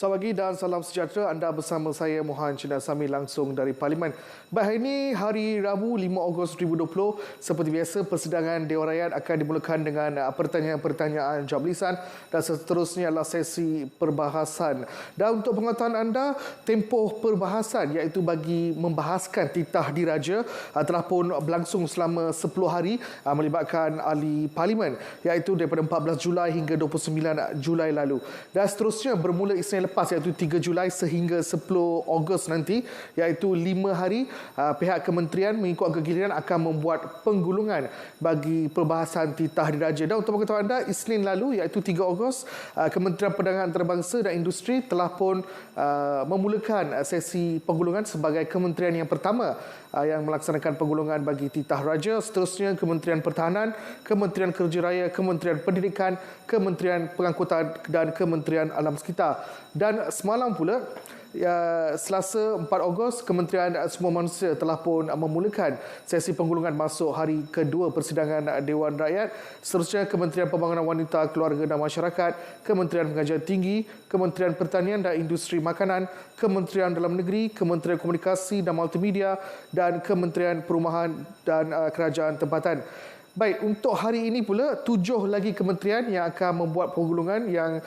Selamat pagi dan salam sejahtera. Anda bersama saya Mohan Chinasami langsung dari Parlimen. Baik, hari ini hari Rabu 5 Ogos 2020. Seperti biasa, persidangan Dewan Rakyat akan dimulakan dengan pertanyaan-pertanyaan jawab lisan dan seterusnya adalah sesi perbahasan. Dan untuk pengetahuan anda, tempoh perbahasan iaitu bagi membahaskan titah diraja telah pun berlangsung selama 10 hari melibatkan ahli Parlimen iaitu daripada 14 Julai hingga 29 Julai lalu. Dan seterusnya bermula Isnin lepas iaitu 3 Julai sehingga 10 Ogos nanti iaitu 5 hari pihak kementerian mengikut giliran akan membuat penggulungan bagi perbahasan titah diraja. Dan untuk pengetahuan anda, Isnin lalu iaitu 3 Ogos Kementerian Perdagangan Antarabangsa dan Industri telah pun memulakan sesi penggulungan sebagai kementerian yang pertama yang melaksanakan penggulungan bagi titah raja. Seterusnya Kementerian Pertahanan, Kementerian Kerja Raya, Kementerian Pendidikan, Kementerian Pengangkutan dan Kementerian Alam Sekitar. Dan semalam pula, Selasa 4 Ogos, Kementerian Sumber Manusia telah pun memulakan sesi penggulungan masuk hari kedua persidangan Dewan Rakyat. Seterusnya Kementerian Pembangunan Wanita, Keluarga dan Masyarakat, Kementerian Pengajian Tinggi, Kementerian Pertanian dan Industri Makanan, Kementerian Dalam Negeri, Kementerian Komunikasi dan Multimedia dan Kementerian Perumahan dan Kerajaan Tempatan. Baik, untuk hari ini pula 7 lagi kementerian yang akan membuat penggulungan yang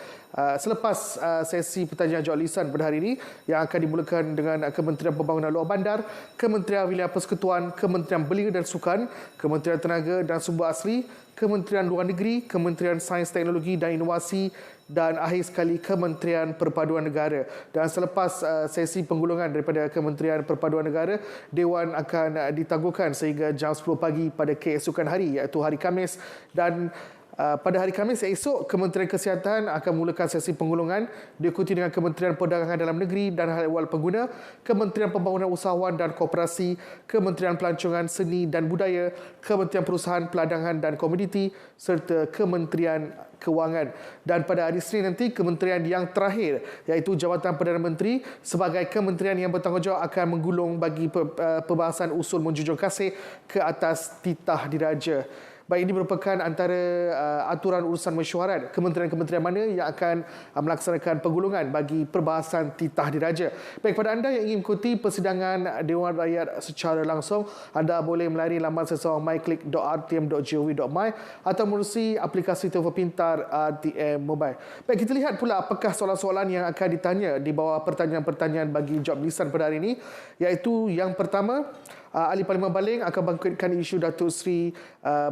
selepas sesi pertanyaan jawab lisan pada hari ini yang akan dimulakan dengan Kementerian Pembangunan Luar Bandar, Kementerian Wilayah Persekutuan, Kementerian Belia dan Sukan, Kementerian Tenaga dan Sumber Asli, Kementerian Luar Negeri, Kementerian Sains Teknologi dan Inovasi dan akhir sekali Kementerian Perpaduan Negara. Dan selepas sesi penggulungan daripada Kementerian Perpaduan Negara, Dewan akan ditangguhkan sehingga jam 10 pagi pada keesokan hari iaitu hari Khamis. Dan pada hari Khamis esok, Kementerian Kesihatan akan mulakan sesi penggulungan diikuti dengan Kementerian Perdagangan Dalam Negeri dan Hal Ehwal Pengguna, Kementerian Pembangunan Usahawan dan Koperasi, Kementerian Pelancongan Seni dan Budaya, Kementerian Perusahaan Peladangan dan Komoditi serta Kementerian Kewangan. Dan pada hari Senin nanti, kementerian yang terakhir iaitu Jabatan Perdana Menteri sebagai kementerian yang bertanggungjawab akan menggulung bagi perbahasan usul menjunjung kasih ke atas titah diraja. Baik, ini merupakan antara aturan urusan mesyuarat kementerian-kementerian mana yang akan melaksanakan penggulungan bagi perbahasan titah diraja. Baik, pada anda yang ingin mengikuti persidangan Dewan Rakyat secara langsung, anda boleh melayari laman sesuai myclick.rtm.gov.my atau menerusi aplikasi telefon pintar RTM Mobile. Baik, kita lihat pula apakah soalan-soalan yang akan ditanya di bawah pertanyaan-pertanyaan bagi jawab lisan pada hari ini, iaitu yang pertama, Ahli Parlimen Baling akan bangkitkan isu Datuk Seri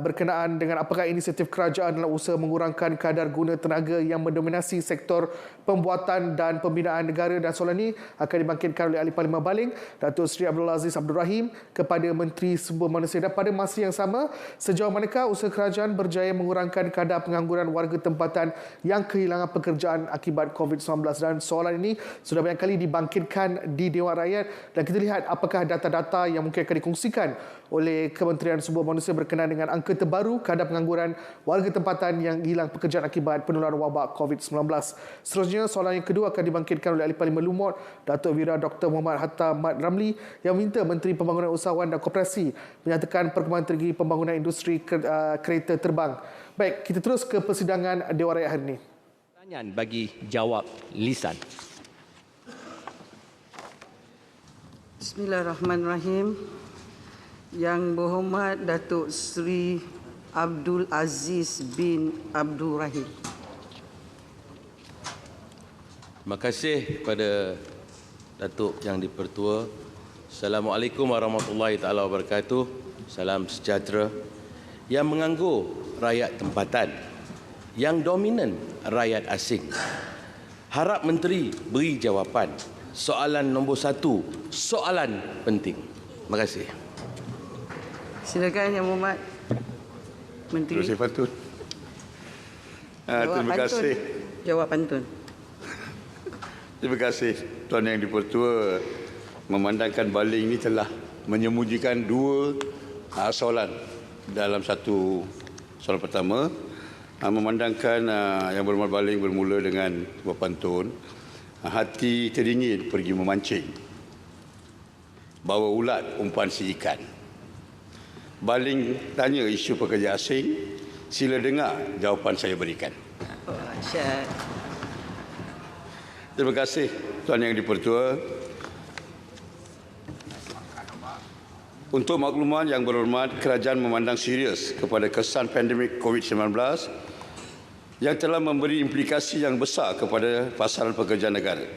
berkenaan dengan apakah inisiatif kerajaan dalam usaha mengurangkan kadar guna tenaga yang mendominasi sektor pembuatan dan pembinaan negara. Dan soalan ini akan dibangkitkan oleh Ahli Parlimen Baling, Datuk Seri Abdul Aziz Abdul Rahim, kepada Menteri Sumber Manusia. Dan pada masa yang sama, sejauh manakah usaha kerajaan berjaya mengurangkan kadar pengangguran warga tempatan yang kehilangan pekerjaan akibat COVID-19. Dan soalan ini sudah banyak kali dibangkitkan di Dewan Rakyat dan kita lihat apakah data-data yang mungkin akan dikongsikan oleh Kementerian Sumber Manusia berkenaan dengan angka terbaru kadar pengangguran warga tempatan yang hilang pekerjaan akibat penularan wabak COVID-19. Seterusnya, soalan yang kedua akan dibangkitkan oleh Ahli Parlimen Lumut, Datuk Wira Dr. Muhammad Hatta Mat Ramli, yang minta Menteri Pembangunan Usahawan dan Koperasi menyatakan perkembangan strategi pembangunan industri kereta terbang. Baik, kita terus ke persidangan Dewan Rakyat hari ini. Pertanyaan bagi jawab lisan. Bismillahirrahmanirrahim. Yang berhormat Datuk Seri Abdul Aziz bin Abdul Rahim. Terima kasih kepada Datuk Yang di-Pertua. Assalamualaikum warahmatullahi taala wabarakatuh. Salam sejahtera. Yang menganggur rakyat tempatan, yang dominan rakyat asing. Harap Menteri beri jawapan. Soalan nombor 1, soalan penting. Terima kasih. Silakan Yang Berhormat Menteri. Terima kasih Pantun. Terima kasih. Jawab pantun. Terima kasih Tuan Yang di-Pertua memandangkan Baling ini telah menyembunyikan dua soalan dalam satu soalan pertama. Memandangkan Yang Berhormat Baling bermula dengan sebuah pantun. Hati teringin pergi memancing, bawa ulat umpan si ikan. Baling tanya isu pekerja asing, sila dengar jawapan saya berikan. Oh, Syed. Terima kasih Tuan Yang di-Pertua. Untuk makluman yang berhormat, kerajaan memandang serius kepada kesan pandemik COVID-19 yang telah memberi implikasi yang besar kepada pasaran pekerjaan negara.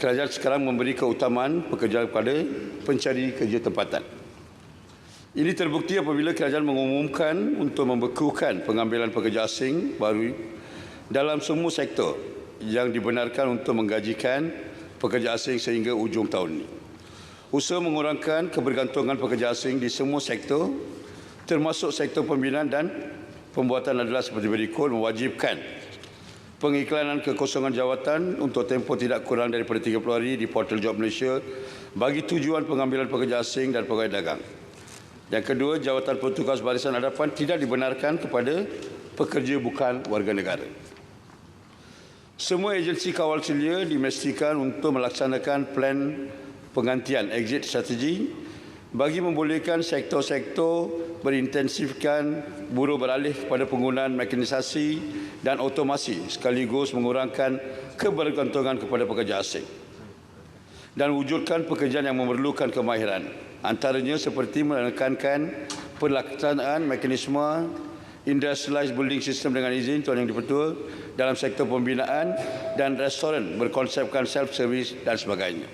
Kerajaan sekarang memberi keutamaan pekerja kepada pencari kerja tempatan. Ini terbukti apabila kerajaan mengumumkan untuk membekukan pengambilan pekerja asing baru dalam semua sektor yang dibenarkan untuk menggajikan pekerja asing sehingga ujung tahun ini. Usaha mengurangkan kebergantungan pekerja asing di semua sektor, termasuk sektor pembinaan dan pembuatan adalah seperti berikut: mewajibkan pengiklanan kekosongan jawatan untuk tempoh tidak kurang daripada 30 hari di portal Job Malaysia bagi tujuan pengambilan pekerja asing dan pegawai dagang. Yang kedua, jawatan petugas barisan hadapan tidak dibenarkan kepada pekerja bukan warga negara. Semua agensi kawal selia dimestikan untuk melaksanakan plan penggantian exit strategi bagi membolehkan sektor-sektor berintensifkan buruh beralih kepada penggunaan mekanisasi dan otomasi sekaligus mengurangkan kebergantungan kepada pekerja asing dan wujudkan pekerjaan yang memerlukan kemahiran, antaranya seperti menekankan pelaksanaan mekanisme industrialized building system dengan izin Tuan Yang di-Pertua dalam sektor pembinaan dan restoran berkonsepkan self-service dan sebagainya.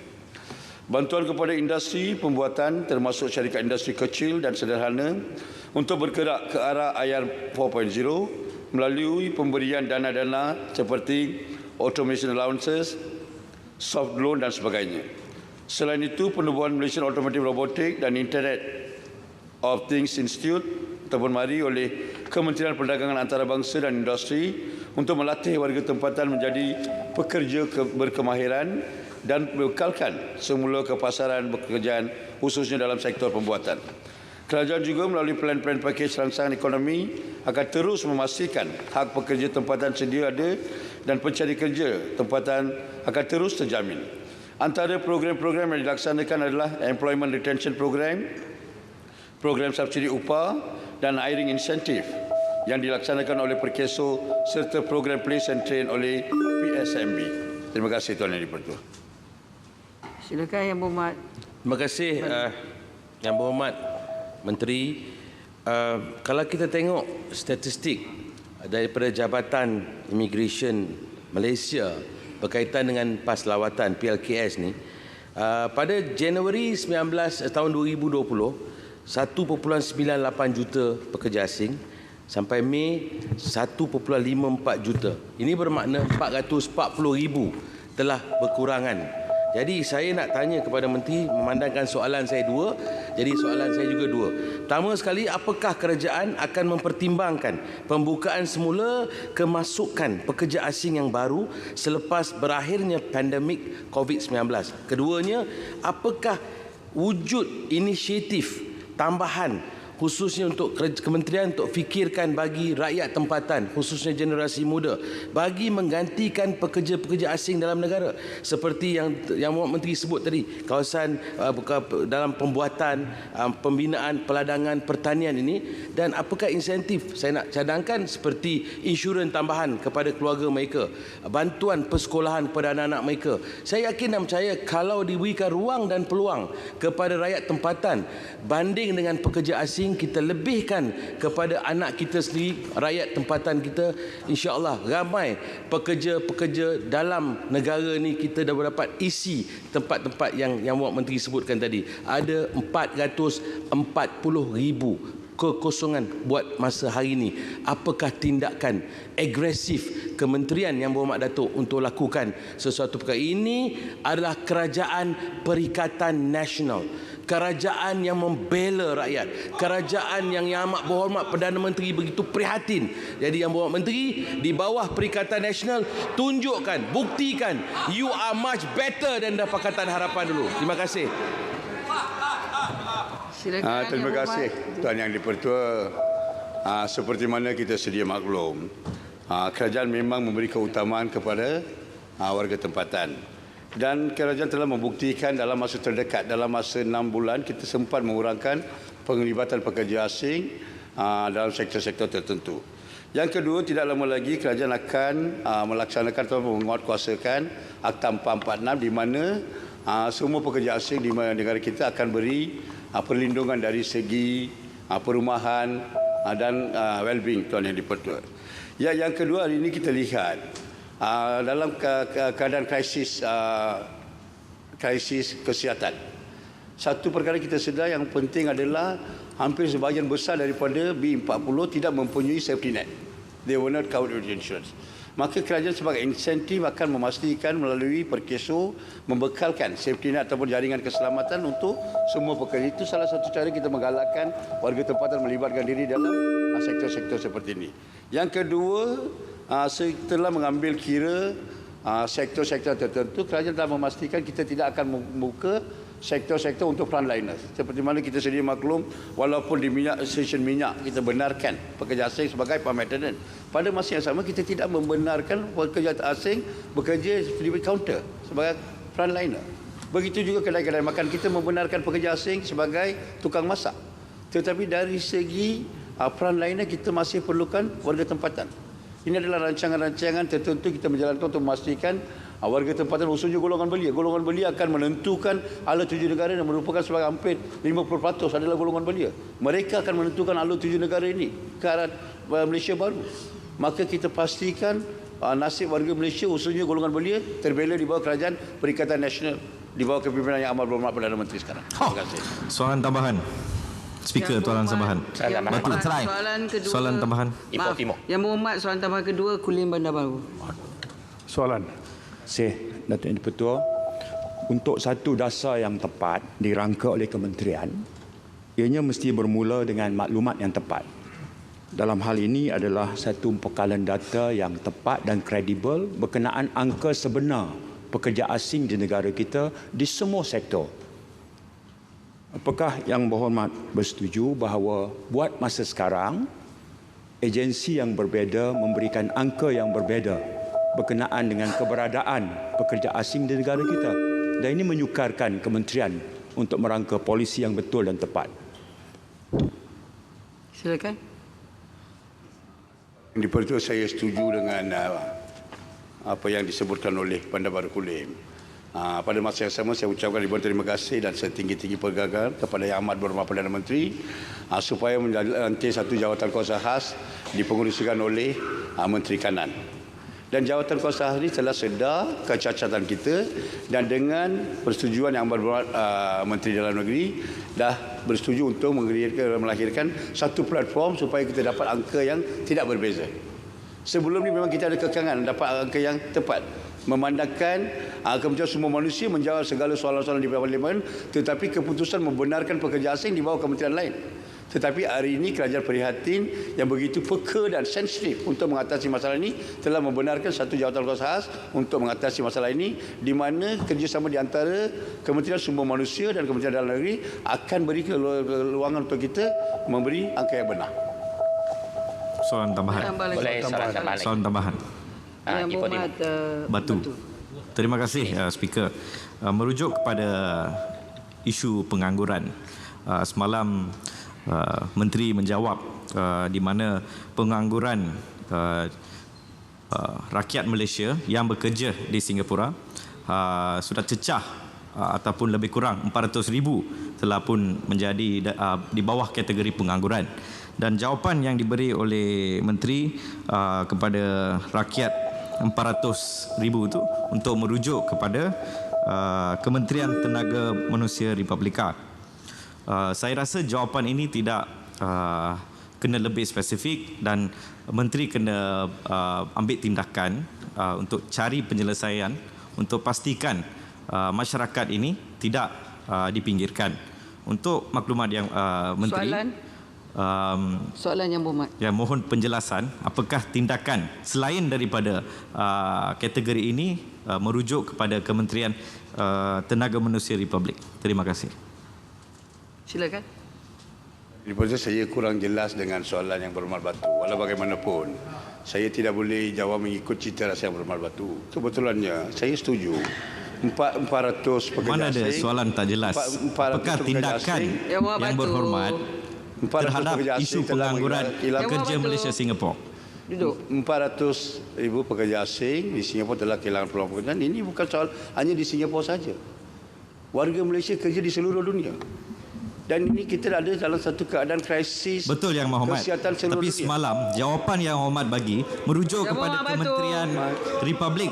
Bantuan kepada industri pembuatan termasuk syarikat industri kecil dan sederhana untuk bergerak ke arah IR 4.0 melalui pemberian dana-dana seperti automation allowances, soft loan dan sebagainya. Selain itu, penubuhan Malaysian Automotive Robotic dan Internet of Things Institute ataupun MARI oleh Kementerian Perdagangan Antarabangsa dan Industri untuk melatih warga tempatan menjadi pekerja berkemahiran dan bekalkan semula ke pasaran pekerjaan khususnya dalam sektor pembuatan. Kerajaan juga melalui plan-plan pakej rangsangan ekonomi akan terus memastikan hak pekerja tempatan sedia ada dan pencari kerja tempatan akan terus terjamin. Antara program-program yang dilaksanakan adalah Employment Retention Program, program subsidi upah dan hiring incentive yang dilaksanakan oleh Perkeso serta program Place and Train oleh PSMB. Terima kasih Tuan Yang di-Pertua. Silakan Yang Berhormat. Terima kasih Yang Berhormat Menteri. Kalau kita tengok statistik daripada Jabatan Immigration Malaysia berkaitan dengan PAS lawatan PLKS ni, pada Januari tahun 2020 1.98 juta pekerja asing sampai Mei 1.54 juta. Ini bermakna 440,000 telah berkurangan. Jadi saya nak tanya kepada Menteri, memandangkan soalan saya dua, jadi soalan saya juga dua. Pertama sekali, apakah kerajaan akan mempertimbangkan pembukaan semula kemasukan pekerja asing yang baru selepas berakhirnya pandemik COVID-19? Keduanya, apakah wujud inisiatif tambahan khususnya untuk kementerian untuk fikirkan bagi rakyat tempatan, khususnya generasi muda, bagi menggantikan pekerja-pekerja asing dalam negara seperti yang Menteri sebut tadi, kawasan dalam pembuatan, pembinaan, peladangan, pertanian ini, dan apakah insentif saya nak cadangkan seperti insurans tambahan kepada keluarga mereka, bantuan persekolahan kepada anak-anak mereka. Saya yakin dan percaya kalau diberikan ruang dan peluang kepada rakyat tempatan banding dengan pekerja asing, kita lebihkan kepada anak kita sendiri, rakyat tempatan kita, insya-Allah ramai pekerja-pekerja dalam negara ni kita dah dapat isi tempat-tempat yang Menteri sebutkan tadi. Ada 440,000 kekosongan buat masa hari ini. Apakah tindakan agresif kementerian Yang Berhormat Datuk untuk lakukan sesuatu perkara ini? Adalah kerajaan perikatan nasional, kerajaan yang membela rakyat, kerajaan yang amat berhormat Perdana Menteri begitu prihatin. Jadi Yang Berhormat Menteri di bawah Perikatan Nasional, tunjukkan, buktikan you are much better than Pakatan Harapan dulu. Terima kasih. Silakan Terima Yang kasih Tuan Yang di-Pertua. Seperti mana kita sedia maklum, kerajaan memang memberi keutamaan kepada warga tempatan. Dan kerajaan telah membuktikan dalam masa terdekat, dalam masa 6 bulan kita sempat mengurangkan penglibatan pekerja asing dalam sektor-sektor tertentu. Yang kedua, tidak lama lagi kerajaan akan melaksanakan atau menguatkuasakan Akta 446 di mana semua pekerja asing di negara kita akan beri perlindungan dari segi perumahan dan well-being Tuan Yang di-Pertua. Yang kedua, hari ini kita lihat dalam keadaan krisis kesihatan. Satu perkara kita sedar yang penting adalah hampir sebahagian besar daripada B40 tidak mempunyai safety net. They were not covered with insurance. Maka kerajaan sebagai insentif akan memastikan melalui perkeso membekalkan safety net ataupun jaringan keselamatan untuk semua pekerja. Itu salah satu cara kita menggalakkan warga tempatan melibatkan diri dalam sektor-sektor seperti ini. Yang kedua, setelah mengambil kira sektor-sektor tertentu, kerajaan telah memastikan kita tidak akan membuka sektor-sektor untuk frontliners. Seperti mana kita sedia maklum, walaupun di stesen minyak kita benarkan pekerja asing sebagai permanent, pada masa yang sama kita tidak membenarkan pekerja asing bekerja di counter sebagai frontliner. Begitu juga kedai-kedai makan kita membenarkan pekerja asing sebagai tukang masak. Tetapi dari segi frontliner kita masih perlukan warga tempatan. Ini adalah rancangan-rancangan tertentu kita menjalankan untuk memastikan warga tempatan khususnya golongan belia. Golongan belia akan menentukan ala tuju negara yang merupakan sebagai hampir 50% adalah golongan belia. Mereka akan menentukan ala tuju negara ini ke arah Malaysia baru. Maka kita pastikan nasib warga Malaysia khususnya golongan belia terbela di bawah kerajaan Perikatan Nasional di bawah kepimpinan Yang Amat Berhormat Perdana Menteri sekarang. Terima kasih. Soalan tambahan. Speaker Tuan Sambahan. Batu try. Soalan tambahan. Maaf, Yang Berhormat, soalan tambahan kedua, Kulim Bandar Baru. Soalan. Datuk Yang di-Pertua, untuk satu dasar yang tepat dirangka oleh kementerian, ianya mesti bermula dengan maklumat yang tepat. Dalam hal ini adalah satu pembekalan data yang tepat dan kredibel berkenaan angka sebenar pekerja asing di negara kita di semua sektor. Apakah Yang Berhormat bersetuju bahawa buat masa sekarang, agensi yang berbeza memberikan angka yang berbeza berkenaan dengan keberadaan pekerja asing di negara kita, dan ini menyukarkan kementerian untuk merangka polisi yang betul dan tepat. Silakan. Di Pertua, saya setuju dengan apa yang disebutkan oleh Bandar Baru Kulim. Pada masa yang sama saya ucapkan ribuan terima kasih dan setinggi-tinggi penghargaan kepada Yang Amat Berhormat Perdana Menteri supaya menjadi satu jawatan kuasa khas dipengerusikan oleh Menteri Kanan. Dan jawatan kuasa ini telah sedar kecacatan kita dan dengan persetujuan Yang Berhormat Menteri Dalam Negeri dah bersetuju untuk melahirkan satu platform supaya kita dapat angka yang tidak berbeza. Sebelum ini memang kita ada kekangan dapat angka yang tepat. Memandangkan Kementerian Sumber Manusia menjawab segala soalan-soalan di Parlimen, tetapi keputusan membenarkan pekerja asing di bawah kementerian lain. Tetapi hari ini kerajaan prihatin yang begitu peka dan sensitif untuk mengatasi masalah ini telah membenarkan satu jawatan kuasa khas untuk mengatasi masalah ini, di mana kerjasama di antara Kementerian Sumber Manusia dan Kementerian Dalam Negeri akan beri peluangan untuk kita memberi angka yang benar. Soalan tambahan. Boleh soalan tambahan. Soalan tambahan. Yang Berhormat Batu. Terima kasih Speaker. Merujuk kepada isu pengangguran, semalam Menteri menjawab di mana pengangguran rakyat Malaysia yang bekerja di Singapura sudah cecah ataupun lebih kurang 400,000 telah pun menjadi di bawah kategori pengangguran. Dan jawapan yang diberi oleh Menteri kepada rakyat 400,000 itu untuk merujuk kepada Kementerian Tenaga Manusia Republika. Saya rasa jawapan ini tidak kena lebih spesifik dan Menteri kena ambil tindakan untuk cari penyelesaian untuk pastikan masyarakat ini tidak dipinggirkan. Untuk maklumat yang Menteri, soalan Yang Berhormat. Ya, mohon penjelasan apakah tindakan selain daripada kategori ini merujuk kepada Kementerian Tenaga Manusia Republik. Terima kasih. Silakan. Di Pertua, saya kurang jelas dengan soalan Yang Berhormat Batu. Walau bagaimanapun, saya tidak boleh jawab mengikut cita rasa Yang Berhormat Batu. Kebetulannya, saya setuju 400 pekerja Mana ada asing, soalan tak jelas? Apakah tindakan Yang Yang Berhormat terhadap isu pengangguran pekerja Malaysia Singapura? Duduk. 400,000 pekerja asing di Singapura telah kehilangan peluang pekerjaan. Ini bukan soal hanya di Singapura saja. Warga Malaysia kerja di seluruh dunia. Dan ini kita ada dalam satu keadaan krisis. Betul Yang Berhormat. Kesihatan seluruh Tapi dunia. semalam jawapan Yang Berhormat bagi merujuk kepada Kementerian Republik.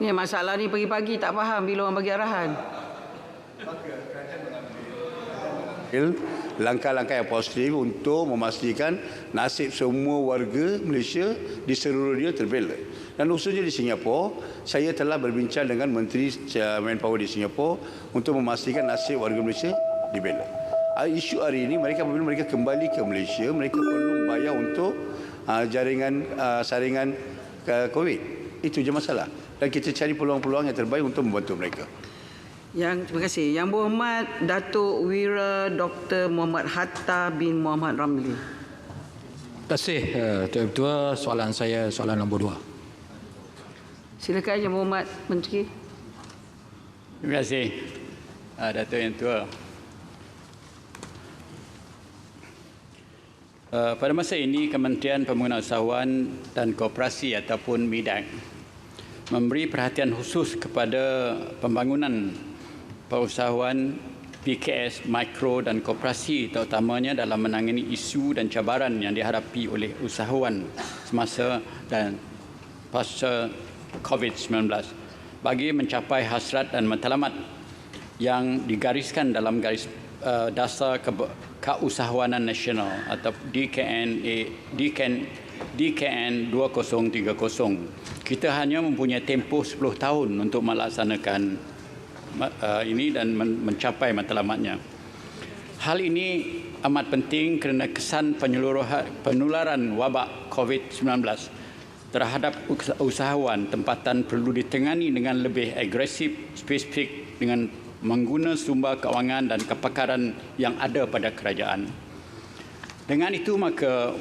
Ni masalah ni pagi-pagi tak faham bila orang bagi arahan. Langkah-langkah yang positif untuk memastikan nasib semua warga Malaysia di seluruh dunia terbela. Dan khususnya di Singapura, saya telah berbincang dengan Menteri Manpower di Singapura untuk memastikan nasib warga Malaysia dibela. Isu hari ini apabila mereka kembali ke Malaysia, mereka perlu membayar untuk saringan COVID. Itu je masalah. Dan kita cari peluang-peluang yang terbaik untuk membantu mereka. Terima kasih. Yang Berhormat Datuk Wira Dr. Muhammad Hatta bin Muhammad Ramli. Terima kasih Tuan Ketua. Soalan saya soalan nombor 2. Silakan Yang Berhormat Menteri. Terima kasih Datuk Yang Tua. Pada masa ini Kementerian Pembangunan Usahawan dan Koperasi ataupun MIDAK memberi perhatian khusus kepada pembangunan perusahaan PKS, mikro dan koperasi, terutamanya dalam menangani isu dan cabaran yang dihadapi oleh usahawan semasa dan pasca COVID-19 bagi mencapai hasrat dan matlamat yang digariskan dalam garis dasar keusahawanan nasional atau DKN 2030. Kita hanya mempunyai tempoh 10 tahun untuk melaksanakan ini dan mencapai matlamatnya. Hal ini amat penting kerana kesan penularan wabak COVID-19 terhadap usahawan tempatan perlu ditangani dengan lebih agresif, spesifik dengan menggunakan sumber kewangan dan kepakaran yang ada pada kerajaan. Dengan itu maka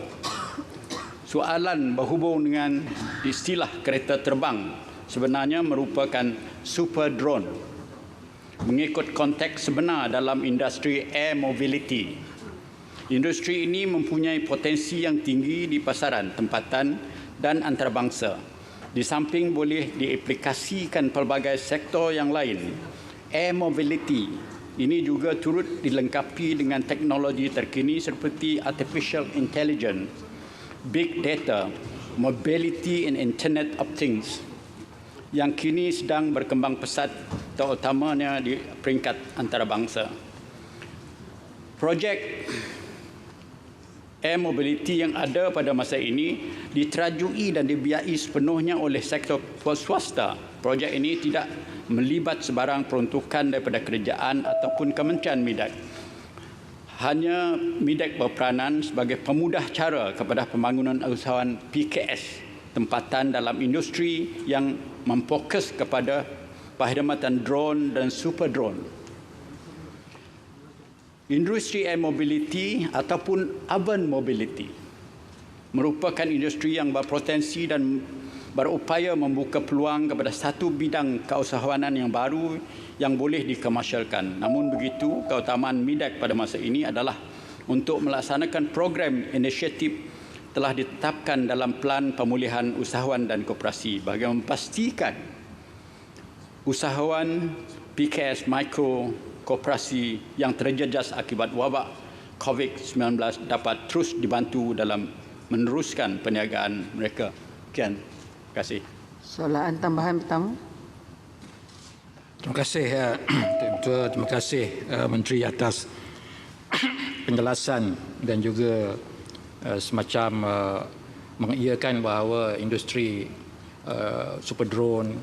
soalan berhubung dengan istilah kereta terbang sebenarnya merupakan super drone mengikut konteks sebenar dalam industri air mobility. Industri ini mempunyai potensi yang tinggi di pasaran tempatan dan antarabangsa. Di samping boleh diaplikasikan pelbagai sektor yang lain, air mobility ini juga turut dilengkapi dengan teknologi terkini seperti artificial intelligence, big data, mobility and internet of things yang kini sedang berkembang pesat terutamanya di peringkat antarabangsa. Projek air mobility yang ada pada masa ini diterajui dan dibiayai sepenuhnya oleh sektor swasta. Projek ini tidak melibat sebarang peruntukan daripada kerajaan ataupun Kementerian MIDAK. Hanya MIDAK berperanan sebagai pemudah cara kepada pembangunan usahawan PKS tempatan dalam industri yang memfokus kepada perkhidmatan drone dan super drone. Industri air mobility ataupun urban mobility merupakan industri yang berpotensi dan berupaya membuka peluang kepada satu bidang keusahawanan yang baru yang boleh dikomersialkan. Namun begitu, keutamaan MIDAK pada masa ini adalah untuk melaksanakan program inisiatif telah ditetapkan dalam Pelan Pemulihan Usahawan dan Koperasi bagi memastikan usahawan PKS mikro koperasi yang terjejas akibat wabak COVID-19 dapat terus dibantu dalam meneruskan perniagaan mereka. Sekian. Terima kasih. Soalan tambahan pertama. Terima kasih Ketua, terima kasih Menteri atas penjelasan dan juga semacam mengiyakan bahawa industri super drone,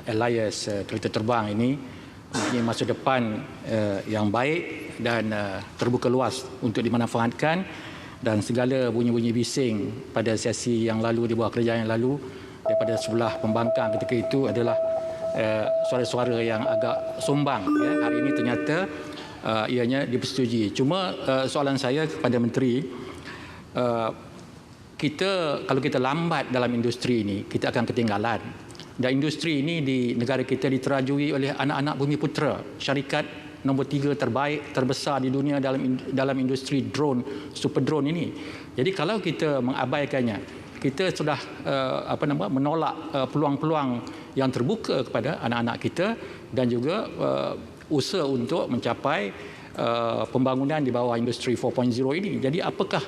Elias, kereta terbang ini mempunyai masa depan yang baik dan terbuka luas untuk dimanfaatkan, dan segala bunyi-bunyi bising pada sesi yang lalu di bawah kerajaan yang lalu daripada sebelah pembangkang ketika itu adalah suara-suara yang agak sombang. Hari ini ternyata ianya dipersetujui. Cuma soalan saya kepada Menteri, kalau kita lambat dalam industri ini, kita akan ketinggalan. Dan industri ini di negara kita diterajui oleh anak-anak bumi putera, syarikat nombor 3 terbaik terbesar di dunia dalam industri drone, super drone ini. Jadi kalau kita mengabaikannya, kita sudah menolak peluang-peluang yang terbuka kepada anak-anak kita dan juga usaha untuk mencapai pembangunan di bawah industri 4.0 ini. Jadi apakah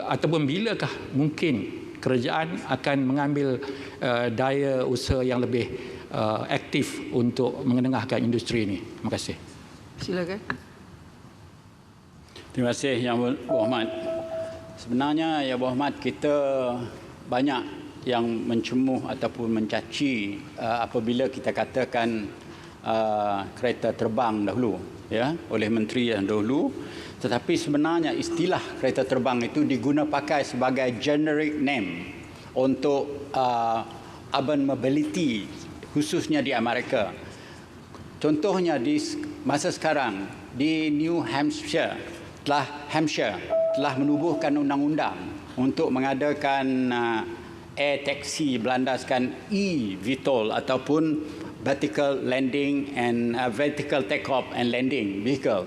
ataupun bilakah mungkin kerajaan akan mengambil daya usaha yang lebih aktif untuk mengenengahkan industri ini? Terima kasih. Silakan. Terima kasih Yang Berhormat. Sebenarnya Yang Berhormat, kita banyak yang mencemuh ataupun mencaci apabila kita katakan kereta terbang dahulu, ya, oleh menteri yang dahulu. Tetapi sebenarnya istilah kereta terbang itu diguna pakai sebagai generic name untuk urban mobility, khususnya di Amerika. Contohnya di masa sekarang di New Hampshire telah menubuhkan undang-undang untuk mengadakan air taxi berlandaskan eVTOL ataupun vertical landing and vertical take-off and landing vehicle.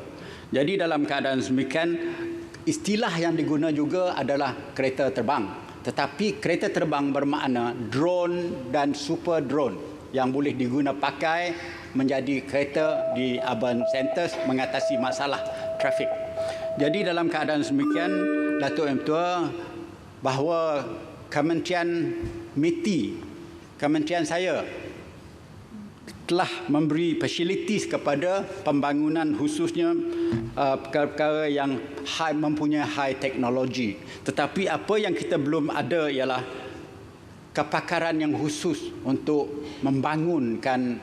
Jadi dalam keadaan demikian, istilah yang diguna juga adalah kereta terbang. Tetapi kereta terbang bermakna drone dan super drone yang boleh diguna pakai menjadi kereta di urban centers mengatasi masalah trafik. Jadi dalam keadaan demikian, Datuk Yang Tua, bahawa Kementerian MITI, kementerian saya, telah memberi facilities kepada pembangunan khususnya perkara-perkara yang mempunyai high teknologi. Tetapi apa yang kita belum ada ialah kepakaran yang khusus untuk membangunkan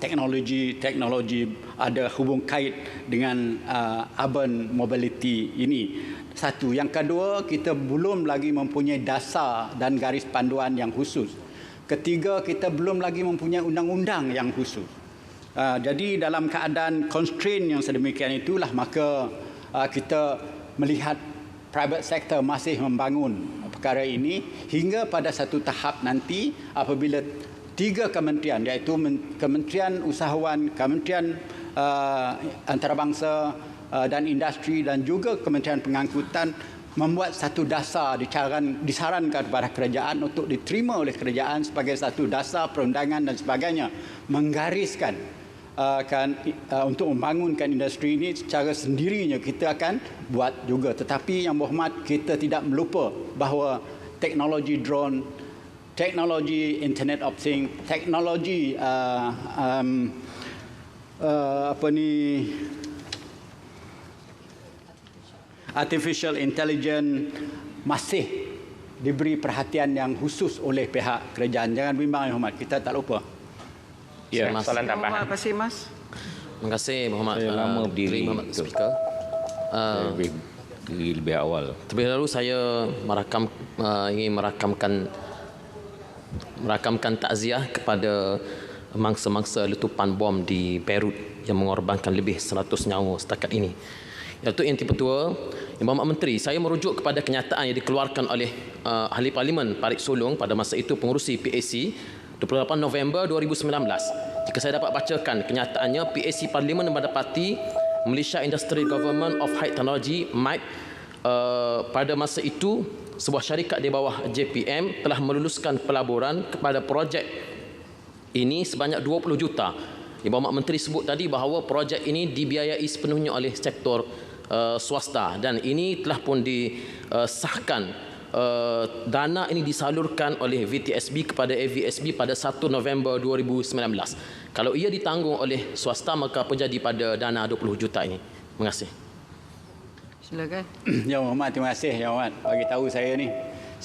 teknologi ada hubung kait dengan urban mobility ini. Satu. Yang kedua, kita belum lagi mempunyai dasar dan garis panduan yang khusus. Ketiga, kita belum lagi mempunyai undang-undang yang khusus. Jadi dalam keadaan constraint yang sedemikian itulah maka kita melihat private sector masih membangun perkara ini hingga pada satu tahap nanti apabila 3 kementerian, iaitu Kementerian Usahawan, Kementerian Antarabangsa dan Industri dan juga Kementerian Pengangkutan membuat satu dasar, disarankan kepada kerajaan untuk diterima oleh kerajaan sebagai satu dasar perundangan dan sebagainya, menggariskan untuk membangunkan industri ini secara sendirinya kita akan buat juga. Tetapi Yang Berhormat, kita tidak melupa bahawa teknologi drone, teknologi Internet of Things, teknologi artificial intelligence masih diberi perhatian yang khusus oleh pihak kerajaan. Jangan bimbang Yang Berhormat, kita tak lupa. Ya, soalan tambahan. Terima kasih, Mas. Terima kasih Berhormat. Saya lama berdiri. Berhormat Speaker. Lebih awal. Terlebih dahulu saya ingin merakamkan takziah kepada mangsa-mangsa letupan bom di Beirut yang mengorbankan lebih 100 nyawa setakat ini. Datuk Yang Dipertua, Yang Berhormat Menteri, saya merujuk kepada kenyataan yang dikeluarkan oleh Ahli Parlimen Parit Sulong pada masa itu pengurusi PAC 28 November 2019. Jika saya dapat bacakan kenyataannya, PAC Parlimen mendapati Malaysia Industrial Government of High Technology MITE pada masa itu sebuah syarikat di bawah JPM telah meluluskan pelaburan kepada projek ini sebanyak 20 juta. Yang Berhormat Menteri sebut tadi bahawa projek ini dibiayai sepenuhnya oleh sektor swasta dan ini telah pun disahkan. Dana ini disalurkan oleh VTSB kepada AVSB pada 1 November 2019. Kalau ia ditanggung oleh swasta, maka apa jadi pada dana 20 juta ini? Terima kasih. Silakan. Yang Berhormat, terima kasih Yang Berhormat bagi tahu saya ni.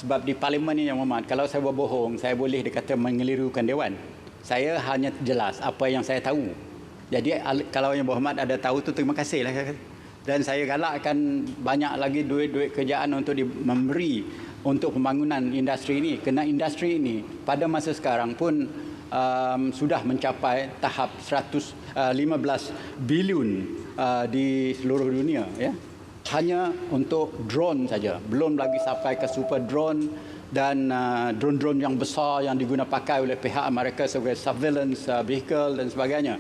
Sebab di parlimen ni Yang Berhormat, kalau saya berbohong, saya boleh dikata mengelirukan dewan. Saya hanya jelas apa yang saya tahu. Jadi kalau Yang Berhormat ada tahu tu, terima kasih lah. Dan saya galakkan banyak lagi duit-duit kerjaan untuk memberi untuk pembangunan industri ini. Kerana industri ini pada masa sekarang pun sudah mencapai tahap 115 bilion di seluruh dunia. Ya. Hanya untuk drone saja. Belum lagi sampai ke super drone dan drone-drone yang besar yang digunakan pakai oleh pihak Amerika sebagai surveillance vehicle dan sebagainya.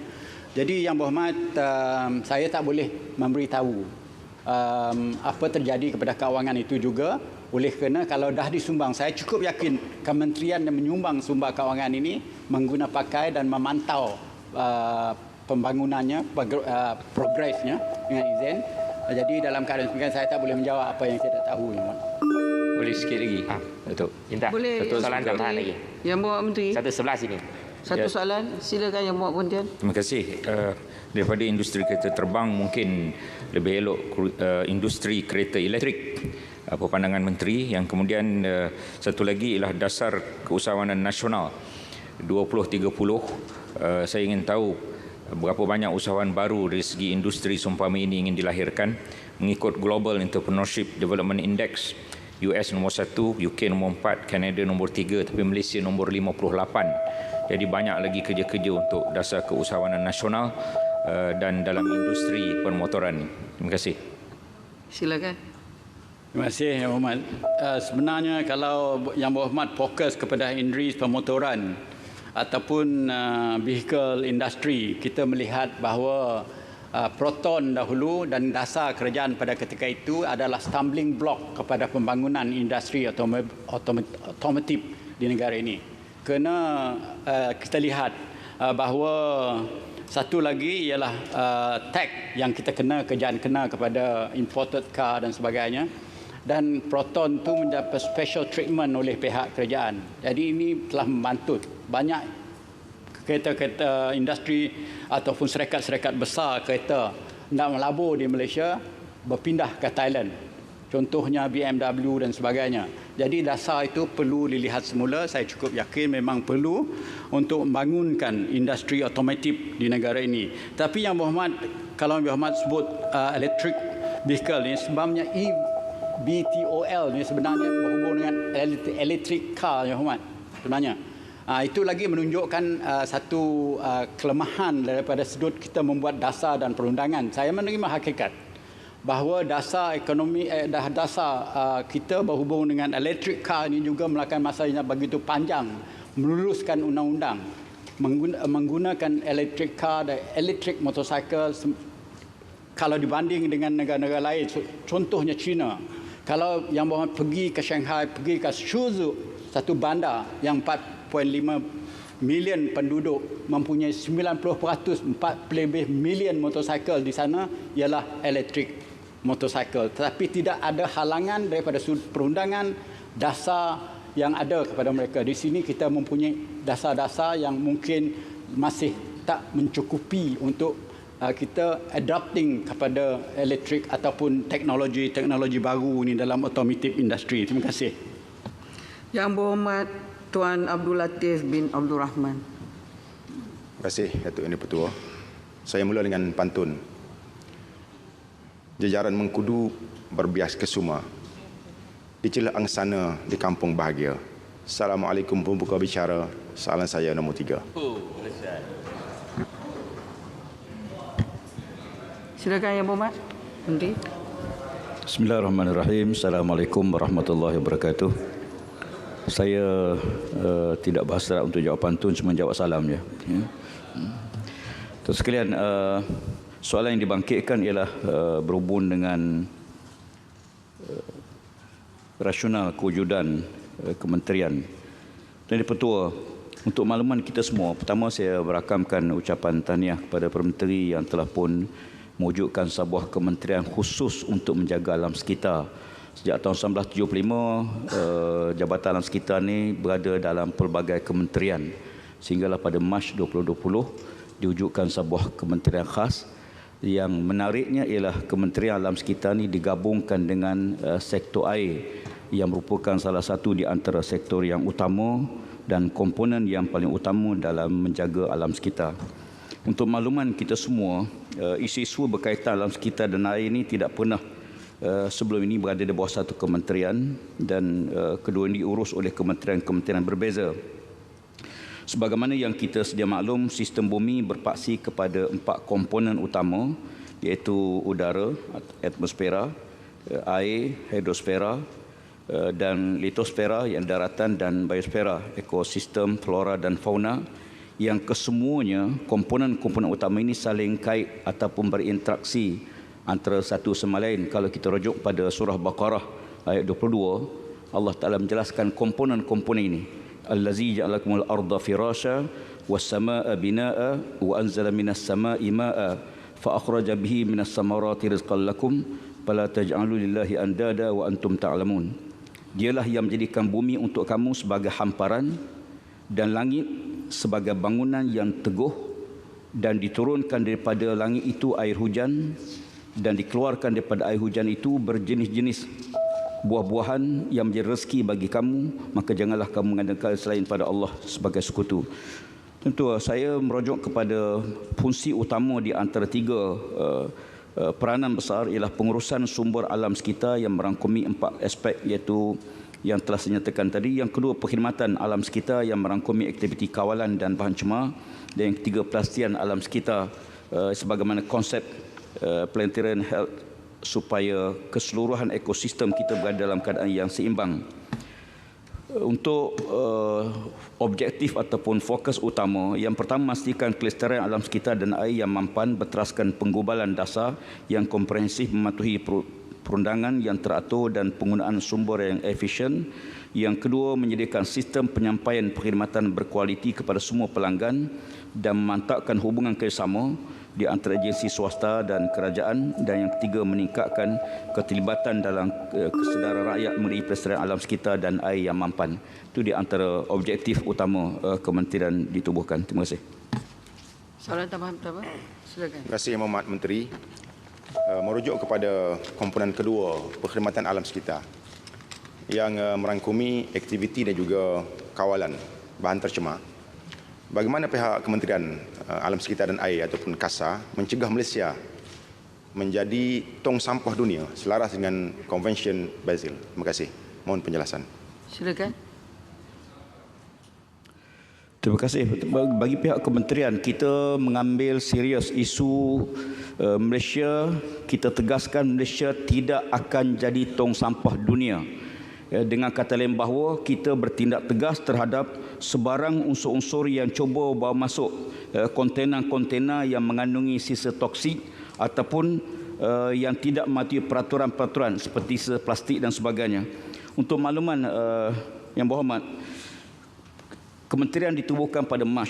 Jadi Yang Berhormat, saya tak boleh memberitahu apa terjadi kepada kewangan itu juga. Oleh kerana kalau dah disumbang, saya cukup yakin kementerian yang menyumbang sumber kewangan ini mengguna pakai dan memantau pembangunannya, progresnya dengan izin. Jadi dalam keadaan demikian saya tak boleh menjawab apa yang saya tak tahu. Boleh sikit lagi, Datuk. Minta Boleh. satu soalan tambahan lagi. Yang Berhormat Menteri. Satu sebelah sini. Satu soalan, silakan Yang Berhormat Pontian. Terima kasih. Daripada industri kereta terbang, mungkin lebih elok industri kereta elektrik. Apa pandangan Menteri? Yang kemudian satu lagi ialah dasar keusahawanan nasional 2030. Saya ingin tahu berapa banyak usahawan baru dari segi industri seumpama ini ingin dilahirkan mengikut Global Entrepreneurship Development Index. US nombor 1, UK nombor 4, Kanada nombor 3, tapi Malaysia nombor 58. Jadi banyak lagi kerja-kerja untuk dasar keusahawanan nasional dan dalam industri permotoran. Terima kasih. Silakan. Terima kasih Yang Berhormat. Sebenarnya kalau Yang Berhormat fokus kepada industri pemotoran ataupun vehicle industry, kita melihat bahawa Proton dahulu dan dasar kerajaan pada ketika itu adalah stumbling block kepada pembangunan industri otomotif di negara ini. Kerana kita lihat bahawa satu lagi ialah tax yang kita kena kepada imported car dan sebagainya. Dan Proton itu mendapat special treatment oleh pihak kerajaan. Jadi ini telah membantu banyak kereta-kereta industri ataupun syarikat-syarikat besar kereta nak melabur di Malaysia berpindah ke Thailand. Contohnya BMW dan sebagainya. Jadi dasar itu perlu dilihat semula. Saya cukup yakin memang perlu untuk membangunkan industri otomotif di negara ini. Tapi Yang Berhormat, kalau Yang Berhormat sebut electric vehicle ni, sebabnya EVTOL ni sebenarnya berhubung dengan electric car Yang Berhormat sebenarnya. Itu lagi menunjukkan satu kelemahan daripada sudut kita membuat dasar dan perundangan. Saya menerima hakikat bahawa dasar ekonomi dasar kita berhubung dengan electric car ini juga melakukan masa yang begitu panjang meluluskan undang-undang menggunakan electric car dan electric motorcycle. Kalau dibanding dengan negara-negara lain, contohnya China, kalau Yang Berhormat pergi ke Shanghai, pergi ke Suzhou, satu bandar yang 4.5 million penduduk, mempunyai 90%, 4 lebih million motorcycle di sana ialah electric motorcycle. Tetapi tidak ada halangan daripada sudut perundangan dasar yang ada kepada mereka. Di sini kita mempunyai dasar-dasar yang mungkin masih tak mencukupi untuk kita adapting kepada elektrik ataupun teknologi baru ini dalam automotive industry. Terima kasih. Yang Berhormat Tuan Abdul Latif bin Abdul Rahman. Terima kasih Datuk Yang Dipertua. Saya mula dengan pantun. Jajaran Mengkudu berbias kesuma, di celah angsana di kampung bahagia. Assalamualaikum pembuka bicara. Soalan saya nombor 3. Silakan Yang Berhormat Menteri. Bismillahirrahmanirrahim. Assalamualaikum warahmatullahi wabarakatuh. Saya tidak berhasrat untuk jawab pantun, cuma jawab salam je. Terus sekalian, soalan yang dibangkitkan ialah berhubung dengan rasional kewujudan kementerian. Dan Dipertua, untuk makluman kita semua, pertama saya berakamkan ucapan tahniah kepada Perdana Menteri yang telah pun mewujudkan sebuah kementerian khusus untuk menjaga alam sekitar. Sejak tahun 1975, Jabatan Alam Sekitar ini berada dalam pelbagai kementerian. Sehinggalah pada Mac 2020, diwujudkan sebuah kementerian khas. Yang menariknya ialah Kementerian Alam Sekitar ini digabungkan dengan sektor air yang merupakan salah satu di antara sektor yang utama dan komponen yang paling utama dalam menjaga alam sekitar. Untuk makluman kita semua, isu-isu berkaitan alam sekitar dan air ini tidak pernah sebelum ini berada di bawah satu kementerian dan kedua ini diurus oleh kementerian-kementerian berbeza. Sebagaimana yang kita sedia maklum, sistem bumi berpaksi kepada 4 komponen utama, iaitu udara, atmosfera, air, hidrosfera dan litosfera yang daratan dan biosfera, ekosistem, flora dan fauna yang kesemuanya komponen-komponen utama ini saling kait ataupun berinteraksi antara satu sama lain. Kalau kita rujuk pada surah Baqarah ayat 22, Allah Ta'ala menjelaskan komponen-komponen ini. Allazi ja'alakumul arda firasha was samaa binaa wa anzala minas samaa'i maa'a fa akhraja bihi minas samarati rizqan lakum fala taj'alu lillahi andada wa antum ta'lamun. Dialah yang menjadikan bumi untuk kamu sebagai hamparan dan langit sebagai bangunan yang teguh, dan diturunkan daripada langit itu air hujan, dan dikeluarkan daripada air hujan itu berjenis-jenis buah-buahan yang menjadi rezeki bagi kamu, maka janganlah kamu mengandalkan selain pada Allah sebagai sekutu. Tentu saya merujuk kepada fungsi utama di antara tiga peranan besar ialah pengurusan sumber alam sekitar yang merangkumi 4 aspek, iaitu yang telah saya nyatakan tadi. Yang kedua, perkhidmatan alam sekitar yang merangkumi aktiviti kawalan dan bahan cemar. Dan yang ketiga, pelestarian alam sekitar sebagaimana konsep planetarian health, supaya keseluruhan ekosistem kita berada dalam keadaan yang seimbang. Untuk objektif ataupun fokus utama, yang pertama, memastikan kelestarian alam sekitar dan air yang mampan berteraskan penggubalan dasar yang komprehensif mematuhi perundangan yang teratur dan penggunaan sumber yang efisien. Yang kedua, menyediakan sistem penyampaian perkhidmatan berkualiti kepada semua pelanggan dan memantapkan hubungan kerjasama di antara agensi swasta dan kerajaan. Dan yang ketiga, meningkatkan keterlibatan dalam kesedaran rakyat mengenai pelestarian alam sekitar dan air yang mampan. Itu di antara objektif utama kementerian ditubuhkan. Terima kasih. Soalan tambahan pertama, silakan. Terima kasih Mohd Menteri. Merujuk kepada komponen kedua, perkhidmatan alam sekitar yang merangkumi aktiviti dan juga kawalan bahan tercemar. Bagaimana pihak Kementerian Alam Sekitar dan Air ataupun KASA mencegah Malaysia menjadi tong sampah dunia selaras dengan Konvensyen Basel? Terima kasih. Mohon penjelasan. Silakan. Terima kasih. Bagi pihak kementerian, kita mengambil serius isu Malaysia. Kita tegaskan Malaysia tidak akan jadi tong sampah dunia. Dengan kata lain bahawa kita bertindak tegas terhadap sebarang unsur-unsur yang cuba bawa masuk kontena-kontena yang mengandungi sisa toksik ataupun yang tidak mematuhi peraturan-peraturan seperti sisa plastik dan sebagainya. Untuk makluman yang berhormat, kementerian ditubuhkan pada Mac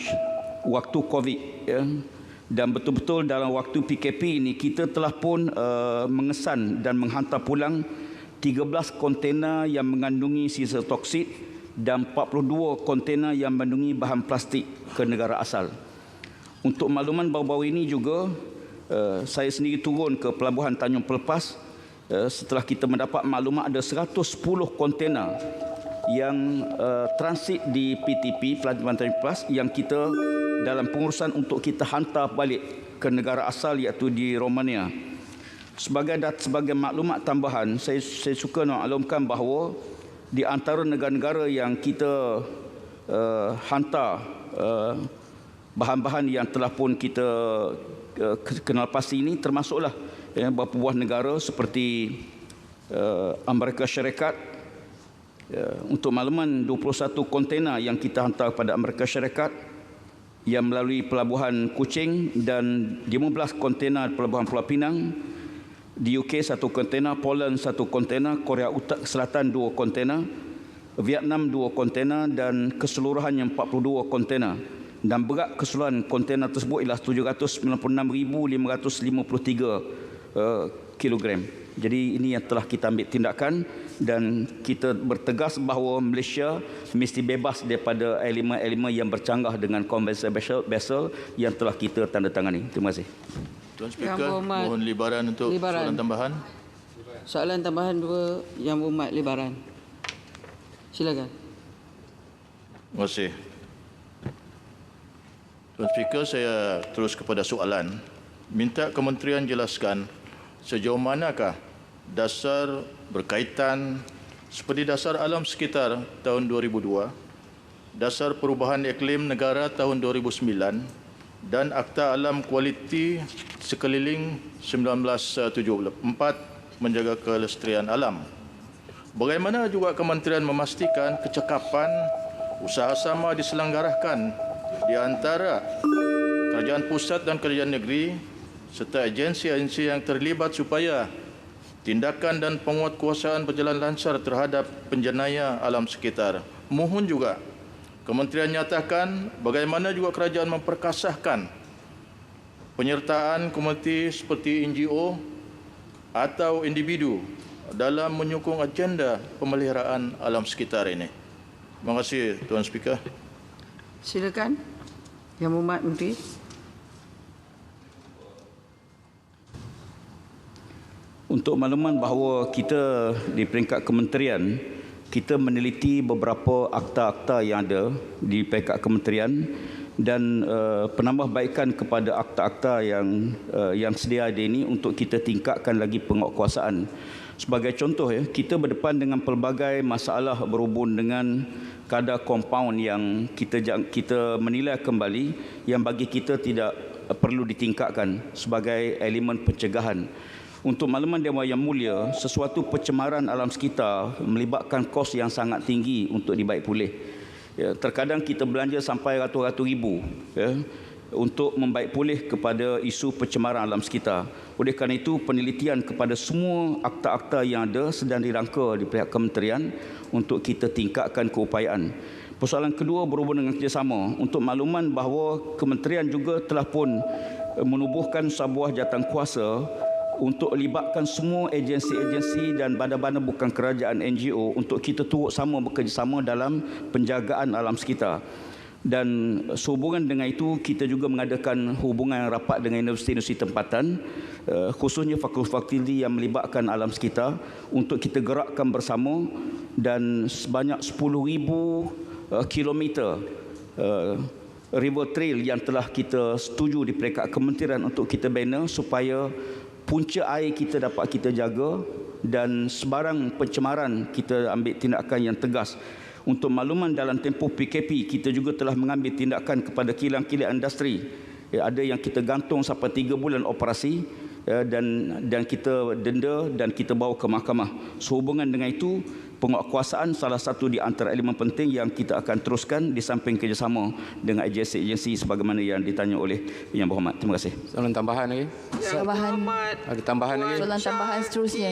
waktu COVID, ya, dan betul-betul dalam waktu PKP ini kita telah pun mengesan dan menghantar pulang 13 kontena yang mengandungi sisa toksik dan 42 kontena yang mengandungi bahan plastik ke negara asal. Untuk makluman, baru-baru ini juga saya sendiri turun ke Pelabuhan Tanjung Pelepas setelah kita mendapat maklumat ada 110 kontena yang transit di PTP, Pelabuhan Tanjung Pelepas, yang kita dalam pengurusan untuk kita hantar balik ke negara asal, iaitu di Romania. Sebagai maklumat tambahan, saya suka maklumkan bahawa di antara negara-negara yang kita hantar bahan-bahan yang telah pun kita kenal pasti ini, termasuklah beberapa buah negara seperti Amerika Syarikat. Untuk makluman, 21 kontena yang kita hantar kepada Amerika Syarikat yang melalui Pelabuhan Kuching, dan 15 kontena Pelabuhan Pulau Pinang. Di UK 1 kontena, Poland 1 kontena, Korea Selatan 2 kontena, Vietnam 2 kontena, dan keseluruhannya 42 kontena. Dan berat keseluruhan kontena tersebut ialah 796,553 kilogram. Jadi ini yang telah kita ambil tindakan, dan kita bertegas bahawa Malaysia mesti bebas daripada elemen-elemen yang bercanggah dengan Konvensyen Basel yang telah kita tandatangani. Terima kasih. Tuan Speaker, mohon libaran untuk soalan tambahan. Soalan tambahan 2, Yang Berhormat Libaran. Silakan. Terima kasih. Tuan Speaker, saya terus kepada soalan. Minta kementerian jelaskan sejauh manakah dasar berkaitan seperti dasar alam sekitar tahun 2002, dasar perubahan iklim negara tahun 2009, dan Akta Alam Kualiti Sekeliling 1974 menjaga kelestarian alam. Bagaimana juga kementerian memastikan kecekapan usaha sama diselenggarakan di antara kerajaan pusat dan kerajaan negeri serta agensi-agensi yang terlibat supaya tindakan dan penguatkuasaan berjalan lancar terhadap penjenayah alam sekitar. Mohon juga Kementerian nyatakan bagaimana juga kerajaan memperkasahkan penyertaan komuniti seperti NGO atau individu dalam menyokong agenda pemeliharaan alam sekitar ini. Terima kasih Tuan Speaker. Silakan Yang Berhormat Menteri. Untuk makluman bahawa kita di peringkat kementerian, kita meneliti beberapa akta-akta yang ada di peringkat kementerian dan penambahbaikan kepada akta-akta yang sedia ada ini untuk kita tingkatkan lagi penguatkuasaan. Sebagai contoh, kita berdepan dengan pelbagai masalah berhubung dengan kadar kompaun yang kita menilai kembali yang bagi kita tidak perlu ditingkatkan sebagai elemen pencegahan. Untuk makluman Dewan Yang Mulia, sesuatu pencemaran alam sekitar melibatkan kos yang sangat tinggi untuk dibaik pulih. Ya, terkadang kita belanja sampai ratus-ratus ribu untuk membaik pulih kepada isu pencemaran alam sekitar. Oleh kerana itu, penelitian kepada semua akta-akta yang ada sedang dirangka di pihak kementerian untuk kita tingkatkan keupayaan. Persoalan kedua berhubung dengan kerjasama. Untuk makluman bahawa kementerian juga telah pun menubuhkan sebuah jawatankuasa untuk libatkan semua agensi-agensi dan badan-badan bukan kerajaan NGO untuk kita turut sama bekerjasama dalam penjagaan alam sekitar. Dan sehubungan dengan itu, kita juga mengadakan hubungan yang rapat dengan universiti-universiti tempatan, khususnya fakulti-fakulti yang melibatkan alam sekitar untuk kita gerakkan bersama, dan sebanyak 10,000 kilometer river trail yang telah kita setuju di peringkat kementerian untuk kita bina supaya punca air kita dapat kita jaga dan sebarang pencemaran kita ambil tindakan yang tegas. Untuk makluman, dalam tempoh PKP kita juga telah mengambil tindakan kepada kilang-kilang industri. Ada yang kita gantung sampai 3 bulan operasi dan kita denda dan kita bawa ke mahkamah. Sehubungan dengan itu, penguatkuasaan salah satu di antara elemen penting yang kita akan teruskan di samping kerjasama dengan agensi-agensi sebagaimana yang ditanya oleh Yang Berhormat. Terima kasih. Soalan tambahan lagi? Ada tambahan lagi? Soalan tambahan seterusnya.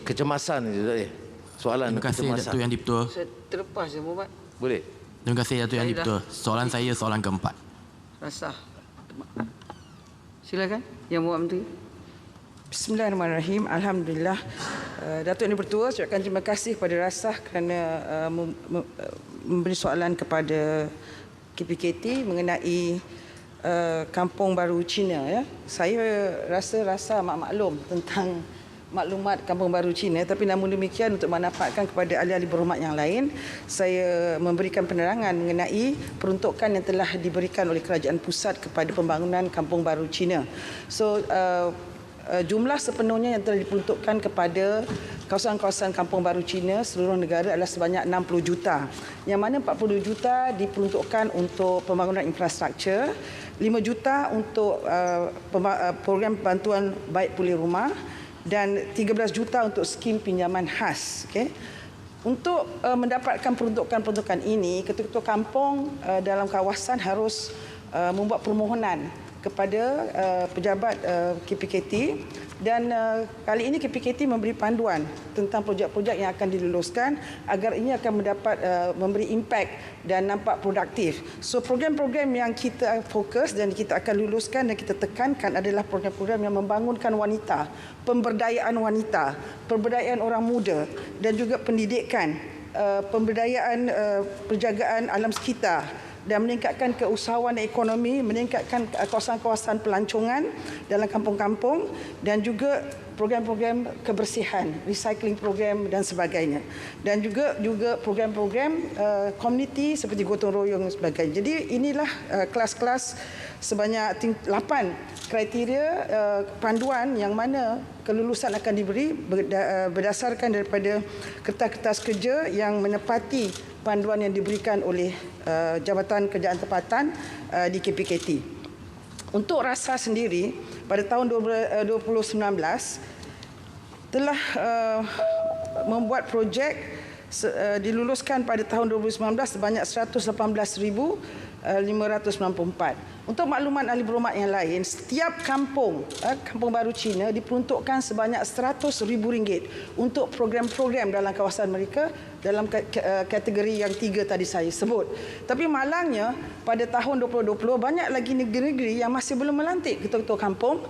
Kecemasan itu tadi. Soalan terima kasih Datuk Yang Di-Pertua. Saya terlepas Yang Berhormat. Boleh. Terima kasih Datuk Yang Di-Pertua. Soalan saya soalan keempat. Rasah. Silakan Yang Berhormat Menteri. Bismillahirrahmanirrahim. Alhamdulillah. Datuk Yang Di-Pertua, saya ucapkan terima kasih kepada Rasah kerana memberi soalan kepada KPKT mengenai Kampung Baru Cina. Ya. Saya rasa Rasah maklum tentang maklumat Kampung Baru Cina, tapi namun demikian untuk manfaatkan kepada ahli-ahli berhormat yang lain, saya memberikan penerangan mengenai peruntukan yang telah diberikan oleh kerajaan pusat kepada pembangunan Kampung Baru Cina. So jumlah sepenuhnya yang telah diperuntukkan kepada kawasan-kawasan Kampung Baru Cina seluruh negara adalah sebanyak 60 juta. Yang mana 40 juta diperuntukkan untuk pembangunan infrastruktur, 5 juta untuk program bantuan baik pulih rumah dan 13 juta untuk skim pinjaman khas. Okay? Untuk mendapatkan peruntukan-peruntukan ini, ketua-ketua kampung dalam kawasan harus membuat permohonan kepada pejabat KPKT dan kali ini KPKT memberi panduan tentang projek-projek yang akan diluluskan agar ini akan mendapat memberi impak dan nampak produktif. So program-program yang kita fokus dan kita akan luluskan dan kita tekankan adalah program-program yang membangunkan wanita, pemberdayaan wanita, pemberdayaan orang muda dan juga pendidikan, pemberdayaan penjagaan alam sekitar dan meningkatkan keusahawan ekonomi, meningkatkan kawasan-kawasan pelancongan dalam kampung-kampung dan juga program-program kebersihan, recycling program dan sebagainya. Dan juga program-program komuniti seperti gotong royong dan sebagainya. Jadi inilah kelas-kelas sebanyak 8 kriteria panduan yang mana kelulusan akan diberi berdasarkan daripada kertas-kertas kerja yang menepati panduan yang diberikan oleh Jabatan Kerajaan Tempatan di KPKT. Untuk Rasah sendiri, pada tahun 2019 telah membuat projek diluluskan pada tahun 2019 sebanyak 118,000 594. Untuk makluman ahli berhormat yang lain, setiap kampung baru Cina diperuntukkan sebanyak RM100,000 untuk program-program dalam kawasan mereka dalam kategori yang 3 tadi saya sebut. Tapi malangnya pada tahun 2020 banyak lagi negeri-negeri yang masih belum melantik ketua-ketua kampung.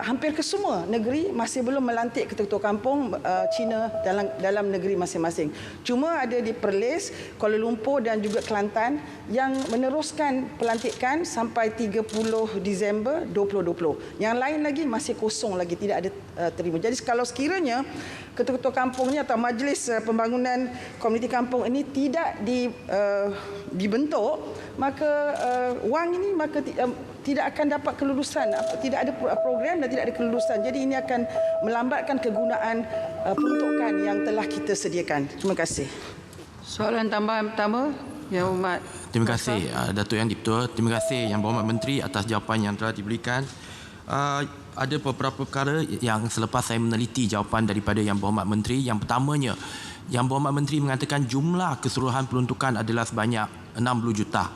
Hampir ke semua negeri masih belum melantik ketua-ketua kampung Cina dalam negeri masing-masing. Cuma ada di Perlis, Kuala Lumpur dan juga Kelantan yang meneruskan pelantikan sampai 30 Disember 2020. Yang lain lagi masih kosong lagi, tidak ada terima. Jadi kalau sekiranya ketua-ketua kampung ini atau majlis pembangunan komuniti kampung ini tidak dibentuk, maka wang ini tidak akan dapat kelulusan, tidak ada program dan tidak ada kelulusan. Jadi ini akan melambatkan kegunaan peruntukan yang telah kita sediakan. Terima kasih. Soalan tambahan pertama, Yang Berhormat. Terima kasih Datuk Yang Dipertua. Terima kasih Yang Berhormat Menteri atas jawapan yang telah diberikan. Ada beberapa perkara yang selepas saya meneliti jawapan daripada Yang Berhormat Menteri. Yang pertamanya, Yang Berhormat Menteri mengatakan jumlah keseluruhan peruntukan adalah sebanyak 60 juta.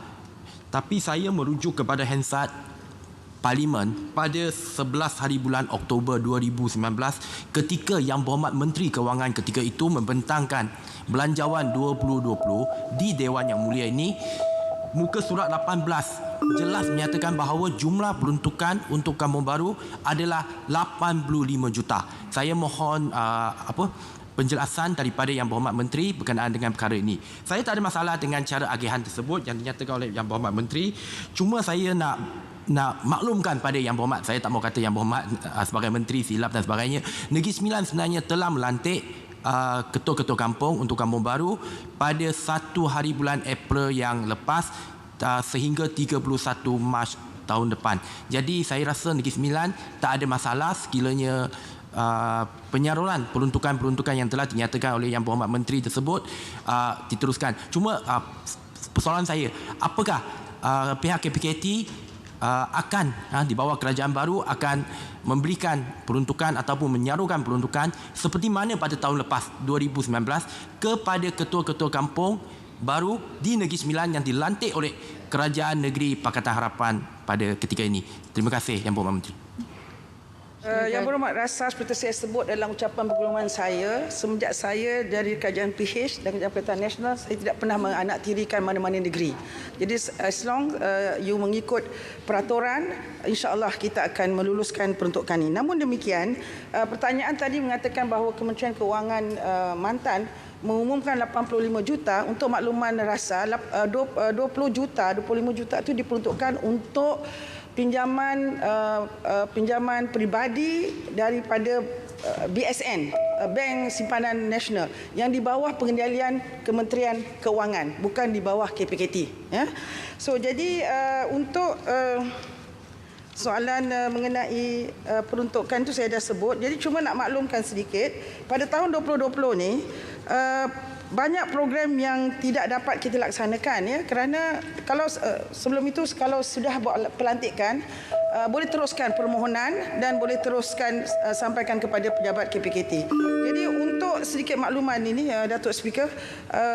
Tapi saya merujuk kepada Hansard Parlimen pada 11 hari bulan Oktober 2019 ketika Yang Berhormat Menteri Kewangan ketika itu membentangkan Belanjawan 2020 di Dewan Yang Mulia ini. Muka surat 18 jelas menyatakan bahawa jumlah peruntukan untuk kampung baru adalah 85 juta. Saya mohon penjelasan daripada Yang Berhormat Menteri berkenaan dengan perkara ini. Saya tak ada masalah dengan cara agihan tersebut yang dinyatakan oleh Yang Berhormat Menteri. Cuma saya nak maklumkan pada Yang Berhormat, saya tak mau kata Yang Berhormat sebagai Menteri silap dan sebagainya. Negeri Sembilan sebenarnya telah melantik ketua-ketua kampung untuk kampung baru pada 1 hari bulan April yang lepas sehingga 31 Mac tahun depan. Jadi saya rasa Negeri Sembilan tak ada masalah sekiranya penyaluran peruntukan-peruntukan yang telah dinyatakan oleh Yang Berhormat Menteri tersebut diteruskan. Cuma persoalan saya, apakah pihak KPKT akan di bawah kerajaan baru akan memberikan peruntukan ataupun menyaluran peruntukan seperti mana pada tahun lepas 2019 kepada ketua-ketua kampung baru di Negeri Sembilan yang dilantik oleh Kerajaan Negeri Pakatan Harapan pada ketika ini. Terima kasih Yang Berhormat Menteri. Yang Berhormat, rasa seperti saya sebut dalam ucapan pengumuman saya, semenjak saya dari Kerajaan PH dan Kerajaan Pakatan Nasional, saya tidak pernah menanaktirikan mana-mana negeri. Jadi as long you mengikut peraturan, insya-Allah kita akan meluluskan peruntukan ini. Namun demikian, pertanyaan tadi mengatakan bahawa Kementerian Kewangan mantan mengumumkan 85 juta. Untuk makluman rasa 20 juta, 25 juta itu diperuntukkan untuk pinjaman peribadi daripada BSN, Bank Simpanan Nasional, yang di bawah pengendalian Kementerian Kewangan, bukan di bawah KPKT. Ya. So jadi untuk soalan mengenai peruntukan itu saya dah sebut. Jadi cuma nak maklumkan sedikit, pada tahun 2020 ni banyak program yang tidak dapat kita laksanakan, ya, kerana kalau sebelum itu kalau sudah buat pelantikan boleh teruskan permohonan dan boleh teruskan sampaikan kepada pejabat KPKT. Jadi untuk sedikit makluman ini, Datuk Speaker,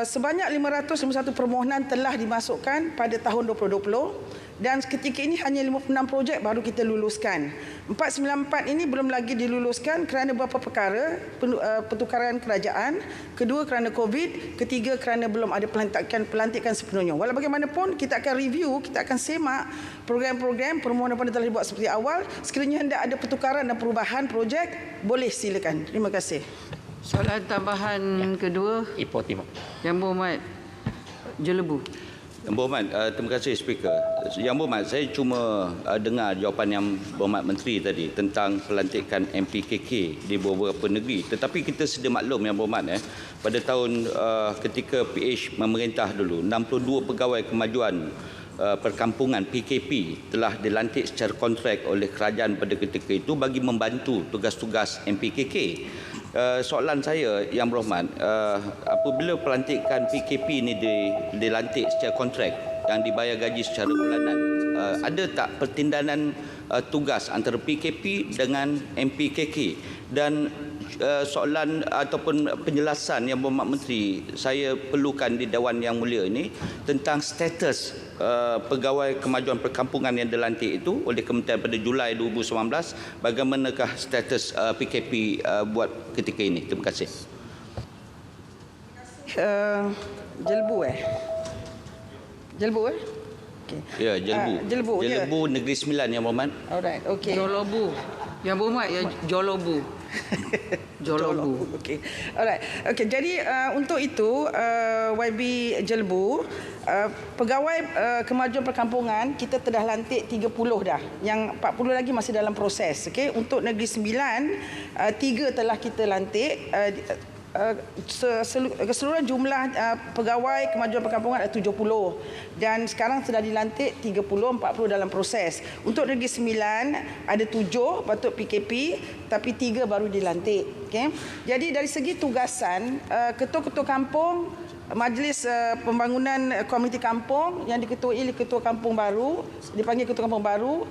sebanyak 551 permohonan telah dimasukkan pada tahun 2020 dan ketika ini hanya 56 projek baru kita luluskan. 494 ini belum lagi diluluskan kerana beberapa perkara, pertukaran kerajaan, kedua kerana COVID, ketiga kerana belum ada pelantikan sepenuhnya. Walau bagaimanapun kita akan review, kita akan semak program-program permohonan pada telah dibuat seperti awal. Sekiranya hendak ada pertukaran dan perubahan projek, boleh silakan. Terima kasih. Soalan tambahan kedua, Ipoh Timur. Yang Berhormat Jelebu. Yang Berhormat, terima kasih Speaker. Yang Berhormat, saya cuma dengar jawapan Yang Berhormat Menteri tadi tentang pelantikan MPKK di beberapa negeri. Tetapi kita sedia maklum Yang Berhormat, pada tahun ketika PH memerintah dulu, 62 pegawai kemajuan perkampungan PKP telah dilantik secara kontrak oleh kerajaan pada ketika itu bagi membantu tugas-tugas MPKK. Soalan saya Yang Berhormat, apabila pelantikan PKP ini dilantik secara kontrak yang dibayar gaji secara bulanan ada tak pertindahan tugas antara PKP dengan MPKK? Dan soalan ataupun penjelasan Yang Berhormat Menteri saya perlukan di Dewan Yang Mulia ini tentang status pegawai kemajuan perkampungan yang dilantik itu oleh Kementerian pada Julai 2019. Bagaimanakah status PKP buat ketika ini? Terima kasih. Jelbu Okay. Ya, Jelbu. Jelbu ya. Negeri Sembilan Yang Berhormat. Alright, okey. Jolobu. Yang Berhormat ya Jolobu. Jolobu. Okey. Alright. Okey, jadi untuk itu YB Jelbu, pegawai kemajuan perkampungan kita telah lantik 30 dah. Yang 40 lagi masih dalam proses. Okey, untuk Negeri Sembilan 3 telah kita lantik. Keseluruhan jumlah pegawai kemajuan perkampungan ada 70 dan sekarang sudah dilantik 30, 40 dalam proses. Untuk Negeri Sembilan ada 7 patut PKP tapi 3 baru dilantik. Okay? Jadi dari segi tugasan, ketua-ketua kampung, Majlis Pembangunan Komuniti Kampung yang diketuai oleh Ketua Kampung Baru, dipanggil Ketua Kampung Baru,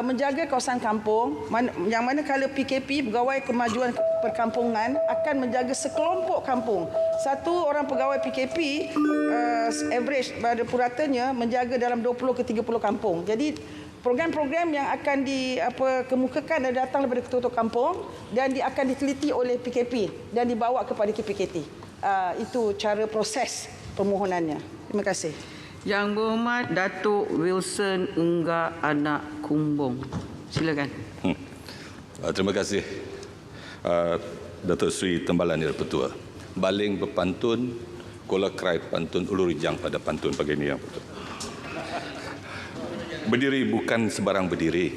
menjaga kawasan kampung, yang mana kalau PKP, Pegawai Kemajuan Perkampungan, akan menjaga sekelompok kampung. Satu orang pegawai PKP average pada puratanya menjaga dalam 20 ke 30 kampung. Jadi program-program yang akan dikemukakan dan datang daripada ketua-ketua kampung dan akan diteliti oleh PKP dan dibawa kepada KPKT. Itu cara proses permohonannya. Terima kasih. Yang Berhormat Datuk Wilson Ungga Anak Kumbong. Silakan. Terima kasih Datuk Seri Tembalan Yang Pertua. Baling berpantun, kola kerai pantun, ulurijang pada pantun pagi ini yang betul. Berdiri bukan sebarang berdiri,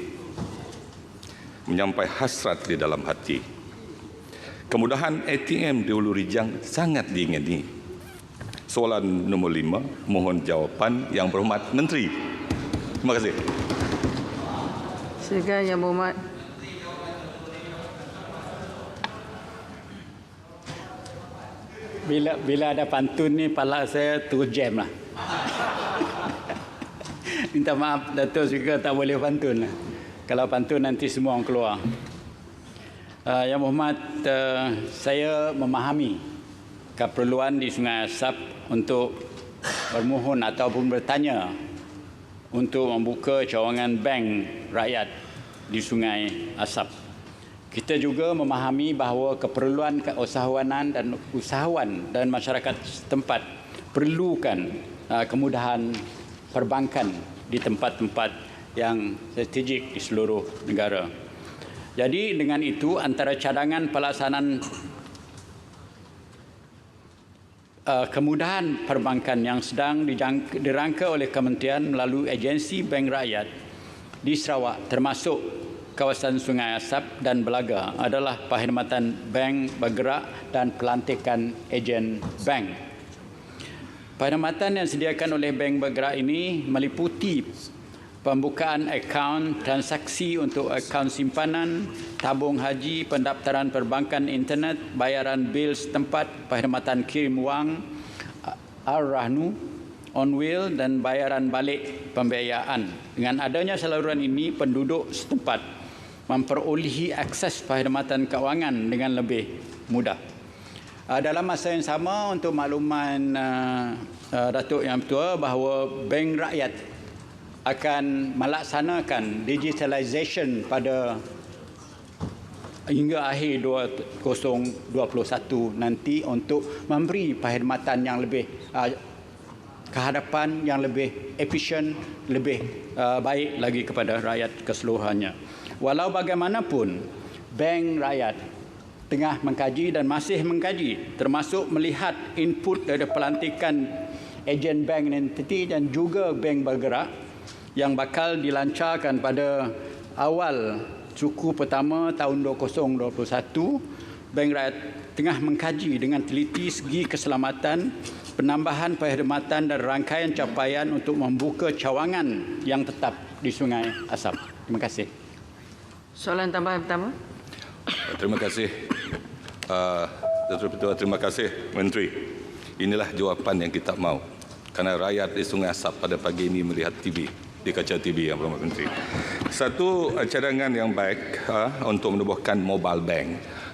menyampai hasrat di dalam hati. Kemudahan ATM di Ulurijang sangat diingini. Soalan nombor 5, mohon jawapan Yang Berhormat Menteri. Terima kasih. Silakan Yang Berhormat. Bila ada pantun ni, pala saya terus jam lah. Minta maaf Datuk juga tak boleh pantun lah. Kalau pantun nanti semua orang keluar. Yang Berhormat, saya memahami keperluan di Sungai Asap untuk bermohon ataupun bertanya untuk membuka cawangan bank rakyat di Sungai Asap. Kita juga memahami bahawa keperluan usahawan dan masyarakat setempat perlukan kemudahan perbankan di tempat-tempat yang strategik di seluruh negara. Jadi dengan itu antara cadangan pelaksanaan kemudahan perbankan yang sedang dirangka oleh Kementerian melalui agensi Bank Rakyat di Sarawak termasuk kawasan Sungai Asap dan Belaga adalah perkhidmatan bank bergerak dan pelantikan ejen bank. Perkhidmatan yang disediakan oleh bank bergerak ini meliputi pembukaan akaun transaksi untuk akaun simpanan, tabung haji, pendaftaran perbankan internet, bayaran bil setempat, perkhidmatan kirim wang, Ar-Rahnu, on wheel dan bayaran balik pembiayaan. Dengan adanya saluran ini, penduduk setempat memperolehi akses perkhidmatan kewangan dengan lebih mudah. Dalam masa yang sama, untuk makluman Datuk Yang Pertua bahawa Bank Rakyat akan melaksanakan digitalisation pada hingga akhir 2021 nanti untuk memberi perkhidmatan yang lebih kehadapan yang lebih efisien, lebih baik lagi kepada rakyat keseluruhannya. Walau bagaimanapun, Bank Rakyat tengah mengkaji dan masih mengkaji, termasuk melihat input dari pelantikan ejen bank entity dan juga bank bergerak yang bakal dilancarkan pada awal suku pertama tahun 2021. Bank Rakyat tengah mengkaji dengan teliti segi keselamatan, penambahan perkhidmatan dan rangkaian capaian untuk membuka cawangan yang tetap di Sungai Asap. Terima kasih. Soalan tambahan pertama. Terima kasih Datuk Ketua, terima kasih Menteri. Inilah jawapan yang kita mahu. Kerana rakyat di Sungai Asap pada pagi ini melihat TV. di kaca TV Yang Berhormat Menteri. Satu cadangan yang baik untuk menubuhkan mobile bank.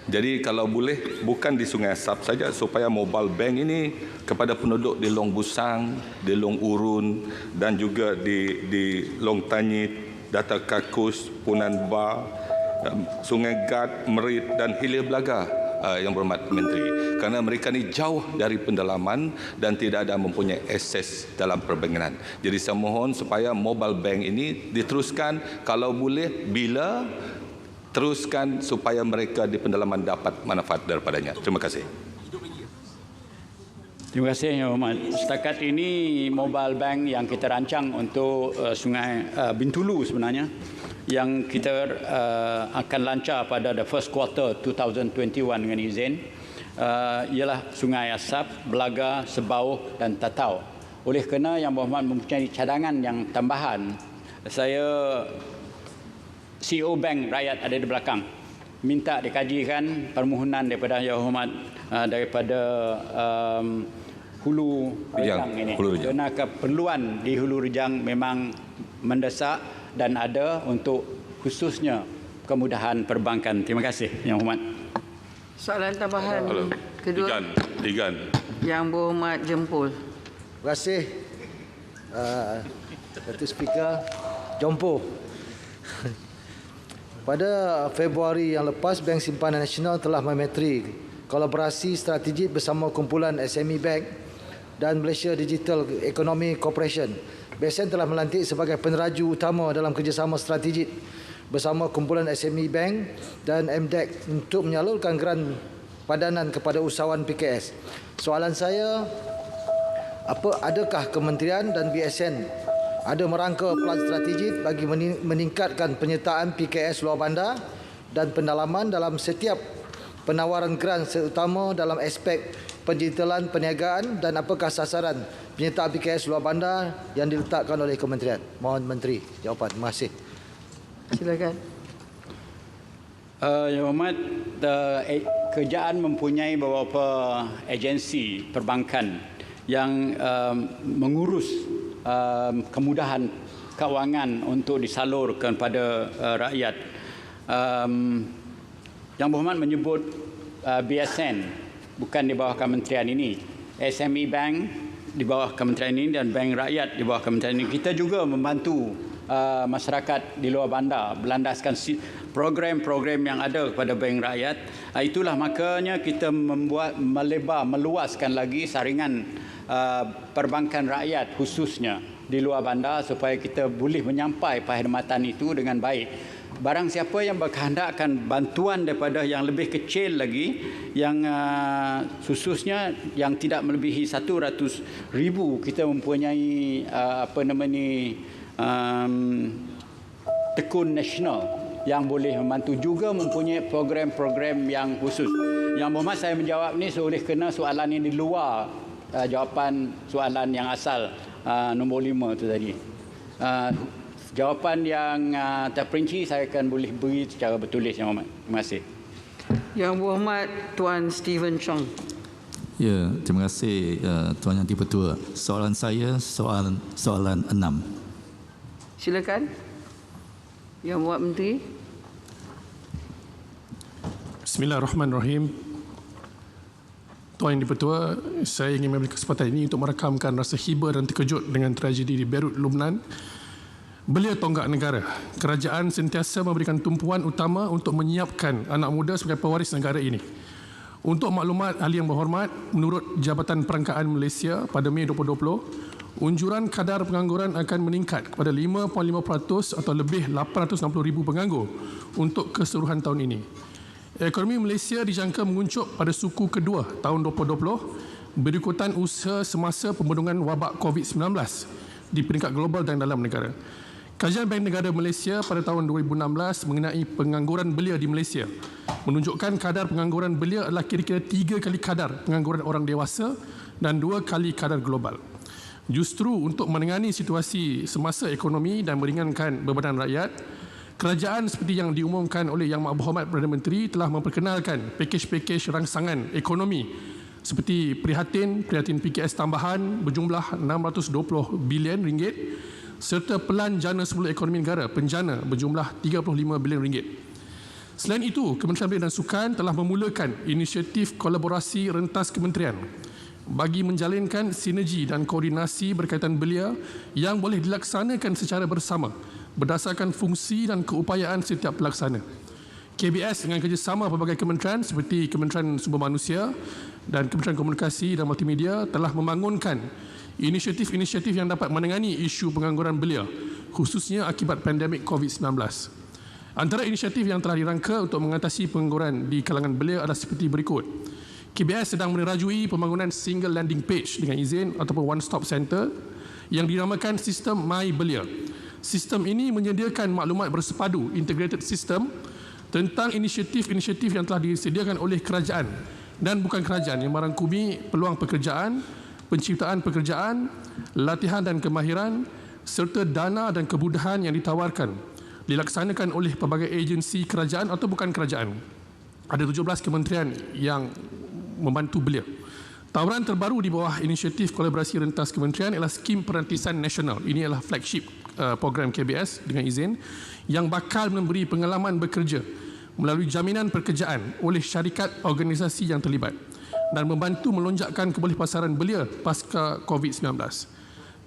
Jadi kalau boleh bukan di Sungai Asap saja, supaya mobile bank ini kepada penduduk di Long Busang, di Long Urun dan juga di Long Tanyit, Data Kakus, Punan Ba, Sungai Gat, Merit dan Hilir Belaga, Yang Berhormat Menteri. Kerana mereka ni jauh dari pendalaman dan tidak ada mempunyai akses dalam perbankan. Jadi saya mohon supaya mobile bank ini diteruskan, kalau boleh bila teruskan supaya mereka di pendalaman dapat manfaat daripadanya. Terima kasih. Terima kasih Yang Berhormat. Setakat ini mobile bank yang kita rancang untuk Sungai Bintulu sebenarnya, yang kita akan lancar pada the first quarter 2021 dengan izin, ialah Sungai Asap, Belaga, Sebauh dan Tatau. Oleh kerana Yang Berhormat mempunyai cadangan yang tambahan, saya CEO Bank Rakyat ada di belakang, minta dikajikan permohonan daripada Yang Berhormat daripada Hulu Rejang ini. Kerana keperluan di Hulu Rejang memang mendesak dan ada untuk khususnya kemudahan perbankan. Terima kasih Yang Berhormat. Soalan tambahan kedua. Igan. Yang Berhormat Jempol. Terima kasih Datuk Speaker Jompo. Pada Februari yang lepas, Bank Simpanan Nasional telah memetri kolaborasi strategik bersama kumpulan SME Bank dan Malaysia Digital Economy Corporation. BSN telah melantik sebagai peneraju utama dalam kerjasama strategik bersama kumpulan SME Bank dan MDEC untuk menyalurkan geran padanan kepada usahawan PKS. Soalan saya, adakah kementerian dan BSN ada merangka pelan strategik bagi meningkatkan penyertaan PKS luar bandar dan pendalaman dalam setiap penawaran geran, terutama dalam aspek penjitalan perniagaan, dan apakah sasaran penyertaan PKS luar bandar yang diletakkan oleh kementerian? Mohon Menteri jawapan. Terima kasih. Silakan. Yang Berhormat, kerajaan mempunyai beberapa agensi perbankan yang mengurus kemudahan kewangan untuk disalurkan pada rakyat. Yang Berhormat menyebut BSN bukan di bawah kementerian ini, SME Bank di bawah kementerian ini dan Bank Rakyat di bawah kementerian ini. Kita juga membantu masyarakat di luar bandar berlandaskan program-program yang ada kepada Bank Rakyat. Itulah makanya kita meluaskan lagi saringan perbankan rakyat khususnya di luar bandar supaya kita boleh menyampai perkhidmatan itu dengan baik. Barang siapa yang berkehendakkan bantuan daripada yang lebih kecil lagi, yang khususnya yang tidak melebihi 100,000, kita mempunyai tekun nasional yang boleh membantu, juga mempunyai program-program yang khusus. Yang Berhormat, saya menjawab ni oleh kerana soalan ini di luar jawapan soalan yang asal nombor 5 itu tadi. Jawapan yang terperinci saya akan boleh beri secara bertulis, Yang Berhormat. Terima kasih. Yang Berhormat Tuan Stephen Chong. Ya, terima kasih Tuan Yang Dipertua. Soalan saya soalan 6. Silakan. Yang Berhormat Menteri. Bismillahirrahmanirrahim. Tuan Yang Dipertua, saya ingin mengambil kesempatan ini untuk merakamkan rasa hibur dan terkejut dengan tragedi di Beirut, Lubnan. Belia tonggak negara. Kerajaan sentiasa memberikan tumpuan utama untuk menyiapkan anak muda sebagai pewaris negara ini. Untuk maklumat ahli yang berhormat, menurut Jabatan Perangkaan Malaysia pada Mei 2020, unjuran kadar pengangguran akan meningkat kepada 5.5% atau lebih 860,000 penganggur untuk keseluruhan tahun ini. Ekonomi Malaysia dijangka menguncup pada suku kedua tahun 2020 berikutan usaha semasa pembendungan wabak COVID-19 di peringkat global dan dalam negara. Kajian Bank Negara Malaysia pada tahun 2016 mengenai pengangguran belia di Malaysia menunjukkan kadar pengangguran belia adalah kira-kira 3 kali kadar pengangguran orang dewasa dan 2 kali kadar global. Justru untuk menangani situasi semasa ekonomi dan meringankan bebanan rakyat, kerajaan seperti yang diumumkan oleh Yang Berhormat Perdana Menteri telah memperkenalkan pakej-pakej rangsangan ekonomi seperti prihatin PKS tambahan berjumlah 620 bilion ringgit, serta Pelan Jana Semula Ekonomi Negara penjana berjumlah 35 bilion ringgit. Selain itu, Kementerian Belia dan Sukan telah memulakan inisiatif kolaborasi rentas kementerian bagi menjalinkan sinergi dan koordinasi berkaitan belia yang boleh dilaksanakan secara bersama berdasarkan fungsi dan keupayaan setiap pelaksana. KBS dengan kerjasama pelbagai kementerian seperti Kementerian Sumber Manusia dan Kementerian Komunikasi dan Multimedia telah membangunkan inisiatif-inisiatif yang dapat menangani isu pengangguran belia, khususnya akibat pandemik COVID-19. Antara inisiatif yang telah dirangka untuk mengatasi pengangguran di kalangan belia adalah seperti berikut. KBS sedang menerajui pembangunan single landing page dengan izin ataupun one stop center yang dinamakan sistem My Belia. Sistem ini menyediakan maklumat bersepadu integrated system tentang inisiatif-inisiatif yang telah disediakan oleh kerajaan dan bukan kerajaan yang merangkumi peluang pekerjaan, penciptaan pekerjaan, latihan dan kemahiran serta dana dan kemudahan yang ditawarkan dilaksanakan oleh pelbagai agensi kerajaan atau bukan kerajaan. Ada 17 kementerian yang membantu belia. Tawaran terbaru di bawah inisiatif kolaborasi rentas kementerian ialah Skim Perantisan Nasional. Ini adalah flagship program KBS dengan izin yang bakal memberi pengalaman bekerja melalui jaminan pekerjaan oleh syarikat organisasi yang terlibat dan membantu melonjakkan kebolehpasaran belia pasca COVID-19.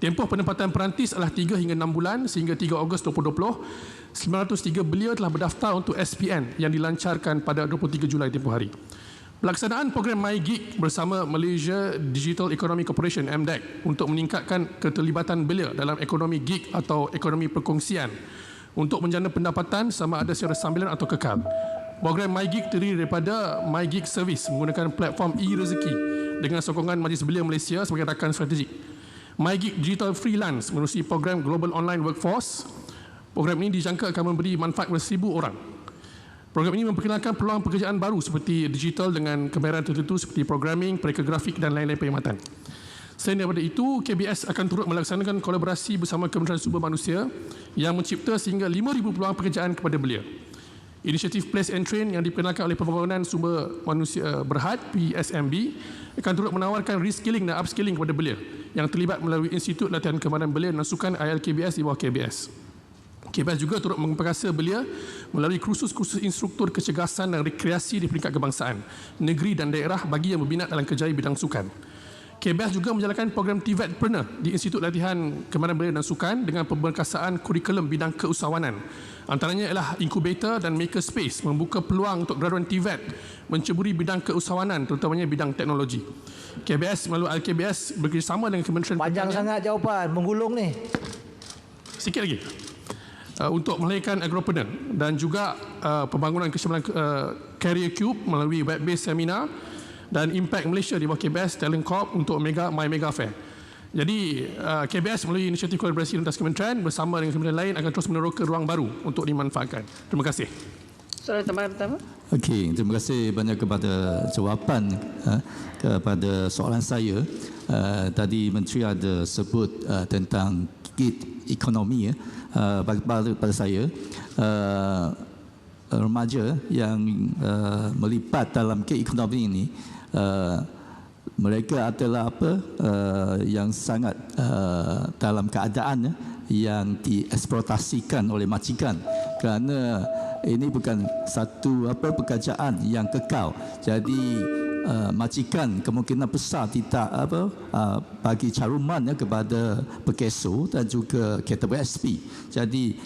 Tempoh penempatan perantis adalah 3 hingga 6 bulan sehingga 3 Ogos 2020. 903 belia telah berdaftar untuk SPN yang dilancarkan pada 23 Julai tempoh hari. Pelaksanaan program MyGig bersama Malaysia Digital Economy Corporation MDEC untuk meningkatkan keterlibatan belia dalam ekonomi gig atau ekonomi perkongsian untuk menjana pendapatan sama ada secara sambilan atau kekal. Program MyGig terdiri daripada MyGig Service menggunakan platform e-rezeki dengan sokongan Majlis Belia Malaysia sebagai rakan strategik. MyGig Digital Freelance menerusi program Global Online Workforce. Program ini dijangka akan memberi manfaat kepada 1,000 orang. Program ini memperkenalkan peluang pekerjaan baru seperti digital dengan kemahiran tertentu seperti programming, pereka grafik dan lain-lain perkhidmatan. Selain daripada itu, KBS akan turut melaksanakan kolaborasi bersama Kementerian Sumber Manusia yang mencipta sehingga 5,000 peluang pekerjaan kepada belia. Inisiatif Place and Train yang diperkenalkan oleh Pembangunan Sumber Manusia Berhad PSMB akan turut menawarkan reskilling dan upskilling kepada belia yang terlibat melalui Institut Latihan Kemahiran Belia dan Sukan ILKBS di bawah KBS. KBS juga turut memperkasa belia melalui kursus-kursus instruktur kecergasan dan rekreasi di peringkat kebangsaan, negeri dan daerah bagi yang berminat dalam kerjaya bidang sukan. KBS juga menjalankan program TVETpreneur di Institut Latihan Kemahiran Belia dan Sukan dengan pemberkasaan kurikulum bidang keusahawanan. Antaranya ialah inkubator dan makerspace membuka peluang untuk graduan TVET menceburi bidang keusahawanan terutamanya bidang teknologi. KBS melalui LKBS bekerjasama dengan Kementerian Panjang sangat jawapan, menggulung ni. Sikit lagi. Untuk melahirkan agropreneur dan juga pembangunan keseimbangan Career Cube melalui web-based seminar dan Impact Malaysia di bawah KBS Talent Corp untuk My Mega Fair. Jadi KBS melalui inisiatif kolaborasi lintas kementerian bersama dengan kementerian lain akan terus meneroka ruang baru untuk dimanfaatkan. Terima kasih. Soalan tambahan pertama. Okey, terima kasih banyak kepada jawapan kepada soalan saya. Tadi Menteri ada sebut tentang gig ekonomi pada saya. Remaja yang melibat dalam gig ekonomi ini mereka adalah yang sangat dalam keadaan yang dieksploitasikan oleh majikan kerana ini bukan satu pekerjaan yang kekal. Jadi majikan kemungkinan besar tidak bagi caruman kepada pekeso dan juga kereta SP. Jadi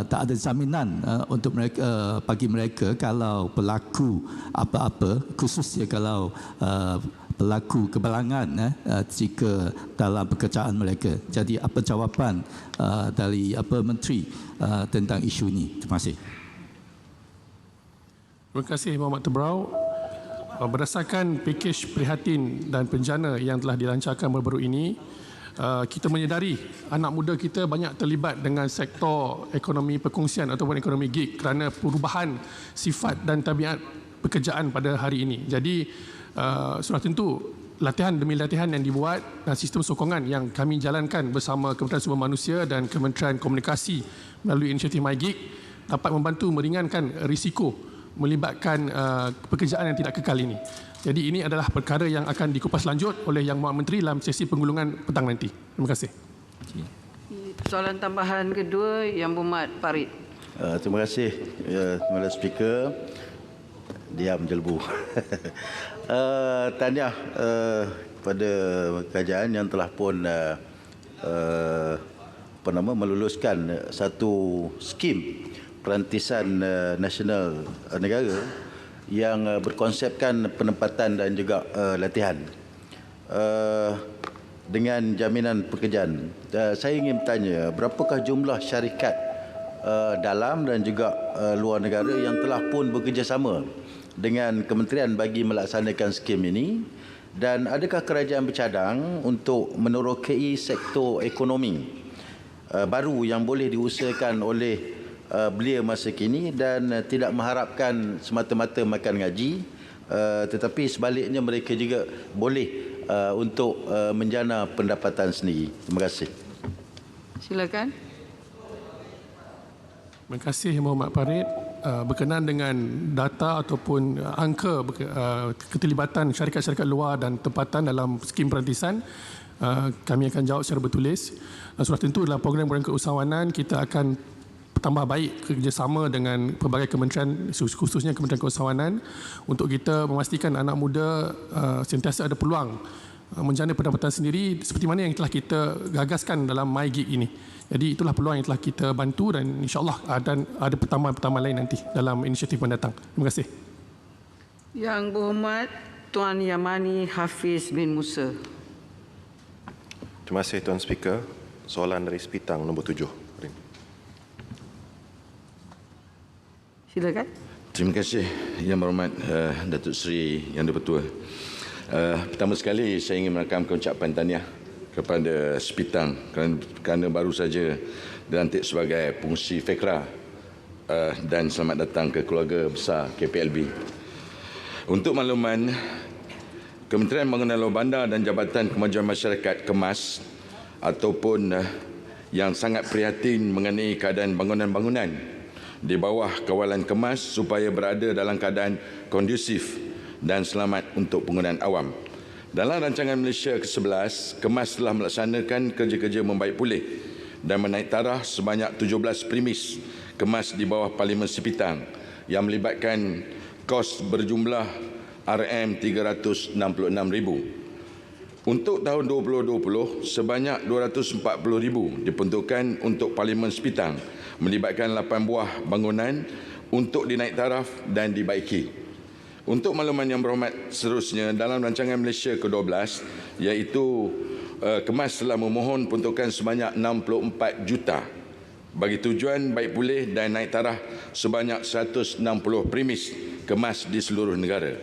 tak ada jaminan untuk mereka bagi mereka kalau berlaku apa-apa, khususnya kalau berlaku kebalangan jika dalam pekerjaan mereka. Jadi apa jawapan dari Menteri tentang isu ini? Terima kasih. Terima kasih Muhammad Tebrau. Berdasarkan pakej prihatin dan penjana yang telah dilancarkan baru-baru ini, kita menyedari anak muda kita banyak terlibat dengan sektor ekonomi perkongsian ataupun ekonomi gig kerana perubahan sifat dan tabiat pekerjaan pada hari ini. Jadi sudah tentu latihan demi latihan yang dibuat dan sistem sokongan yang kami jalankan bersama Kementerian Sumber Manusia dan Kementerian Komunikasi melalui inisiatif MyGig dapat membantu meringankan risiko melibatkan pekerjaan yang tidak kekal ini. Jadi ini adalah perkara yang akan dikupas lanjut oleh Yang Muhammad Menteri dalam sesi penggulungan petang nanti. Terima kasih. Soalan tambahan kedua, Yang Berhormat Farid. Terima kasih, Terima kasih Speaker. Diam jelbu. Tahniah kepada kerajaan yang telah pun meluluskan satu skim perantisan nasional negara yang berkonsepkan penempatan dan juga latihan dengan jaminan pekerjaan. Saya ingin bertanya, berapakah jumlah syarikat dalam dan juga luar negara yang telah pun bekerjasama dengan kementerian bagi melaksanakan skim ini, dan adakah kerajaan bercadang untuk menerokai sektor ekonomi baru yang boleh diusahakan oleh belia masa kini dan tidak mengharapkan semata-mata makan gaji, tetapi sebaliknya mereka juga boleh untuk menjana pendapatan sendiri. Terima kasih. Silakan. Terima kasih Yang Berhormat Farid. Berkenaan dengan data ataupun angka keterlibatan syarikat-syarikat luar dan tempatan dalam skim perantisan, kami akan jawab secara bertulis. Sudah tentu dalam program-program keusahawanan kita akan tambah baik kerjasama dengan pelbagai kementerian, khususnya Kementerian Keusahawanan, untuk kita memastikan anak muda sentiasa ada peluang menjana pendapatan sendiri seperti mana yang telah kita gagaskan dalam MyGig ini. Jadi itulah peluang yang telah kita bantu dan insyaAllah ada pertambahan-pertambahan lain nanti dalam inisiatif mendatang. Terima kasih. Yang Berhormat Tuan Yamani Hafiz bin Musa. Terima kasih Tuan Speaker. Soalan dari Sepitang nombor 7. Silakan. Terima kasih Yang Berhormat Datuk Seri Yang di-Pertua. Pertama sekali saya ingin merakamkan ucapan tahniah kepada Sepitang kerana baru saja dilantik sebagai pengurusi FEKRA, dan selamat datang ke keluarga besar KPLB. Untuk makluman, Kementerian Pembangunan Luar Bandar dan Jabatan Kemajuan Masyarakat KEMAS ataupun yang sangat prihatin mengenai keadaan bangunan-bangunan di bawah kawalan KEMAS supaya berada dalam keadaan kondusif dan selamat untuk penggunaan awam. Dalam rancangan Malaysia ke-11, KEMAS telah melaksanakan kerja-kerja membaik pulih dan menaik taraf sebanyak 17 premis KEMAS di bawah Parlimen Sepitang yang melibatkan kos berjumlah RM366,000. Untuk tahun 2020, sebanyak 240,000 diperuntukkan untuk Parlimen Sepitang melibatkan 8 buah bangunan untuk dinaik taraf dan dibaiki. Untuk makluman Yang Berhormat seterusnya, dalam rancangan Malaysia ke-12 iaitu KEMAS telah memohon peruntukan sebanyak 64 juta bagi tujuan baik pulih dan naik taraf sebanyak 160 premis KEMAS di seluruh negara.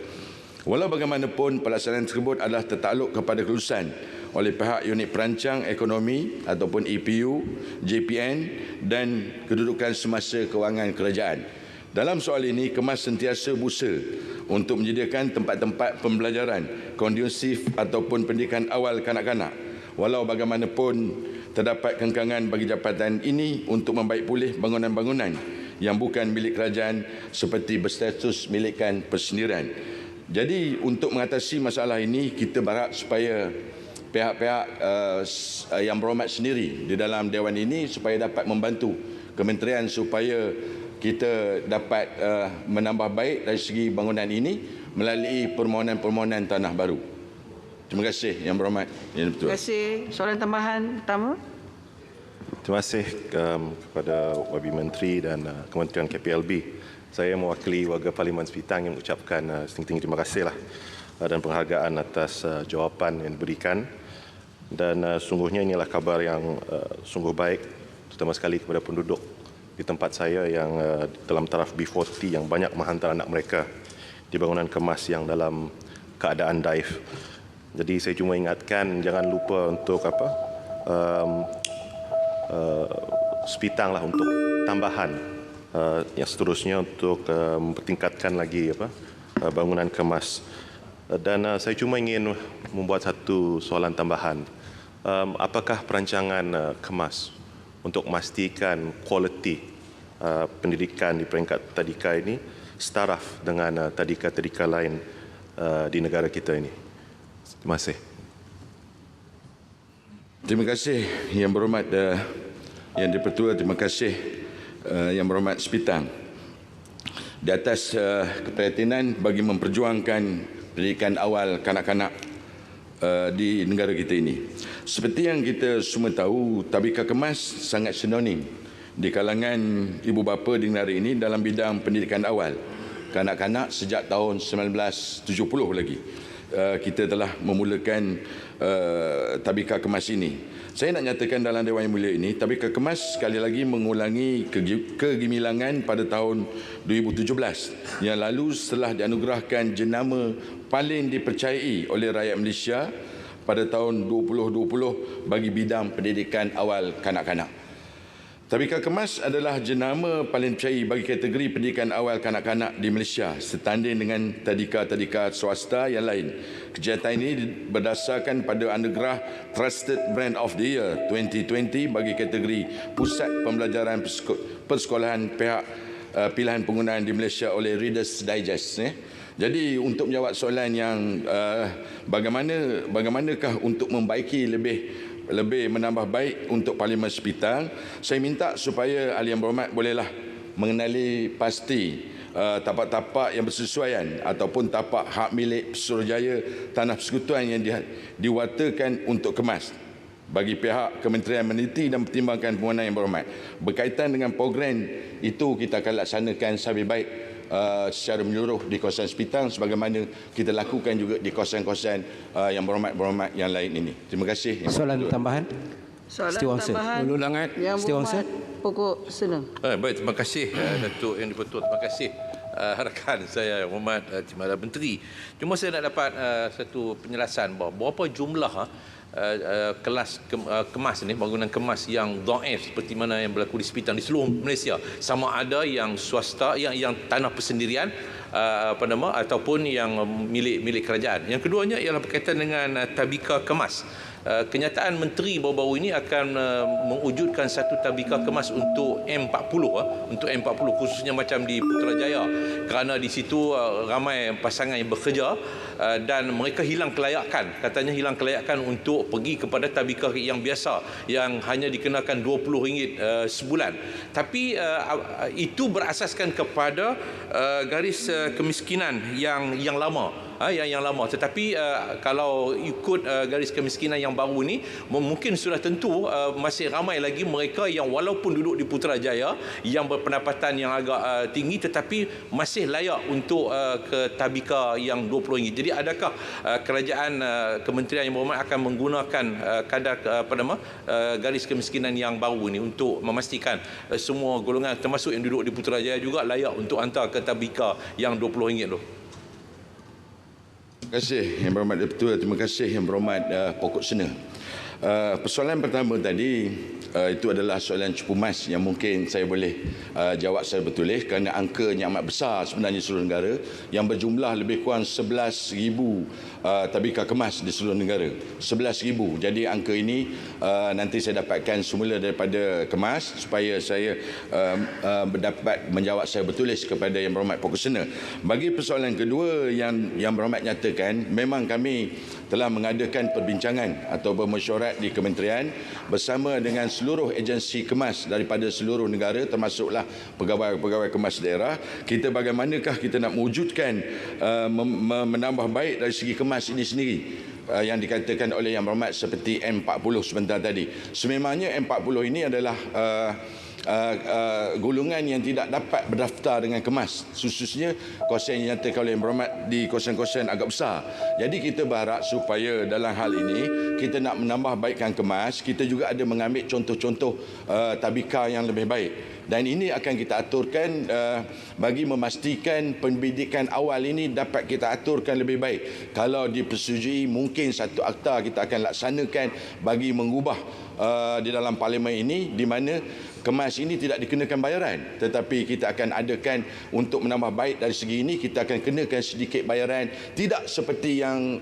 Walau bagaimanapun, pelaksanaan tersebut adalah tertakluk kepada kelulusan oleh pihak unit perancang ekonomi ataupun EPU, JPN dan kedudukan semasa kewangan kerajaan. Dalam soal ini, KEMAS sentiasa berusaha untuk menyediakan tempat-tempat pembelajaran kondusif ataupun pendidikan awal kanak-kanak. Walau bagaimanapun, terdapat kengkangan bagi jabatan ini untuk membaik pulih bangunan-bangunan yang bukan milik kerajaan seperti berstatus milikan persendirian. Jadi untuk mengatasi masalah ini, kita berharap supaya pihak-pihak Yang Berhormat sendiri di dalam Dewan ini supaya dapat membantu kementerian supaya kita dapat menambah baik dari segi bangunan ini melalui permohonan-permohonan tanah baru. Terima kasih Yang Berhormat. Terima kasih. Soalan tambahan pertama. Terima kasih kepada Wabi Menteri dan Kementerian KPLB. Saya mewakili warga Parlimen Sepitang yang mengucapkan setinggi-tinggi terima kasihlah dan penghargaan atas jawapan yang diberikan. Dan sungguhnya inilah kabar yang sungguh baik, terutama sekali kepada penduduk di tempat saya yang dalam taraf B40 yang banyak menghantar anak mereka di bangunan KEMAS yang dalam keadaan daif. Jadi saya cuma ingatkan jangan lupa untuk Sepitang lah untuk tambahan yang seterusnya untuk mempertingkatkan lagi bangunan KEMAS. Dan saya cuma ingin membuat satu soalan tambahan. Apakah perancangan KEMAS untuk memastikan kualiti pendidikan di peringkat tadika ini setaraf dengan tadika-tadika lain di negara kita ini? Terima kasih. Terima kasih Yang Berhormat Yang Dipertua, terima kasih Yang Berhormat Sepitang di atas keprihatinan bagi memperjuangkan pendidikan awal kanak-kanak di negara kita ini. Seperti yang kita semua tahu, Tabika Kemas sangat sinonim di kalangan ibu bapa di negara ini dalam bidang pendidikan awal kanak-kanak sejak tahun 1970 lagi. Kita telah memulakan Tabika Kemas ini. Saya nak nyatakan dalam Dewan Yang Mulia ini, Tabika Kemas sekali lagi mengulangi kegemilangan pada tahun 2017 yang lalu setelah dianugerahkan jenama paling dipercayai oleh rakyat Malaysia pada tahun 2020 bagi bidang pendidikan awal kanak-kanak. Tabika Kemas adalah jenama paling dipercayai bagi kategori pendidikan awal kanak-kanak di Malaysia setanding dengan tadika-tadika swasta yang lain. Kejayaan ini berdasarkan pada anugerah Trusted Brand of the Year 2020 bagi kategori Pusat Pembelajaran Persekolahan pihak pilihan penggunaan di Malaysia oleh Reader's Digest. Jadi untuk menjawab soalan yang bagaimanakah untuk membaiki lebih menambah baik untuk Parlimen Sepitang, saya minta supaya Ahli Yang Berhormat bolehlah mengenali pasti tapak-tapak yang bersesuaian ataupun tapak hak milik Suruhanjaya Tanah Persekutuan yang diwatakan untuk kemas bagi pihak Kementerian Meneliti dan Pertimbangkan Pembangunan Yang Berhormat. Berkaitan dengan program itu kita akan laksanakan lebih baik secara menyeluruh di kawasan Sepitang sebagaimana kita lakukan juga di kawasan-kawasan yang berhormat yang lain ini. Terima kasih. Soalan tambahan. Soalan tambahan. Yang Berhormat Pokok Sena. Baik, terima kasih Datuk Yang Dipertua. Terima kasih rakan saya Yang Berhormat Timbalan Menteri. Cuma saya nak dapat satu penjelasan bahawa berapa jumlah kelas kemas ni, bangunan kemas yang dhaif seperti mana yang berlaku di Sepitang di seluruh Malaysia, sama ada yang swasta, yang tanah persendirian ataupun yang milik kerajaan. Yang keduanya ialah berkaitan dengan Tabika Kemas. Kenyataan Menteri baru-baru ini akan mewujudkan satu Tabika Kemas untuk M40, untuk M40 khususnya macam di Putrajaya, kerana di situ ramai pasangan yang bekerja dan mereka hilang kelayakan, katanya hilang kelayakan untuk pergi kepada tabika yang biasa yang hanya dikenakan RM20 sebulan. Tapi itu berasaskan kepada garis kemiskinan yang lama. Yang lama. Tetapi kalau ikut garis kemiskinan yang baru ni, mungkin sudah tentu masih ramai lagi mereka yang walaupun duduk di Putrajaya yang berpendapatan yang agak tinggi tetapi masih layak untuk ke tabika yang RM20. Jadi adakah kerajaan Kementerian Yang Berhormat akan menggunakan kadar garis kemiskinan yang baru ini untuk memastikan semua golongan termasuk yang duduk di Putrajaya juga layak untuk hantar ke tabika yang RM20 tu? Terima kasih Yang Berhormat Ketua, terima kasih Yang Berhormat Pokok Sena. Persoalan pertama tadi itu adalah soalan cukup mas yang mungkin saya boleh jawab secara bertulis kerana angkanya amat besar sebenarnya di seluruh negara yang berjumlah lebih kurang 11,000 tabika kemas di seluruh negara. 11,000. Jadi angka ini nanti saya dapatkan semula daripada kemas supaya saya dapat menjawab secara bertulis kepada Yang Berhormat Pokok Sena. Bagi persoalan kedua yang Berhormat nyatakan, memang kami telah mengadakan perbincangan atau bermesyuarat di kementerian bersama dengan seluruh agensi kemas daripada seluruh negara termasuklah pegawai-pegawai kemas daerah. Kita bagaimanakah kita nak mewujudkan menambah baik dari segi kemas ini sendiri yang dikatakan oleh Yang Berhormat seperti M40 sebentar tadi. Sememangnya M40 ini adalah golongan yang tidak dapat berdaftar dengan kemas, khususnya kawasan yang nyatakan oleh Yang Berhormat di kawasan-kawasan agak besar. Jadi kita berharap supaya dalam hal ini kita nak menambah baikkan kemas, kita juga ada mengambil contoh-contoh tabika yang lebih baik. Dan ini akan kita aturkan bagi memastikan pendidikan awal ini dapat kita aturkan lebih baik. Kalau dipersetujui, mungkin satu akta kita akan laksanakan bagi mengubah di dalam parlimen ini di mana kemas ini tidak dikenakan bayaran, tetapi kita akan adakan untuk menambah baik dari segi ini kita akan kenakan sedikit bayaran, tidak seperti yang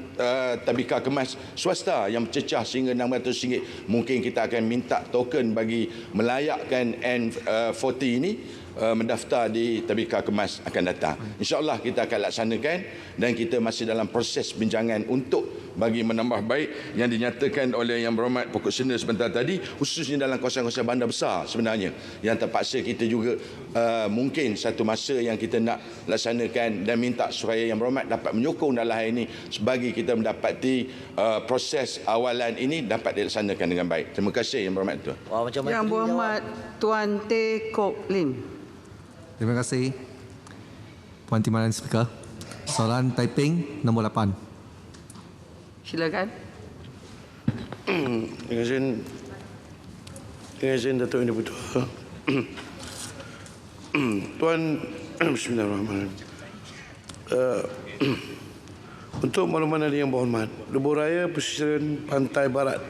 tabika kemas swasta yang cecah sehingga RM600. Mungkin kita akan minta token bagi melayakkan N40 ini mendaftar di tabika kemas akan datang. InsyaAllah kita akan laksanakan dan kita masih dalam proses bincangan untuk bagi menambah baik yang dinyatakan oleh Yang Berhormat Pokok Senior sebentar tadi, khususnya dalam kawasan-kawasan bandar besar sebenarnya yang terpaksa kita juga mungkin satu masa yang kita nak laksanakan dan minta supaya Yang Berhormat dapat menyokong dalam hal ini sebagi kita mendapati proses awalan ini dapat dilaksanakan dengan baik. Terima kasih Yang Berhormat Tuan. Yang Berhormat Tuan Teh Kok Lim. Terima kasih Puan Timbalan Speaker. Soalan typing nombor 8. Silakan. Terima kasih Datuk Yang Dipertua. Tuan, Bismillahirrahmanirrahim. Untuk makluman Yang Berhormat, Lebuhraya Pesisir Pantai Barat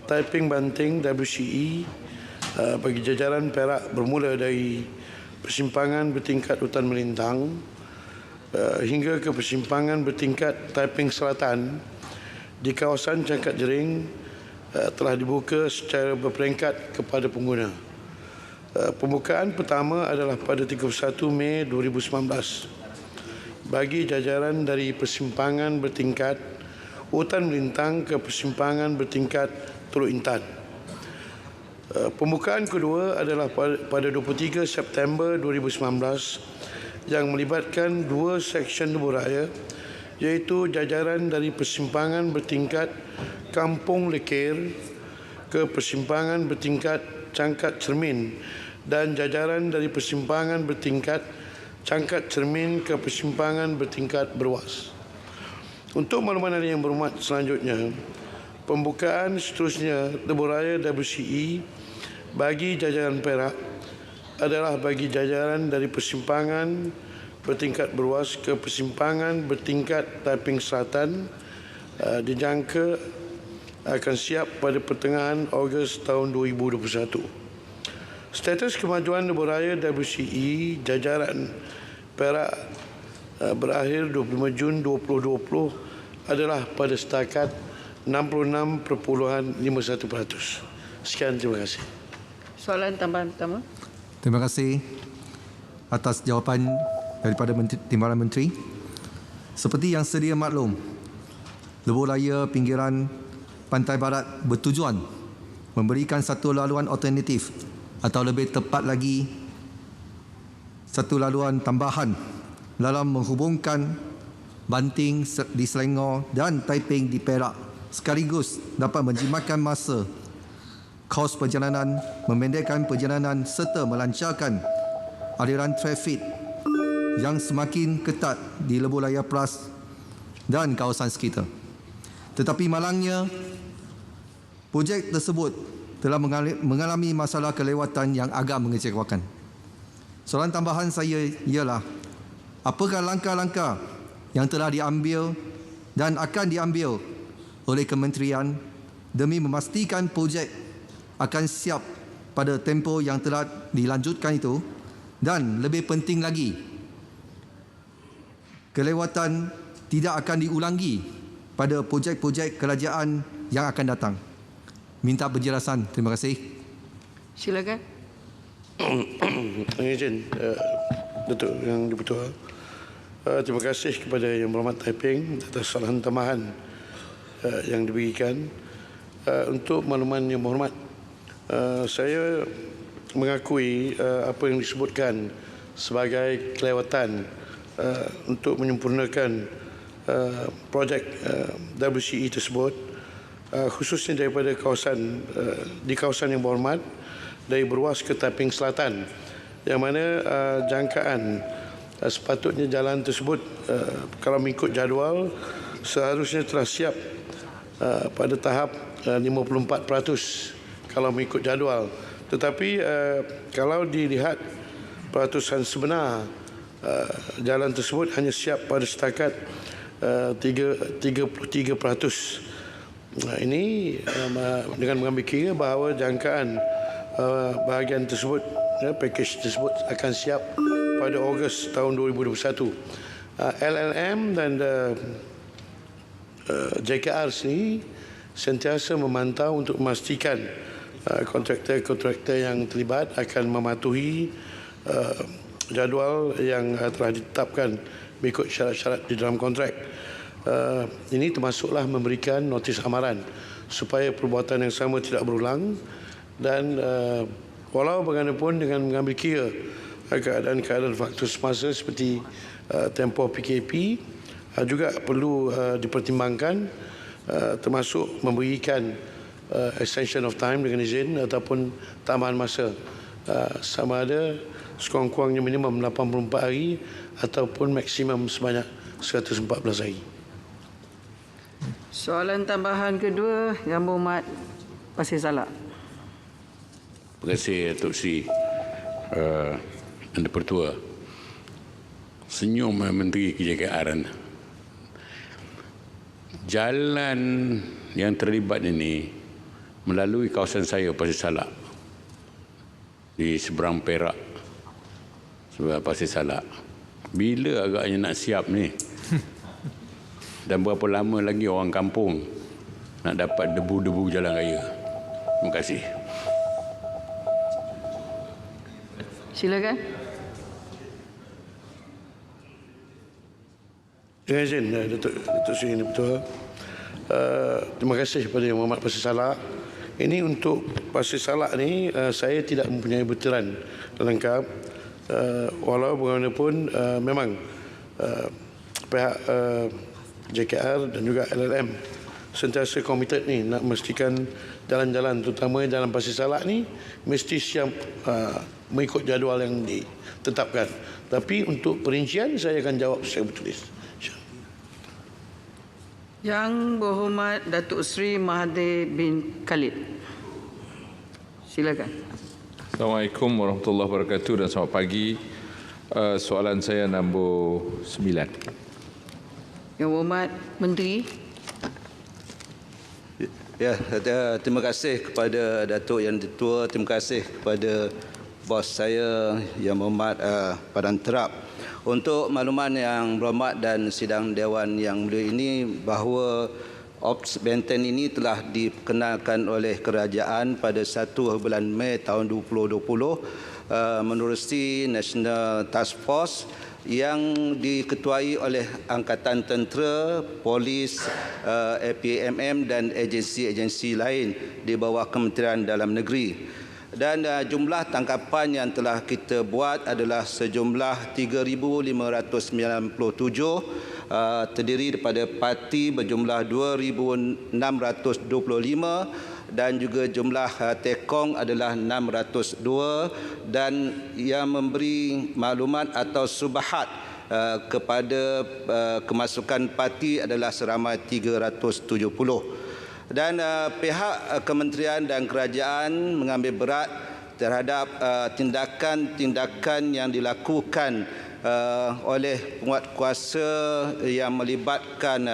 Taiping Banting WCE bagi jajaran Perak bermula dari persimpangan bertingkat Hutan Melintang hingga ke persimpangan bertingkat Taiping Selatan di kawasan Cangkat Jering telah dibuka secara berperingkat kepada pengguna. Pembukaan pertama adalah pada 31 Mei 2019 bagi jajaran dari persimpangan bertingkat Hutan Melintang ke persimpangan bertingkat Teluk Intan. Pembukaan kedua adalah pada 23 September 2019 yang melibatkan dua seksyen lebuhraya iaitu jajaran dari persimpangan bertingkat Kampung Lekir ke persimpangan bertingkat Cangkat Cermin dan jajaran dari persimpangan bertingkat Cangkat Cermin ke persimpangan bertingkat Berwas. Untuk makluman Yang Berhormat selanjutnya, pembukaan seterusnya lebuhraya WCE bagi jajaran Perak adalah bagi jajaran dari persimpangan bertingkat Berwas ke persimpangan bertingkat Taiping Selatan dijangka akan siap pada pertengahan Ogos tahun 2021. Status kemajuan lebuhraya WCE jajaran Perak berakhir 25 Jun 2020 adalah pada setakat 66.51%. Sekian, terima kasih. Soalan tambahan pertama. Terima kasih atas jawapan daripada Timbalan Menteri. Seperti yang sedia maklum, lebuhraya pinggiran Pantai Barat bertujuan memberikan satu laluan alternatif atau lebih tepat lagi satu laluan tambahan dalam menghubungkan Banting di Selangor dan Taiping di Perak sekaligus dapat menjimatkan masa, kos perjalanan, memendekkan perjalanan serta melancarkan aliran trafik yang semakin ketat di Lebuhraya Plus dan kawasan sekitar. Tetapi malangnya, projek tersebut telah mengalami masalah kelewatan yang agak mengecewakan. Soalan tambahan saya ialah, apakah langkah-langkah yang telah diambil dan akan diambil oleh kementerian demi memastikan projek akan siap pada tempoh yang telah dilanjutkan itu, dan lebih penting lagi, kelewatan tidak akan diulangi pada projek-projek kerajaan yang akan datang. Minta penjelasan. Terima kasih. Silakan. Izin Datuk Yang Dipertua. Terima kasih kepada Yang Berhormat Taiping atas soalan tambahan yang diberikan. Untuk makluman Yang Berhormat, saya mengakui apa yang disebutkan sebagai kelewatan untuk menyempurnakan projek WCE tersebut, khususnya daripada kawasan di kawasan Yang Berhormat dari Berwas ke Taiping Selatan, yang mana jangkaan sepatutnya jalan tersebut kalau mengikut jadual seharusnya telah siap pada tahap 54% kalau mengikut jadual. Tetapi kalau dilihat peratusan sebenar, jalan tersebut hanya siap pada setakat 33%. Ini dengan mengambil kira bahawa jangkaan bahagian tersebut, pakej tersebut akan siap pada Ogos tahun 2021. LLM dan JKR sini sentiasa memantau untuk memastikan kontraktor-kontraktor yang terlibat akan mematuhi jadual yang telah ditetapkan mengikut syarat-syarat di dalam kontrak. Ini termasuklah memberikan notis amaran supaya perbuatan yang sama tidak berulang dan walau bagaimanapun dengan mengambil kira keadaan-keadaan faktor semasa seperti tempoh PKP juga perlu dipertimbangkan termasuk memberikan extension of time dengan izin ataupun tambahan masa sama ada sekurang-kurangnya minimum 84 hari ataupun maksimum sebanyak 114 hari. Soalan tambahan kedua, Yang Berhormat Pasir Salak. Terima kasih Datuk Seri Yang Dipertua. Senyum Menteri KJKR. Jalan yang terlibat ini melalui kawasan saya Pasir Salak di seberang Perak sebelah Pasir Salak. Bila agaknya nak siap ni? Dan berapa lama lagi orang kampung nak dapat debu-debu jalan raya? Terima kasih. Silakan. Dengan izin Datuk Seri Yang Dipertua, terima kasih kepada Yang Berhormat Pasir Salak. Ini untuk Pasir Salak ni saya tidak mempunyai butiran lengkap. Walau bagaimanapun memang pihak JKR dan juga LLM sentiasa komited ni nak memastikan jalan-jalan terutama jalan Pasir Salak ni mesti siap mengikut jadual yang ditetapkan. Tapi untuk perincian saya akan jawab secara bertulis. Yang Berhormat Datuk Seri Mahathir bin Khalid. Silakan. Assalamualaikum warahmatullahi wabarakatuh dan selamat pagi. Soalan saya nombor 9. Yang Berhormat Menteri. Ya, terima kasih kepada Datuk Yang Ditua, terima kasih kepada bos saya Yang Berhormat Padan Terap. Untuk makluman Yang Berhormat dan sidang Dewan yang mulia ini bahawa Ops Benten ini telah dikenalkan oleh kerajaan pada 1 bulan Mei tahun 2020 menerusi National Task Force yang diketuai oleh Angkatan Tentera, Polis, APMM dan agensi-agensi lain di bawah Kementerian Dalam Negeri. Dan jumlah tangkapan yang telah kita buat adalah sejumlah 3,597, terdiri daripada parti berjumlah 2,625 dan juga jumlah tekong adalah 602 dan yang memberi maklumat atau subahat kepada kemasukan parti adalah seramai 370. Dan pihak kementerian dan kerajaan mengambil berat terhadap tindakan-tindakan yang dilakukan oleh penguatkuasa yang melibatkan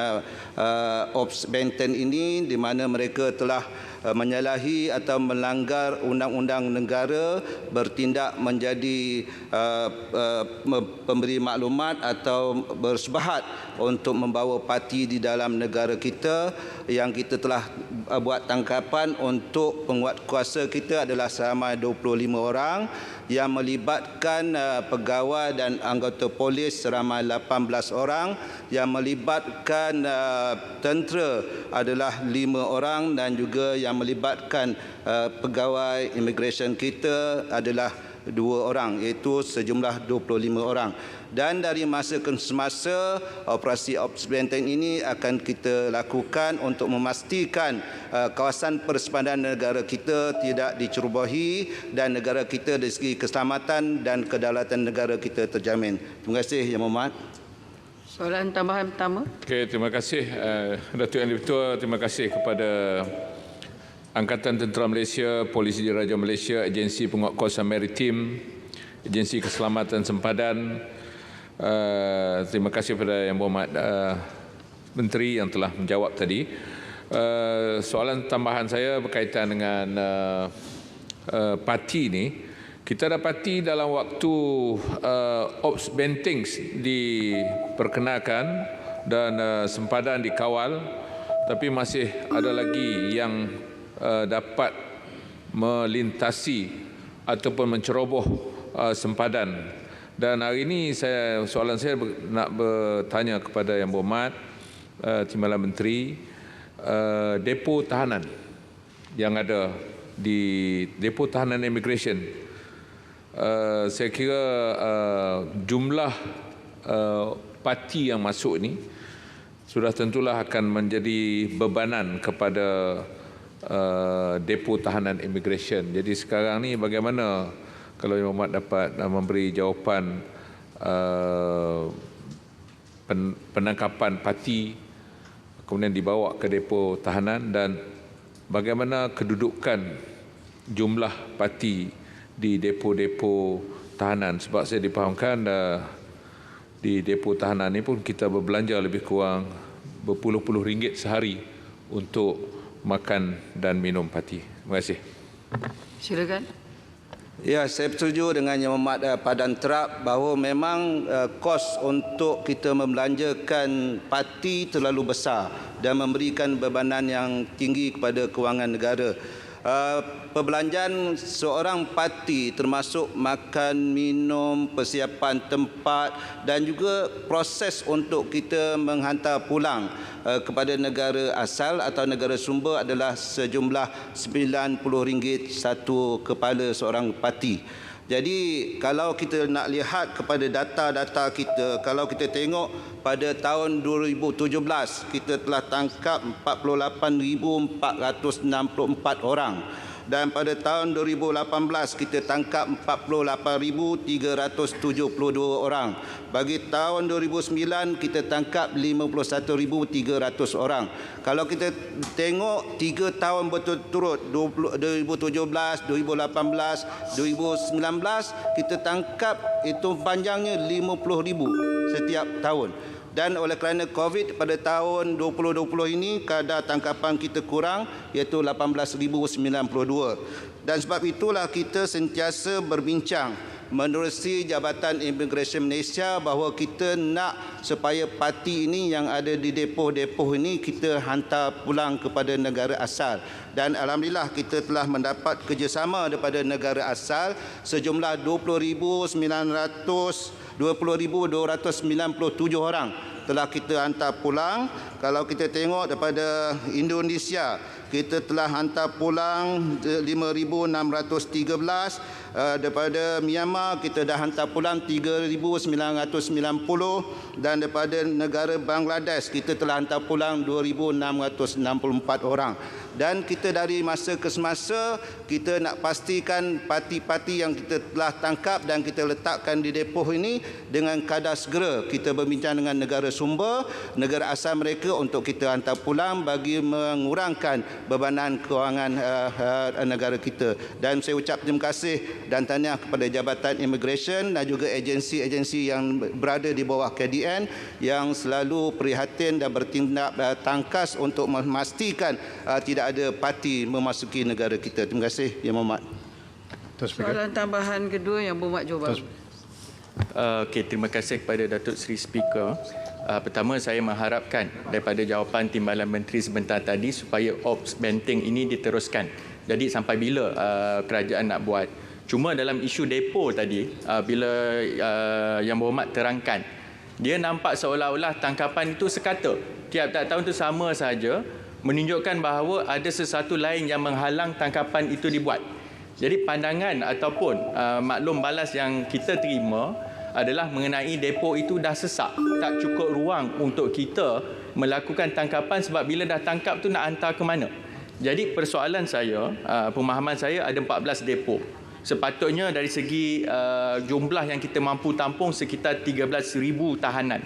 Ops Benten ini di mana mereka telah menyalahi atau melanggar undang-undang negara, bertindak menjadi pemberi maklumat atau bersubahat untuk membawa parti di dalam negara kita. Yang kita telah buat tangkapan untuk penguatkuasa kita adalah seramai 25 orang yang melibatkan pegawai dan anggota polis seramai 18 orang, yang melibatkan tentera adalah 5 orang dan juga yang melibatkan pegawai immigration kita adalah 2 orang, iaitu sejumlah 25 orang. Dan dari masa ke semasa operasi Ops Benten ini akan kita lakukan untuk memastikan kawasan persempadan negara kita tidak dicerobohi dan negara kita dari segi keselamatan dan kedaulatan negara kita terjamin. Terima kasih Yang Berhormat. Soalan tambahan pertama. Okey, terima kasih Datuk Yang Dipertua, terima kasih kepada Angkatan Tentera Malaysia, Polisi Diraja Malaysia, Agensi Penguatkuasaan Maritim, Agensi Keselamatan Sempadan. Terima kasih kepada Yang Berhormat Menteri yang telah menjawab tadi. Soalan tambahan saya berkaitan dengan parti ini. Kita dapati dalam waktu Ops Benteng diperkenalkan dan sempadan dikawal, tapi masih ada lagi yang dapat melintasi ataupun menceroboh sempadan. Dan hari ini soalan saya nak bertanya kepada Yang Berhormat, Timbalan Menteri, depo tahanan yang ada di depo tahanan immigration, saya kira jumlah parti yang masuk ini sudah tentulah akan menjadi bebanan kepada depo tahanan immigration. Jadi sekarang ni bagaimana kalau Yang Berhormat dapat memberi jawapan penangkapan parti kemudian dibawa ke depo tahanan dan bagaimana kedudukan jumlah parti di depo-depo tahanan, sebab saya dipahamkan di depo tahanan ini pun kita berbelanja lebih kurang berpuluh-puluh ringgit sehari untuk makan dan minum parti. Terima kasih. Silakan. Ya, saya setuju dengan Yang Berhormat Padan Terap bahawa memang kos untuk kita membelanjakan parti terlalu besar dan memberikan bebanan yang tinggi kepada kewangan negara. Perbelanjaan seorang parti termasuk makan, minum, persiapan tempat dan juga proses untuk kita menghantar pulang kepada negara asal atau negara sumber adalah sejumlah RM90 satu kepala seorang parti. Jadi kalau kita nak lihat kepada data-data kita, kalau kita tengok pada tahun 2017 kita telah tangkap 48,464 orang dan pada tahun 2018 kita tangkap 48,372 orang. Bagi tahun 2009 kita tangkap 51,300 orang. Kalau kita tengok 3 tahun berturut-turut 2017, 2018, 2019 kita tangkap itu panjangnya 50,000 setiap tahun. Dan oleh kerana COVID pada tahun 2020 ini kadar tangkapan kita kurang iaitu 18,092. Dan sebab itulah kita sentiasa berbincang menerusi Jabatan Imigresen Malaysia bahawa kita nak supaya parti ini yang ada di depo-depo ini kita hantar pulang kepada negara asal. Dan alhamdulillah kita telah mendapat kerjasama daripada negara asal sejumlah 20,297 orang telah kita hantar pulang. Kalau kita tengok daripada Indonesia, kita telah hantar pulang 5,613. Daripada Myanmar kita dah hantar pulang 3,990 dan daripada negara Bangladesh kita telah hantar pulang 2,664 orang. Dan kita dari masa ke semasa kita nak pastikan parti-parti yang kita telah tangkap dan kita letakkan di depo ini dengan kadar segera kita berbincang dengan negara sumber, negara asal mereka untuk kita hantar pulang bagi mengurangkan bebanan kewangan negara kita. Dan saya ucap terima kasih dan tahniah kepada Jabatan Imigresen dan juga agensi-agensi yang berada di bawah KDN yang selalu prihatin dan bertindak tangkas untuk memastikan tidak ada parti memasuki negara kita. Terima kasih, Yang Berhormat. Soalan tambahan kedua Yang Berhormat Johor Bahru. Okey, terima kasih kepada Datuk Seri Speaker. Pertama, saya mengharapkan daripada jawapan Timbalan Menteri sebentar tadi supaya ops benteng ini diteruskan. Jadi sampai bila kerajaan nak buat? Cuma dalam isu depo tadi, bila Yang Berhormat terangkan, dia nampak seolah-olah tangkapan itu sekata. Tiap-tiap tahun itu sama saja, menunjukkan bahawa ada sesuatu lain yang menghalang tangkapan itu dibuat. Jadi pandangan ataupun maklum balas yang kita terima adalah mengenai depo itu dah sesak. Tak cukup ruang untuk kita melakukan tangkapan sebab bila dah tangkap tu nak hantar ke mana. Jadi persoalan saya, pemahaman saya ada 14 depo. Sepatutnya dari segi jumlah yang kita mampu tampung sekitar 13,000 tahanan.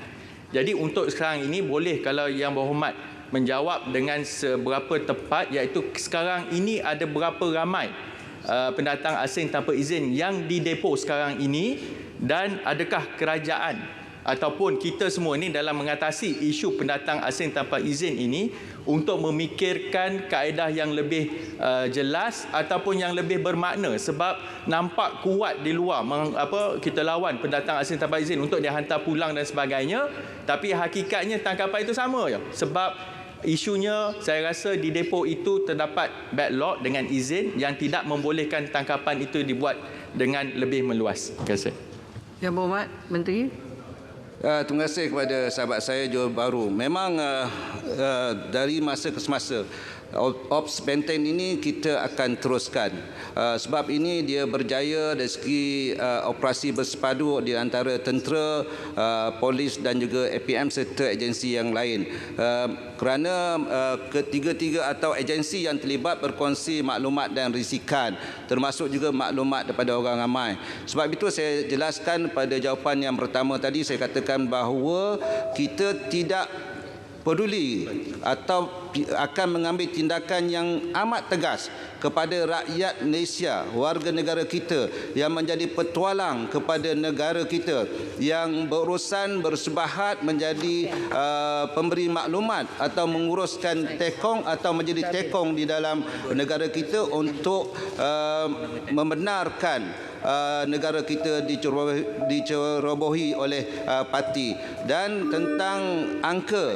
Jadi untuk sekarang ini boleh kalau Yang Berhormat menjawab dengan seberapa tepat iaitu sekarang ini ada berapa ramai pendatang asing tanpa izin yang di depo sekarang ini dan adakah kerajaan ataupun kita semua ini dalam mengatasi isu pendatang asing tanpa izin ini untuk memikirkan kaedah yang lebih jelas ataupun yang lebih bermakna sebab nampak kuat di luar kita lawan pendatang asing tanpa izin untuk dihantar pulang dan sebagainya tapi hakikatnya tangkapan itu sama je sebab isunya saya rasa di depo itu terdapat backlog dengan izin yang tidak membolehkan tangkapan itu dibuat dengan lebih meluas. Terima kasih. Yang Berhormat Menteri. Terima kasih kepada sahabat saya Johor Bahru. Memang dari masa ke semasa Ops Benteng ini kita akan teruskan. Sebab ini dia berjaya dari segi operasi bersepadu di antara tentera, polis dan juga APM serta agensi yang lain. Kerana ketiga-tiga atau agensi yang terlibat berkongsi maklumat dan risikan, termasuk juga maklumat daripada orang ramai. Sebab itu saya jelaskan pada jawapan yang pertama tadi, saya katakan bahawa kita tidak peduli atau akan mengambil tindakan yang amat tegas kepada rakyat Malaysia, warga negara kita yang menjadi petualang kepada negara kita, yang berurusan bersebahat menjadi pemberi maklumat atau menguruskan tekong atau menjadi tekong di dalam negara kita untuk membenarkan negara kita dicerobohi oleh parti. Dan tentang angka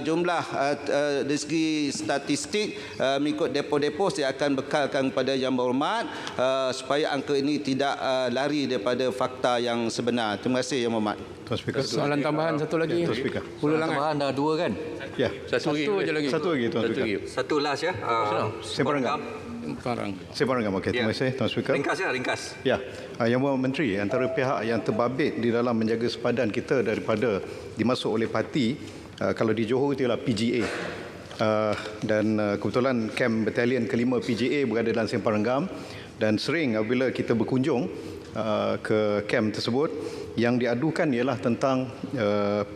jumlah dari segi statistik mengikut depo-depo, saya akan bekalkan kepada Yang Berhormat supaya angka ini tidak lari daripada fakta yang sebenar. Terima kasih Yang Berhormat. Tuan Speaker. Soalan tambahan satu lagi. Tuan Speaker. Hulu Langat. Tambahan dah 2 kan? Ya. Satu je lagi. Satu lagi Tuan Speaker. Satu last ya. Sembang Renggam. Sembang Renggam. Okey, terima kasih Tuan Speaker. Ringkas ya, ringkas. Ya, Yang Berhormat Menteri, antara pihak yang terbabit di dalam menjaga sepadan kita daripada dimasuk oleh parti, kalau di Johor itu ialah PGA. Dan kebetulan kamp batalion kelima PGA berada dalam Sempang Renggam, dan sering apabila kita berkunjung ke kamp tersebut, yang diadukan ialah tentang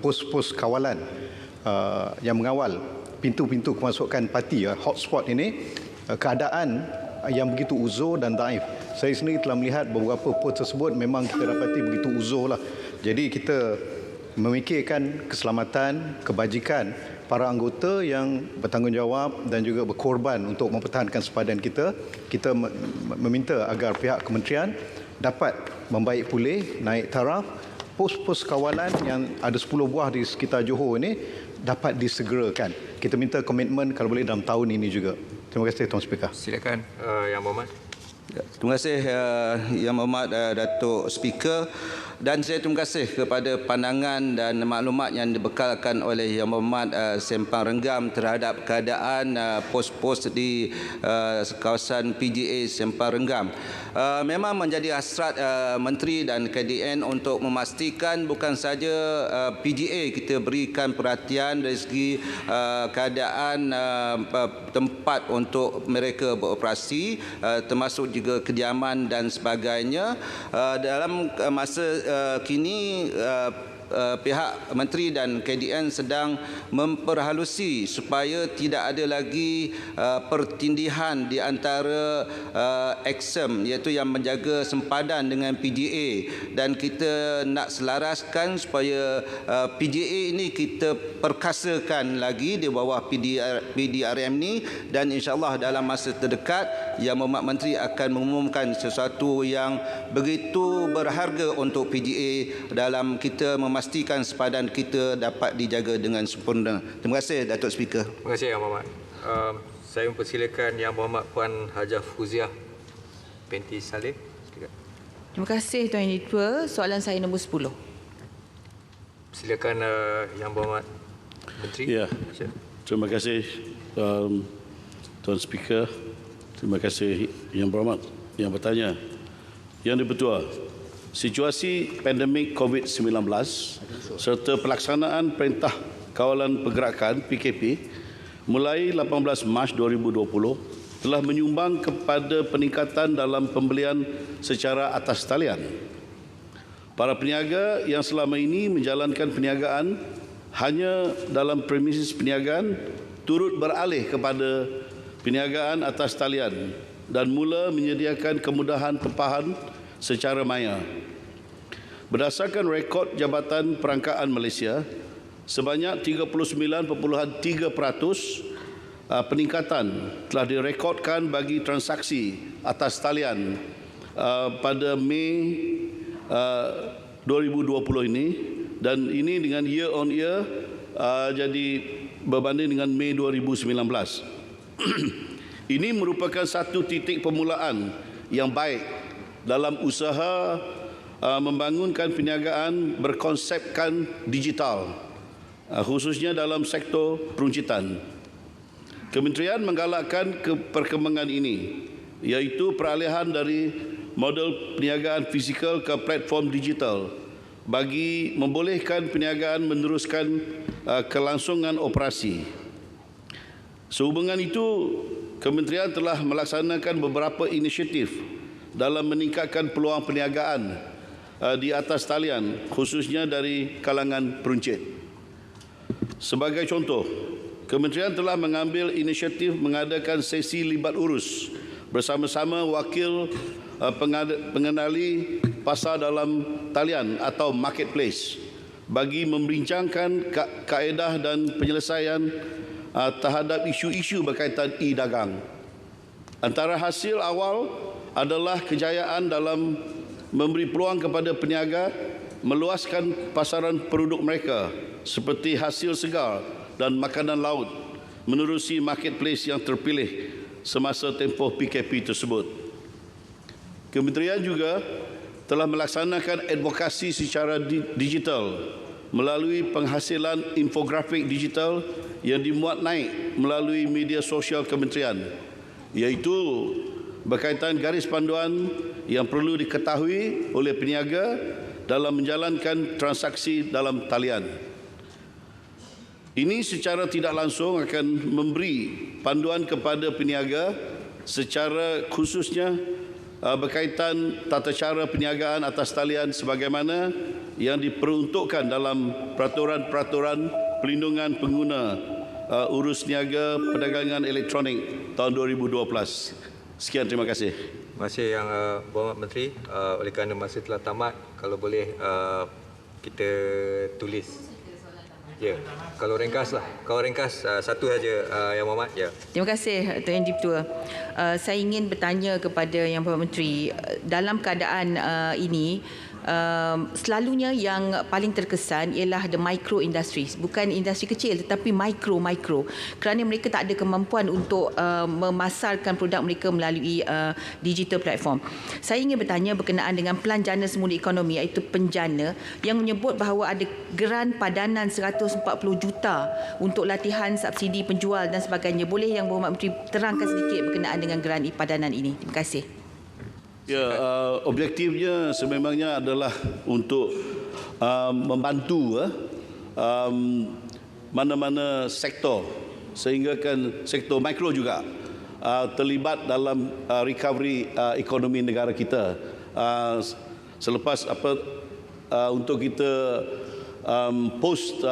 pos-pos kawalan yang mengawal pintu-pintu kemasukan parti, hotspot ini, keadaan yang begitu uzur dan daif. Saya sendiri telah melihat beberapa pos tersebut memang kita dapati begitu uzur lah. Jadi kita memikirkan keselamatan, kebajikan para anggota yang bertanggungjawab dan juga berkorban untuk mempertahankan sepadan kita. Kita meminta agar pihak kementerian dapat membaik pulih, naik taraf, pos-pos kawalan yang ada 10 buah di sekitar Johor ini dapat disegerakan. Kita minta komitmen kalau boleh dalam tahun ini juga. Terima kasih Tuan Speaker. Silakan Yang Berhormat. Terima kasih Yang Berhormat Datuk Speaker. Dan saya terima kasih kepada pandangan dan maklumat yang dibekalkan oleh Yang Berhormat Sempang Renggam terhadap keadaan pos-pos di kawasan PGA Sempang Renggam. Memang menjadi hasrat Menteri dan KDN untuk memastikan bukan saja PGA kita berikan perhatian dari segi keadaan tempat untuk mereka beroperasi, termasuk juga kediaman dan sebagainya. Dalam masa kini pihak Menteri dan KDN sedang memperhalusi supaya tidak ada lagi pertindihan di antara EXIM, iaitu yang menjaga sempadan dengan PGA, dan kita nak selaraskan supaya PGA ini kita perkasakan lagi di bawah PDRM ni, dan insyaAllah dalam masa terdekat Yang Berhormat Menteri akan mengumumkan sesuatu yang begitu berharga untuk PGA dalam kita memastikan sepadan kita dapat dijaga dengan sempurna. Terima kasih Datuk Speaker. Terima kasih Yang Berhormat. Saya mempersilakan Yang Berhormat Puan Hajah Fuziah binti Saleh. Terima kasih Tuan Yang Ditua. Soalan saya nombor 10. Silakan Yang Berhormat Menteri. Ya. Terima kasih Tuan Speaker. Terima kasih Yang Berhormat yang bertanya. Yang di-Pertua, situasi pandemik COVID-19 serta pelaksanaan Perintah Kawalan Pergerakan PKP mulai 18 Mac 2020 telah menyumbang kepada peningkatan dalam pembelian secara atas talian. Para peniaga yang selama ini menjalankan perniagaan hanya dalam premises perniagaan turut beralih kepada perniagaan atas talian dan mula menyediakan kemudahan tempahan secara maya. Berdasarkan rekod Jabatan Perangkaan Malaysia, sebanyak 39.3% peningkatan telah direkodkan bagi transaksi atas talian pada Mei 2020 ini, dan ini dengan year on year jadi berbanding dengan Mei 2019. Ini merupakan satu titik permulaan yang baik dalam usaha membangunkan perniagaan berkonsepkan digital, khususnya dalam sektor peruncitan. Kementerian menggalakkan perkembangan ini, iaitu peralihan dari model perniagaan fizikal ke platform digital bagi membolehkan perniagaan meneruskan kelangsungan operasi. Sehubungan itu, Kementerian telah melaksanakan beberapa inisiatif dalam meningkatkan peluang perniagaan di atas talian, khususnya dari kalangan peruncit. Sebagai contoh, Kementerian telah mengambil inisiatif mengadakan sesi libat urus bersama-sama wakil pengenali pasar dalam talian atau marketplace bagi membincangkan kaedah dan penyelesaian terhadap isu-isu berkaitan e-dagang. Antara hasil awal adalah kejayaan dalam memberi peluang kepada peniaga meluaskan pasaran produk mereka seperti hasil segar dan makanan laut menerusi marketplace yang terpilih semasa tempoh PKP tersebut. Kementerian juga telah melaksanakan advokasi secara digital melalui penghasilan infografik digital yang dimuat naik melalui media sosial kementerian, iaitu berkaitan garis panduan yang perlu diketahui oleh peniaga dalam menjalankan transaksi dalam talian. Ini secara tidak langsung akan memberi panduan kepada peniaga secara khususnya berkaitan tata cara perniagaan atas talian sebagaimana yang diperuntukkan dalam peraturan-peraturan pelindungan pengguna urus niaga perdagangan elektronik tahun 2012. Sekian, terima kasih. Terima kasih Yang Berhormat Menteri. Oleh kerana masa telah tamat, kalau boleh kita tulis. Ya, kalau ringkas satu saja Yang Berhormat. Ya. Terima kasih Tuan Yang Di-Pertua. Saya ingin bertanya kepada Yang Berhormat Menteri, dalam keadaan ini selalunya yang paling terkesan ialah the micro industries, bukan industri kecil tetapi micro kerana mereka tak ada kemampuan untuk memasarkan produk mereka melalui digital platform. Saya ingin bertanya berkenaan dengan Pelan Jana Semula Ekonomi iaitu Penjana yang menyebut bahawa ada geran padanan 140 juta untuk latihan subsidi penjual dan sebagainya. Boleh Yang Berhormat Menteri terangkan sedikit berkenaan dengan geran padanan ini? Terima kasih. Ya, objektifnya sememangnya adalah untuk membantu mana-mana sektor sehingga kan sektor mikro juga terlibat dalam recovery ekonomi negara kita. Selepas untuk kita post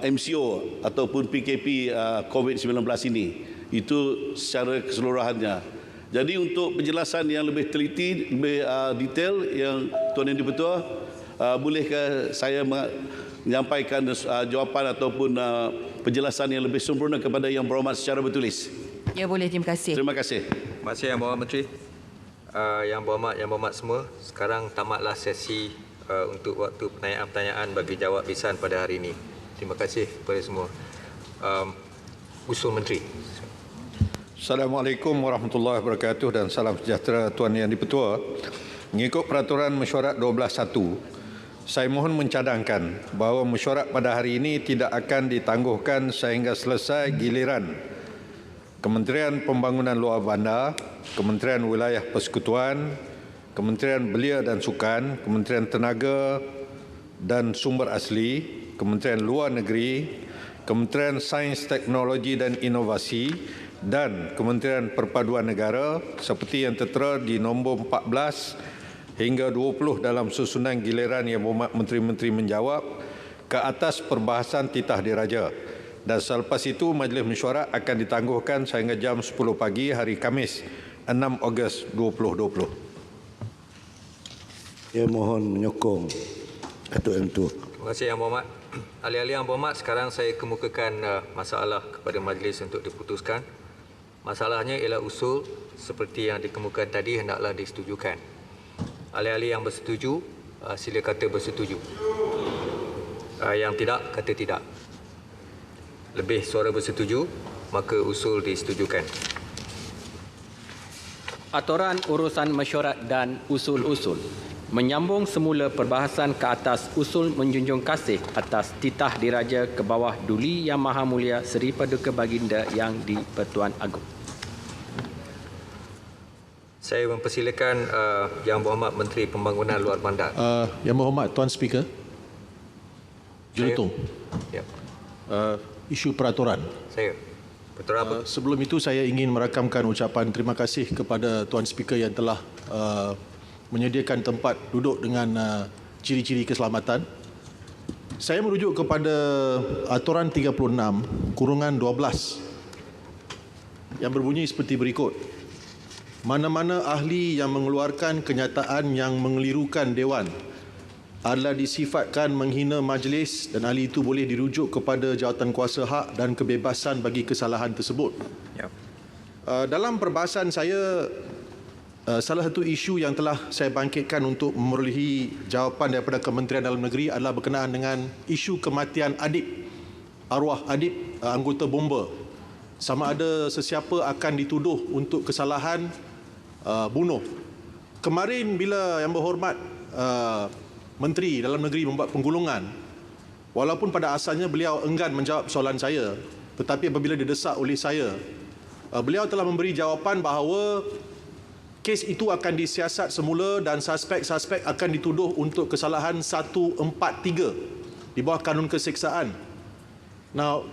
MCO ataupun PKP COVID-19 ini, itu secara keseluruhannya. Jadi untuk penjelasan yang lebih teliti, lebih detail yang Tuan Yang Di-Pertua, bolehkah saya menyampaikan jawapan ataupun penjelasan yang lebih sempurna kepada Yang Berhormat secara bertulis? Ya, boleh. Terima kasih. Terima kasih. Terima kasih Yang Berhormat Menteri. Yang Berhormat semua, sekarang tamatlah sesi untuk waktu pertanyaan-pertanyaan bagi jawab lisan pada hari ini. Terima kasih kepada semua. Usul Menteri. Assalamualaikum warahmatullahi wabarakatuh dan salam sejahtera Tuan Yang Di-Pertua. Mengikut Peraturan Mesyuarat 12.1, saya mohon mencadangkan bahawa mesyuarat pada hari ini tidak akan ditangguhkan sehingga selesai giliran Kementerian Pembangunan Luar Bandar, Kementerian Wilayah Persekutuan, Kementerian Belia dan Sukan, Kementerian Tenaga dan Sumber Asli, Kementerian Luar Negeri, Kementerian Sains, Teknologi dan Inovasi dan Kementerian Perpaduan Negara seperti yang tertera di nombor 14 hingga 20 dalam susunan giliran Yang Berhormat Menteri-Menteri menjawab ke atas perbahasan titah diraja. Dan selepas itu majlis mesyuarat akan ditangguhkan sehingga jam 10 pagi hari Khamis 6 Ogos 2020. Saya mohon menyokong Datuk M. Tu. Terima kasih Yang Berhormat. Ahli-ahli Yang Berhormat, sekarang saya kemukakan masalah kepada majlis untuk diputuskan. Masalahnya ialah usul seperti yang dikemukakan tadi hendaklah disetujukan. Ahli-ahli yang bersetuju, sila kata bersetuju. Yang tidak, kata tidak. Lebih suara bersetuju, maka usul disetujukan. Aturan urusan mesyuarat dan usul-usul. menyambung semula perbahasan ke atas usul menjunjung kasih atas titah diraja ke bawah Duli Yang Maha Mulia Seri Paduka Baginda Yang di-Pertuan Agong. Saya mempersilakan Yang Berhormat Menteri Pembangunan Luar Bandar. Yang Berhormat Tuan Speaker, Jurutung. Ya. Isu peraturan. Saya. Peraturan apa? Sebelum itu saya ingin merakamkan ucapan terima kasih kepada Tuan Speaker yang telah menyediakan tempat duduk dengan ciri-ciri keselamatan. Saya merujuk kepada aturan 36 kurungan 12 yang berbunyi seperti berikut. Mana-mana ahli yang mengeluarkan kenyataan yang mengelirukan Dewan adalah disifatkan menghina majlis dan ahli itu boleh dirujuk kepada jawatankuasa hak dan kebebasan bagi kesalahan tersebut. Ya. Dalam perbahasan saya, salah satu isu yang telah saya bangkitkan untuk memerolehi jawapan daripada Kementerian Dalam Negeri adalah berkenaan dengan isu kematian Adib, arwah Adib, anggota bomba. Sama ada sesiapa akan dituduh untuk kesalahan bunuh. Kemarin bila Yang Berhormat Menteri Dalam Negeri membuat penggulungan, walaupun pada asalnya beliau enggan menjawab soalan saya, tetapi apabila didesak oleh saya, beliau telah memberi jawapan bahawa kes itu akan disiasat semula dan suspek-suspek akan dituduh untuk kesalahan 143 di bawah kanun keseksaan. Now,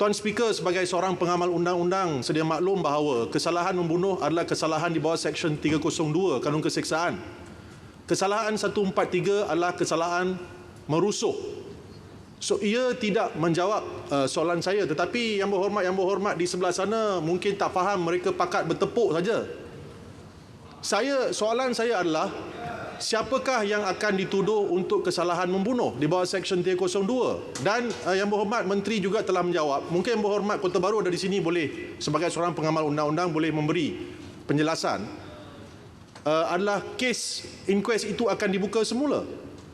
Tuan Speaker sebagai seorang pengamal undang-undang sedia maklum bahawa kesalahan membunuh adalah kesalahan di bawah Seksyen 302 kanun keseksaan. Kesalahan 143 adalah kesalahan merusuh. So, ia tidak menjawab soalan saya, tetapi Yang Berhormat di sebelah sana mungkin tak faham, mereka pakat bertepuk saja. Soalan saya adalah, siapakah yang akan dituduh untuk kesalahan membunuh di bawah Seksyen 302? Dan Yang Berhormat Menteri juga telah menjawab. Mungkin Yang Berhormat Kota Baru ada di sini boleh, sebagai seorang pengamal undang-undang, boleh memberi penjelasan. Adalah kes inquest itu akan dibuka semula.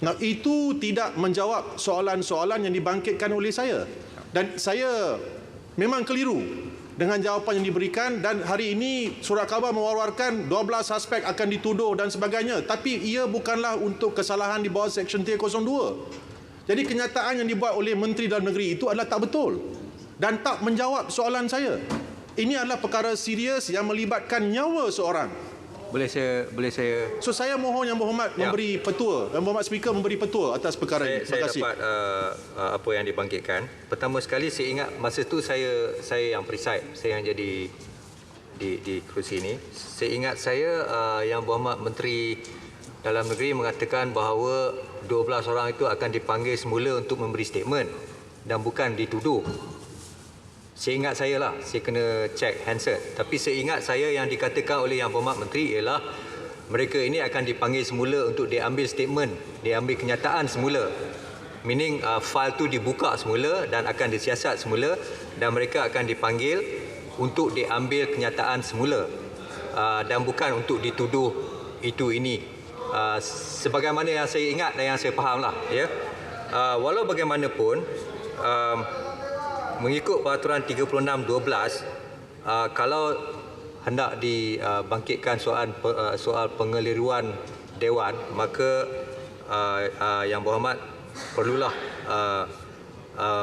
Nah, itu tidak menjawab soalan-soalan yang dibangkitkan oleh saya. Dan saya memang keliru dengan jawapan yang diberikan, dan hari ini surat khabar mewar-warkan 12 suspek akan dituduh dan sebagainya. Tapi ia bukanlah untuk kesalahan di bawah Seksyen 302. Jadi kenyataan yang dibuat oleh Menteri Dalam Negeri itu adalah tak betul dan tak menjawab soalan saya. Ini adalah perkara serius yang melibatkan nyawa seorang. Boleh saya So saya mohon Yang Berhormat memberi petua, Yang Berhormat Speaker memberi petua atas perkara ini. Terima kasih. Saya dapat apa yang dibangkitkan. Pertama sekali saya ingat masa itu saya yang preside, saya yang jadi di kerusi ini. Saya ingat Yang Berhormat Menteri Dalam Negeri mengatakan bahawa 12 orang itu akan dipanggil semula untuk memberi statement dan bukan dituduh. Saya ingat saya lah, saya kena check handset. Tapi saya ingat saya yang dikatakan oleh Yang Berhormat Menteri ialah mereka ini akan dipanggil semula untuk diambil statement, diambil kenyataan semula. Meaning file tu dibuka semula dan akan disiasat semula dan mereka akan dipanggil untuk diambil kenyataan semula dan bukan untuk dituduh itu ini. Sebagaimana yang saya ingat dan yang saya faham lah. Ya. Walau bagaimanapun, mengikut peraturan 36.12, kalau hendak dibangkitkan soal pengeliruan Dewan, maka Yang Berhormat perlulah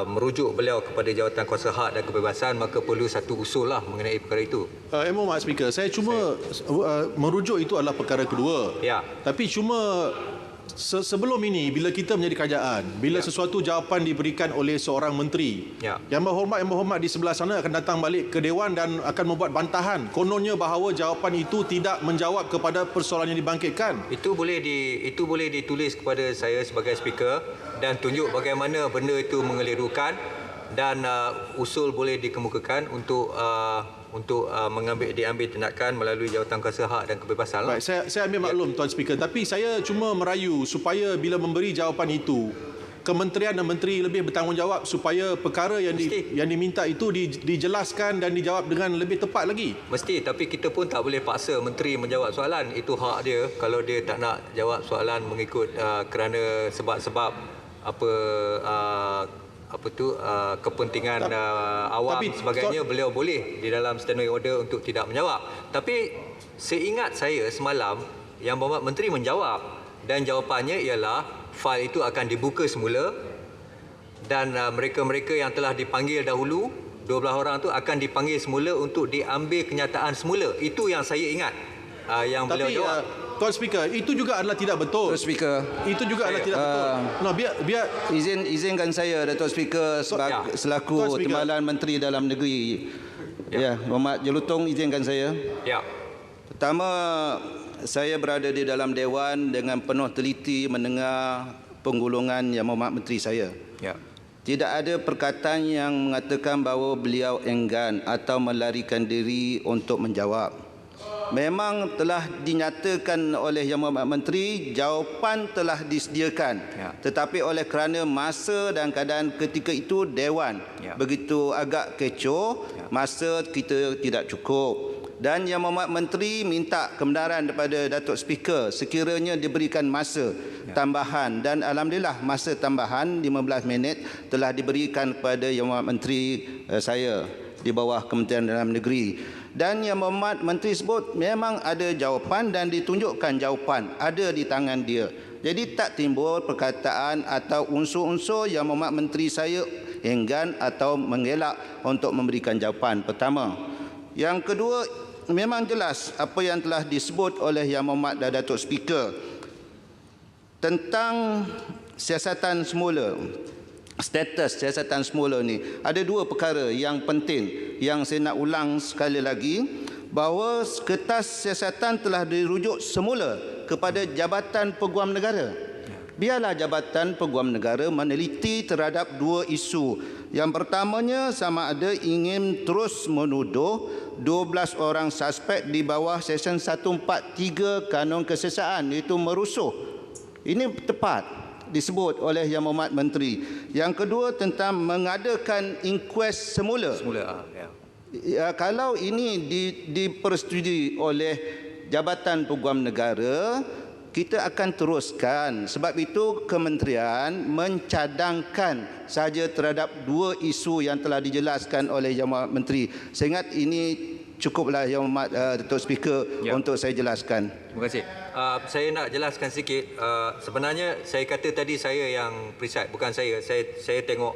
merujuk beliau kepada Jawatankuasa Hak dan Kebebasan, maka perlu satu usul lah mengenai perkara itu. Yang Berhormat Speaker, saya cuma merujuk itu adalah perkara kedua. Ya. Tapi cuma sebelum ini, bila kita menjadi kerajaan, bila sesuatu jawapan diberikan oleh seorang menteri, Yang Berhormat di sebelah sana akan datang balik ke Dewan dan akan membuat bantahan. Kononnya bahawa jawapan itu tidak menjawab kepada persoalan yang dibangkitkan. Itu boleh ditulis kepada saya sebagai speaker dan tunjuk bagaimana benda itu mengelirukan, dan usul boleh dikemukakan untuk diambil tindakan melalui Jawatankuasa Hak dan Kebebasan. Baik, saya ambil maklum Tuan Speaker, tapi saya cuma merayu supaya bila memberi jawapan itu, kementerian dan menteri lebih bertanggungjawab supaya perkara yang diminta itu dijelaskan dan dijawab dengan lebih tepat lagi. Mesti, tapi kita pun tak boleh paksa menteri menjawab soalan. Itu hak dia. Kalau dia tak nak jawab soalan mengikut kerana sebab-sebab kepentingan awam sebagainya, beliau boleh di dalam standing order untuk tidak menjawab. Tapi seingat saya semalam Yang Berhormat Menteri menjawab Dan jawapannya ialah fail itu akan dibuka semula dan mereka-mereka yang telah dipanggil dahulu, 12 orang itu akan dipanggil semula untuk diambil kenyataan semula. Itu yang saya ingat yang beliau jawab. Tuan Speaker, itu juga adalah tidak betul. Tuan Speaker, itu juga adalah tidak betul. No, biar izinkan saya, Datuk Speaker, selaku Timbalan Menteri Dalam Negeri. Ya, Muhammad Jelutong, izinkan saya. Ya. Pertama, saya berada di dalam Dewan dengan penuh teliti mendengar penggulungan Yang Berhormat Menteri saya. Ya. Tidak ada perkataan yang mengatakan bahawa beliau enggan atau melarikan diri untuk menjawab. Memang telah dinyatakan oleh Yang Berhormat Menteri, jawapan telah disediakan. Ya. Tetapi oleh kerana masa dan keadaan ketika itu Dewan begitu agak kecoh, masa kita tidak cukup. Dan Yang Berhormat Menteri minta kebenaran daripada Datuk Speaker sekiranya diberikan masa tambahan, dan alhamdulillah masa tambahan 15 minit telah diberikan kepada Yang Berhormat Menteri saya di bawah Kementerian Dalam Negeri. Dan Yang Berhormat Menteri sebut memang ada jawapan dan ditunjukkan jawapan ada di tangan dia. Jadi tak timbul perkataan atau unsur-unsur Yang Berhormat Menteri saya enggan atau mengelak untuk memberikan jawapan. Pertama. Yang kedua, memang jelas apa yang telah disebut oleh Yang Berhormat dan Datuk Speaker tentang siasatan semula. Status siasatan semula ni ada dua perkara yang penting yang saya nak ulang sekali lagi, bahawa kertas siasatan telah dirujuk semula kepada Jabatan Peguam Negara. Biarlah Jabatan Peguam Negara meneliti terhadap dua isu. Yang pertamanya sama ada ingin terus menuduh 12 orang suspek di bawah Seksyen 143 Kanun Kesiasaan, iaitu merusuh. Ini tepat disebut oleh Yang Berhormat Menteri. Yang kedua tentang mengadakan inkuest semula. Kalau ini dipersetujui oleh Jabatan Peguam Negara, kita akan teruskan. Sebab itu kementerian mencadangkan sahaja terhadap dua isu yang telah dijelaskan oleh Yang Berhormat Menteri. Saya ingat ini cukuplah Yang Berhormat Datuk Speaker untuk saya jelaskan. Terima kasih. Saya nak jelaskan sikit. Sebenarnya saya kata tadi saya yang preside, bukan saya. Saya tengok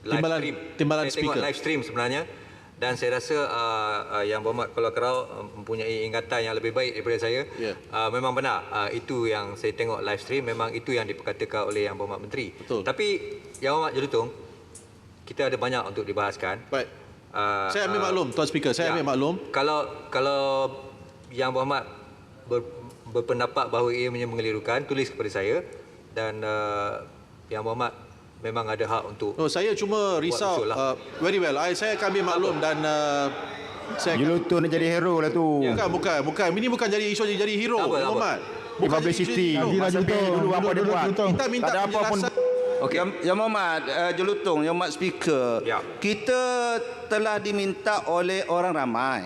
live stream. Saya tengok live stream sebenarnya. Dan saya rasa Yang Berhormat Kuala Kerau mempunyai ingatan yang lebih baik daripada saya. Memang benar, itu yang saya tengok live stream, memang itu yang diperkatakan oleh Yang Berhormat Menteri. Betul. Tapi Yang Berhormat Jelutong, kita ada banyak untuk dibahaskan. Baik. Saya ambil maklum, Tuan Speaker, saya ambil maklum. Kalau Yang Berhormat berpendapat bahawa ia mengelirukan, tulis kepada saya, dan Yang Berhormat memang ada hak untuk... saya cuma risau. Very well. Saya akan ambil maklum dan... Jelutong nak jadi hero lah tu. Bukan. Ini bukan jadi isu jadi hero, Yang Berhormat. Bukan publicity. Dulu apa dia buat. Kita minta penjelasan. Okey, Yang Berhormat Jelutong, Yang Berhormat Speaker, kita telah diminta oleh orang ramai.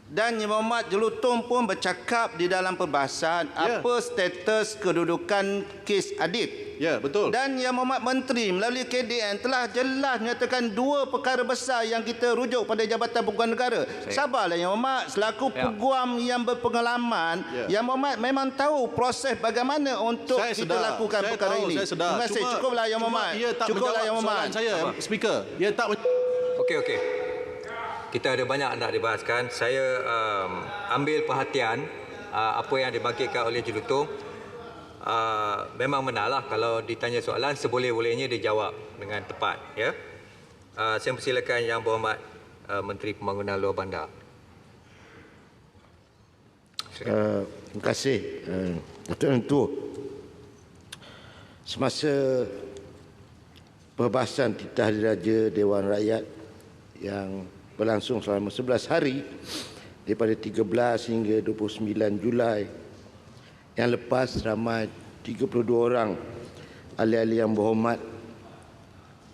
Dan Yang Berhormat Jelutong pun bercakap di dalam perbahasan apa status kedudukan kes Adib. Ya, betul. Dan Yang Berhormat Menteri melalui KDN telah jelas menyatakan dua perkara besar yang kita rujuk pada Jabatan Peguam Negara. Sabarlah Yang Berhormat, selaku peguam yang berpengalaman, Yang Berhormat memang tahu proses bagaimana untuk kita lakukan perkara ini. Terima kasih. Cukuplah Yang Berhormat. Cukuplah Yang Berhormat. Saya, Speaker, ia tak... Okey. Kita ada banyak nak dibahaskan. Saya ambil perhatian apa yang dibangkitkan oleh Jelutong. Memang benarlah kalau ditanya soalan seboleh-bolehnya dijawab dengan tepat. Saya persilakan Yang Berhormat Menteri Pembangunan Luar Bandar. Terima kasih Datuk Mentu. Semasa perbahasan titah diraja Dewan Rakyat yang berlangsung selama 11 hari daripada 13 hingga 29 Julai yang lepas, ramai 32 orang ahli-ahli Yang Berhormat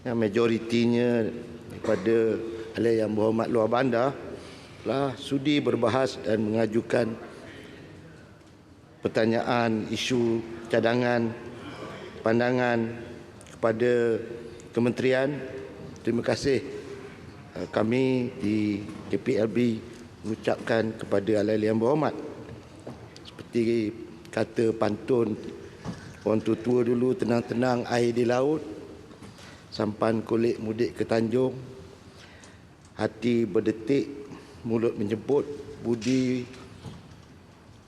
yang majoritinya daripada ahli Yang Berhormat Luar Bandar telah sudi berbahas dan mengajukan pertanyaan, isu, cadangan, pandangan kepada kementerian. Terima kasih. Kami di KPLB mengucapkan kepada ahli-ahli Yang Berhormat seperti kata pantun orang tua-tua dulu, tenang-tenang air di laut, sampan kulit mudik ke Tanjung, hati berdetik, mulut menyebut, budi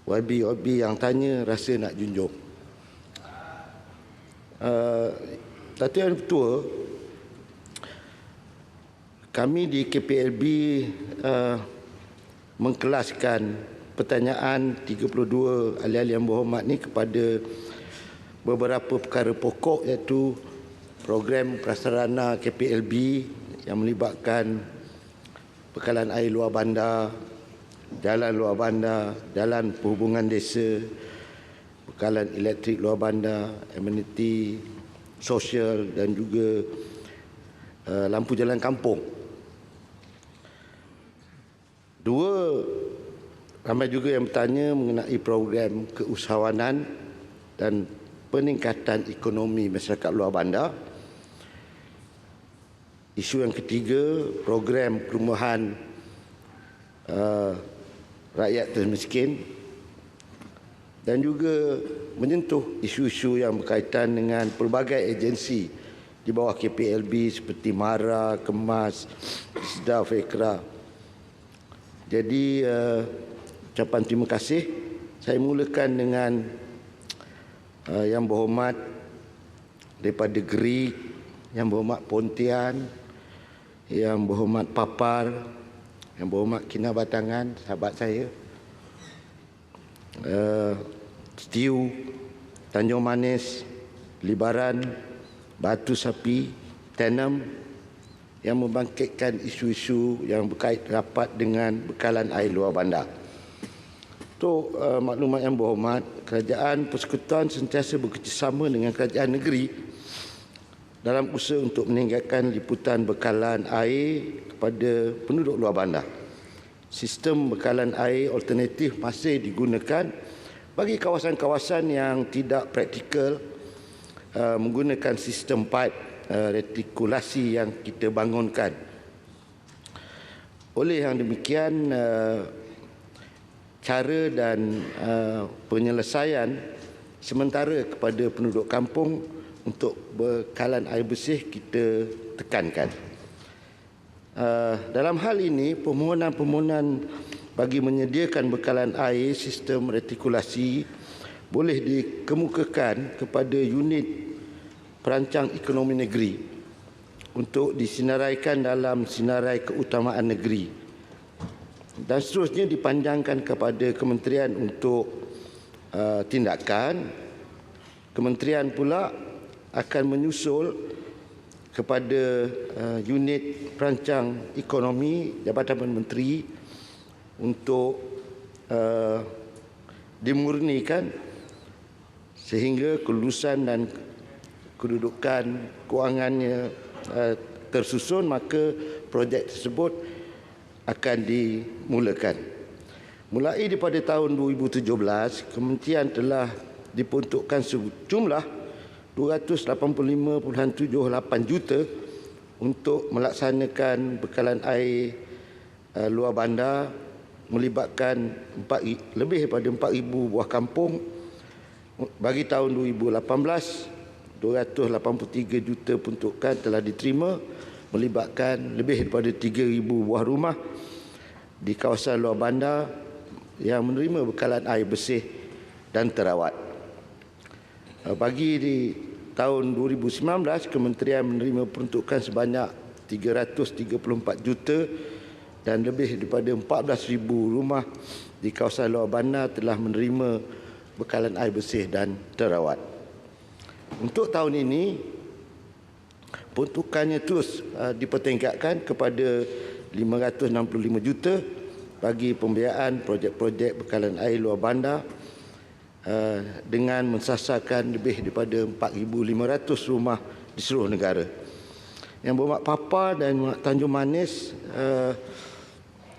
wabi yang tanya, rasa nak junjung. Datuk Yang Ketua, kami di KPLB mengkelaskan pertanyaan 32 ahli-ahli yang berhormat ni kepada beberapa perkara pokok, iaitu program prasarana KPLB yang melibatkan bekalan air luar bandar, jalan luar bandar, jalan perhubungan desa, bekalan elektrik luar bandar, ameniti sosial dan juga lampu jalan kampung. Dua, ramai juga yang bertanya mengenai program keusahawanan dan peningkatan ekonomi masyarakat luar bandar. Isu yang ketiga, program perumahan rakyat termiskin, dan juga menyentuh isu-isu yang berkaitan dengan pelbagai agensi di bawah KPLB seperti MARA, KEMAS, SEDA, FEKRA. Jadi ucapan terima kasih. Saya mulakan dengan Yang Berhormat daripada Gerik, Yang Berhormat Pontian, Yang Berhormat Papar, Yang Berhormat Kinabatangan, sahabat saya, Setiu, Tanjung Manis, Libaran, Batu Sapi, Tenem, yang membangkitkan isu-isu yang berkait rapat dengan bekalan air luar bandar. Untuk maklumat Yang Berhormat, Kerajaan Persekutuan sentiasa bekerjasama dengan kerajaan negeri dalam usaha untuk meningkatkan liputan bekalan air kepada penduduk luar bandar. Sistem bekalan air alternatif masih digunakan bagi kawasan-kawasan yang tidak praktikal menggunakan sistem pipe retikulasi yang kita bangunkan. Oleh yang demikian, cara dan penyelesaian sementara kepada penduduk kampung untuk bekalan air bersih kita tekankan. Dalam hal ini, permohonan-permohonan bagi menyediakan bekalan air sistem retikulasi boleh dikemukakan kepada unit perancang ekonomi negeri untuk disenaraikan dalam senarai keutamaan negeri, dan seterusnya dipanjangkan kepada kementerian untuk tindakan. Kementerian pula akan menyusul kepada unit perancang ekonomi Jabatan Menteri untuk dimurnikan sehingga kelulusan dan kedudukan kewangannya tersusun, maka projek tersebut akan dimulakan. Mulai daripada tahun 2017, kementerian telah diperuntukkan sejumlah 285.78 juta untuk melaksanakan bekalan air luar bandar melibatkan lebih daripada 4,000 buah kampung. Bagi tahun 2018, 283 juta peruntukan telah diterima melibatkan lebih daripada 3,000 buah rumah di kawasan luar bandar yang menerima bekalan air bersih dan terawat. Bagi di tahun 2019, kementerian menerima peruntukan sebanyak 334 juta dan lebih daripada 14,000 rumah di kawasan luar bandar telah menerima bekalan air bersih dan terawat. Untuk tahun ini, peruntukannya terus dipertingkatkan kepada 565 juta bagi pembiayaan projek-projek bekalan air luar bandar dengan mensasarkan lebih daripada 4,500 rumah di seluruh negara. Yang Berhormat Papar dan Tanjung Manis,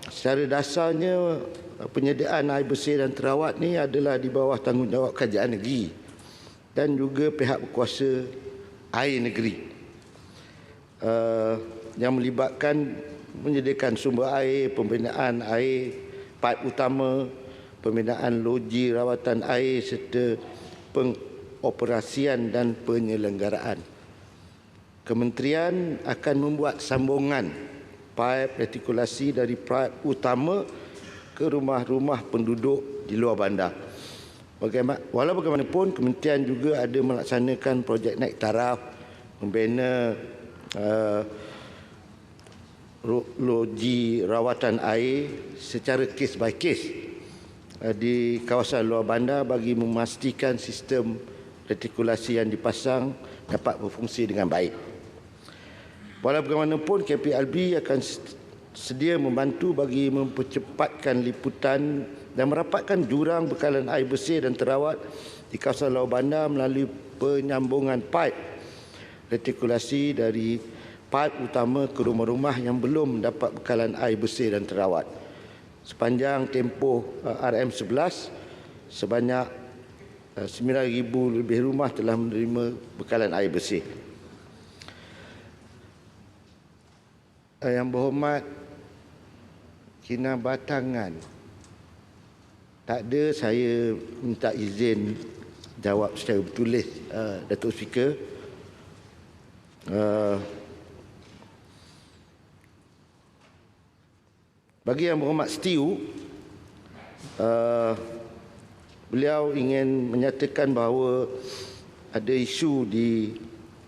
secara dasarnya penyediaan air bersih dan terawat ni adalah di bawah tanggungjawab kerajaan negeri dan juga pihak berkuasa air negeri yang melibatkan menyediakan sumber air, pembinaan air, paip utama, pembinaan loji rawatan air serta pengoperasian dan penyelenggaraan. Kementerian akan membuat sambungan paip retikulasi dari paip utama ke rumah-rumah penduduk di luar bandar. Walau bagaimanapun, kementerian juga ada melaksanakan projek naik taraf, membina loji rawatan air secara case by case di kawasan luar bandar bagi memastikan sistem retikulasi yang dipasang dapat berfungsi dengan baik. Walau bagaimanapun, KPLB akan sedia membantu bagi mempercepatkan liputan dan merapatkan jurang bekalan air bersih dan terawat di kawasan luar bandar melalui penyambungan paip retikulasi dari paip utama ke rumah-rumah yang belum mendapat bekalan air bersih dan terawat. Sepanjang tempoh RM11, sebanyak 9,000 lebih rumah telah menerima bekalan air bersih. Yang berhormat Kinabatangan, tak ada, saya minta izin jawab secara bertulis, Datuk Speaker. Bagi Yang Berhormat Setiu, beliau ingin menyatakan bahawa ada isu di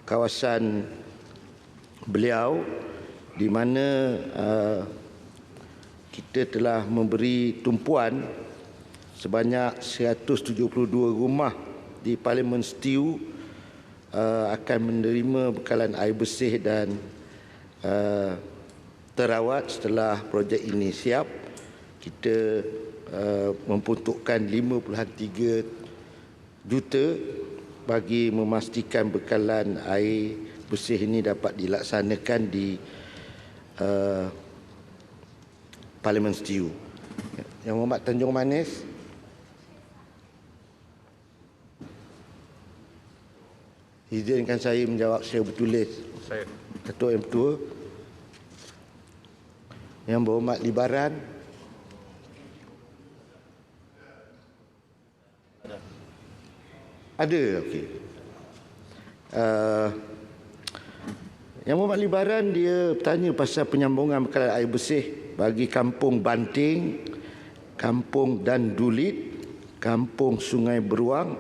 kawasan beliau di mana kita telah memberi tumpuan sebanyak 172 rumah di Parlimen Setiu akan menerima bekalan air bersih dan terawat setelah projek ini siap. Kita memperuntukkan 5.3 juta bagi memastikan bekalan air bersih ini dapat dilaksanakan di Parlimen Setiu. Yang Berhormat Tanjung Manis, izinkan saya menjawab secara bertulis. Datuk Yang Pertua. Yang Berhormat Libaran. Ada, okey. Yang Berhormat Libaran, dia bertanya pasal penyambungan bekalan air bersih bagi Kampung Banting, Kampung Dan Dulit, Kampung Sungai Beruang,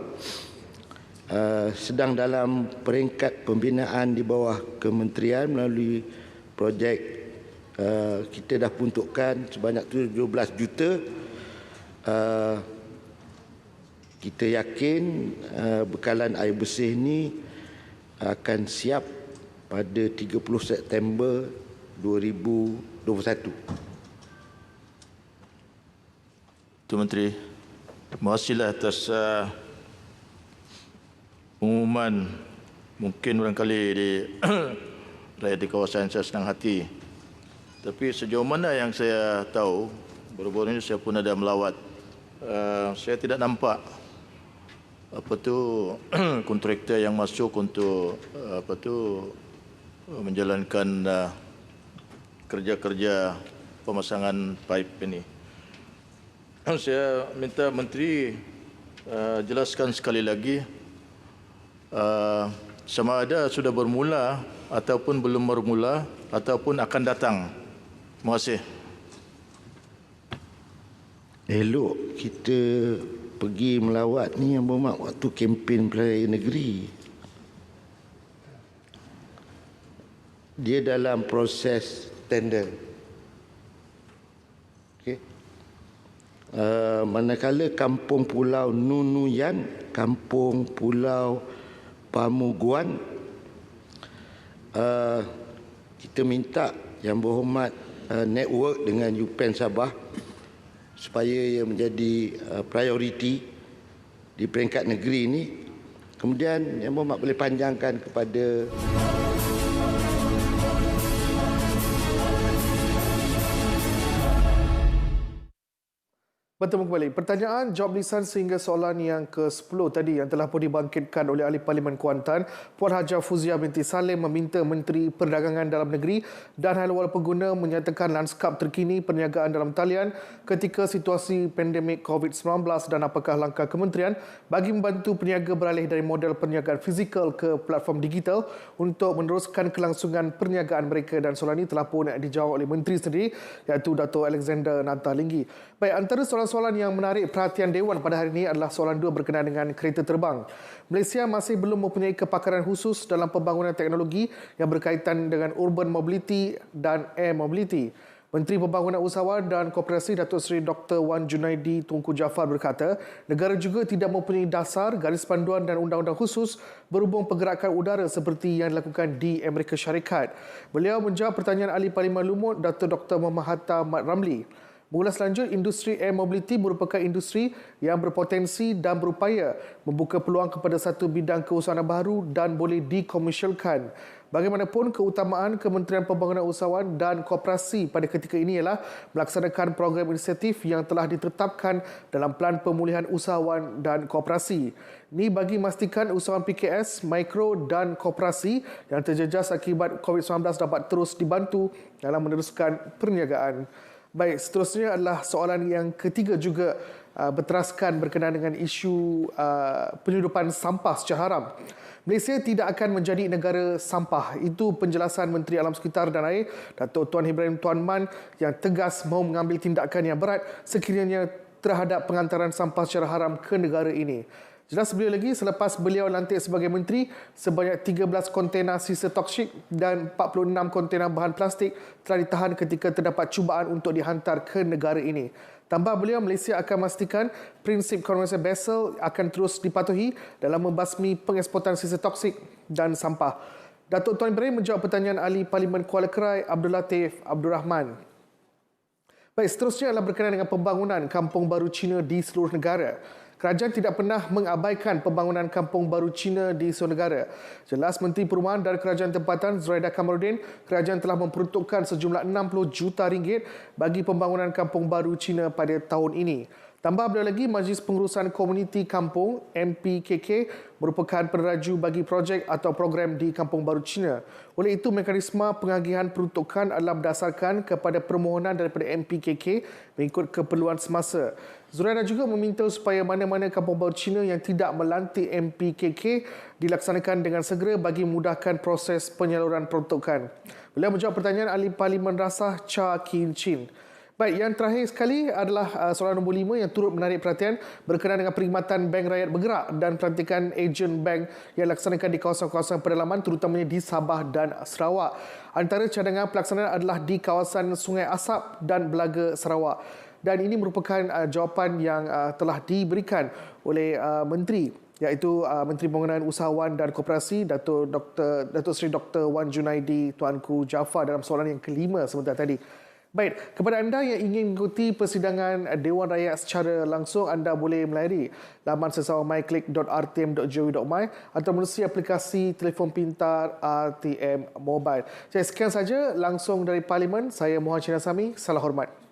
sedang dalam peringkat pembinaan di bawah kementerian melalui projek kita dah peruntukkan sebanyak 17 juta. Kita yakin bekalan air bersih ini akan siap pada 30 September 2021. Tuan Menteri, terima kasihlah atas pengumuman. Mungkin barangkali di rakyat di kawasan saya senang hati. Tapi sejauh mana yang saya tahu, baru-baru ini saya pun ada melawat, saya tidak nampak kontraktor yang masuk untuk menjalankan kerja-kerja pemasangan pipe ini. Saya minta Menteri jelaskan sekali lagi sama ada sudah bermula ataupun belum bermula ataupun akan datang. Terima kasih. Elok kita pergi melawat ni Yang Berhormat waktu kempen Pilihan Negeri. Dia dalam proses tender. Okey. Manakala Kampung Pulau Nunuyan, Kampung Pulau Pamuguan, kita minta Yang Berhormat network dengan UPEN Sabah supaya ia menjadi prioriti di peringkat negeri ini. Kemudian Yang Berhormat boleh panjangkan kepada Bertemu kembali. Pertanyaan jawab lisan sehingga soalan yang ke-10 tadi yang telah pun dibangkitkan oleh Ahli Parlimen Kuantan, Puan Hajah Fuzia binti Salim meminta Menteri Perdagangan Dalam Negeri dan Hal Ehwal Pengguna menyatakan lanskap terkini perniagaan dalam talian ketika situasi pandemik COVID-19 dan apakah langkah kementerian bagi membantu peniaga beralih dari model perniagaan fizikal ke platform digital untuk meneruskan kelangsungan perniagaan mereka, dan soalan ini telah pun dijawab oleh Menteri sendiri iaitu Dato' Alexander Nathalinggi. Baik, antara soalan yang menarik perhatian Dewan pada hari ini adalah soalan 2 berkenaan dengan kereta terbang. Malaysia masih belum mempunyai kepakaran khusus dalam pembangunan teknologi yang berkaitan dengan urban mobility dan air mobility. Menteri Pembangunan Usahawan dan Koperasi Datuk Seri Dr. Wan Junaidi Tunku Jaafar berkata, negara juga tidak mempunyai dasar, garis panduan dan undang-undang khusus berhubung pergerakan udara seperti yang dilakukan di Amerika Syarikat. Beliau menjawab pertanyaan Ahli Parlimen Lumut Dr. Muhammad Hatta Mat Ramli. Mengulas lanjut, industri air mobility merupakan industri yang berpotensi dan berupaya membuka peluang kepada satu bidang keusahawan baru dan boleh dikomersialkan. Bagaimanapun, keutamaan Kementerian Pembangunan Usahawan dan Koperasi pada ketika ini ialah melaksanakan program inisiatif yang telah ditetapkan dalam Pelan Pemulihan Usahawan dan Koperasi. Ini bagi memastikan usahawan PKS, mikro dan koperasi yang terjejas akibat COVID-19 dapat terus dibantu dalam meneruskan perniagaan. Baik, seterusnya adalah soalan yang ketiga juga berteraskan berkenaan dengan isu penyelundupan sampah secara haram. Malaysia tidak akan menjadi negara sampah. Itu penjelasan Menteri Alam Sekitar dan Air, Datuk Tuan Ibrahim Tuan Man, yang tegas mahu mengambil tindakan yang berat sekiranya terhadap pengantaran sampah secara haram ke negara ini. Jelas beliau lagi, selepas beliau lantik sebagai menteri, sebanyak 13 kontena sisa toksik dan 46 kontena bahan plastik telah ditahan ketika terdapat cubaan untuk dihantar ke negara ini. Tambah beliau, Malaysia akan memastikan prinsip Convention Basel akan terus dipatuhi dalam membasmi pengeksportan sisa toksik dan sampah. Datuk Tuan Ibrahim menjawab pertanyaan Ahli Parlimen Kuala Krai Abdul Latif Abdul Rahman. Baik, seterusnya adalah berkenaan dengan pembangunan kampung baru Cina di seluruh negara. Kerajaan tidak pernah mengabaikan pembangunan kampung baru Cina di seluruh negara. Jelas Menteri Perumahan dan Kerajaan Tempatan Zuraidah Kamarudin, kerajaan telah memperuntukkan sejumlah 60 juta ringgit bagi pembangunan kampung baru Cina pada tahun ini. Tambah beliau lagi, Majlis Pengurusan Komuniti Kampung MPKK merupakan peneraju bagi projek atau program di Kampung Baru Cina. Oleh itu, mekanisme pengagihan peruntukan adalah berdasarkan kepada permohonan daripada MPKK mengikut keperluan semasa. Zuraidah juga meminta supaya mana-mana Kampung Baru Cina yang tidak melantik MPKK dilaksanakan dengan segera bagi memudahkan proses penyaluran peruntukan. Beliau menjawab pertanyaan Ahli Parlimen Rasah Cha Kin Chin. Baik, yang terakhir sekali adalah soalan nombor 5 yang turut menarik perhatian berkenaan dengan perkhidmatan Bank Rakyat Bergerak dan pelantikan ejen bank yang dilaksanakan di kawasan-kawasan pedalaman terutamanya di Sabah dan Sarawak. Antara cadangan pelaksanaan adalah di kawasan Sungai Asap dan Belaga Sarawak. Dan ini merupakan jawapan yang telah diberikan oleh Menteri, iaitu Menteri Pembangunan Usahawan dan Koperasi Datuk Seri Dr. Wan Junaidi Tuanku Jaafar dalam soalan yang kelima sebentar tadi. Baik, kepada anda yang ingin mengikuti persidangan Dewan Rakyat secara langsung, anda boleh melayari laman sesama myclick.rtm.gov.my atau menerusi aplikasi telefon pintar RTM Mobile. Jadi sekian saja langsung dari Parlimen. Saya Muhammad Cina Sami. Salam hormat.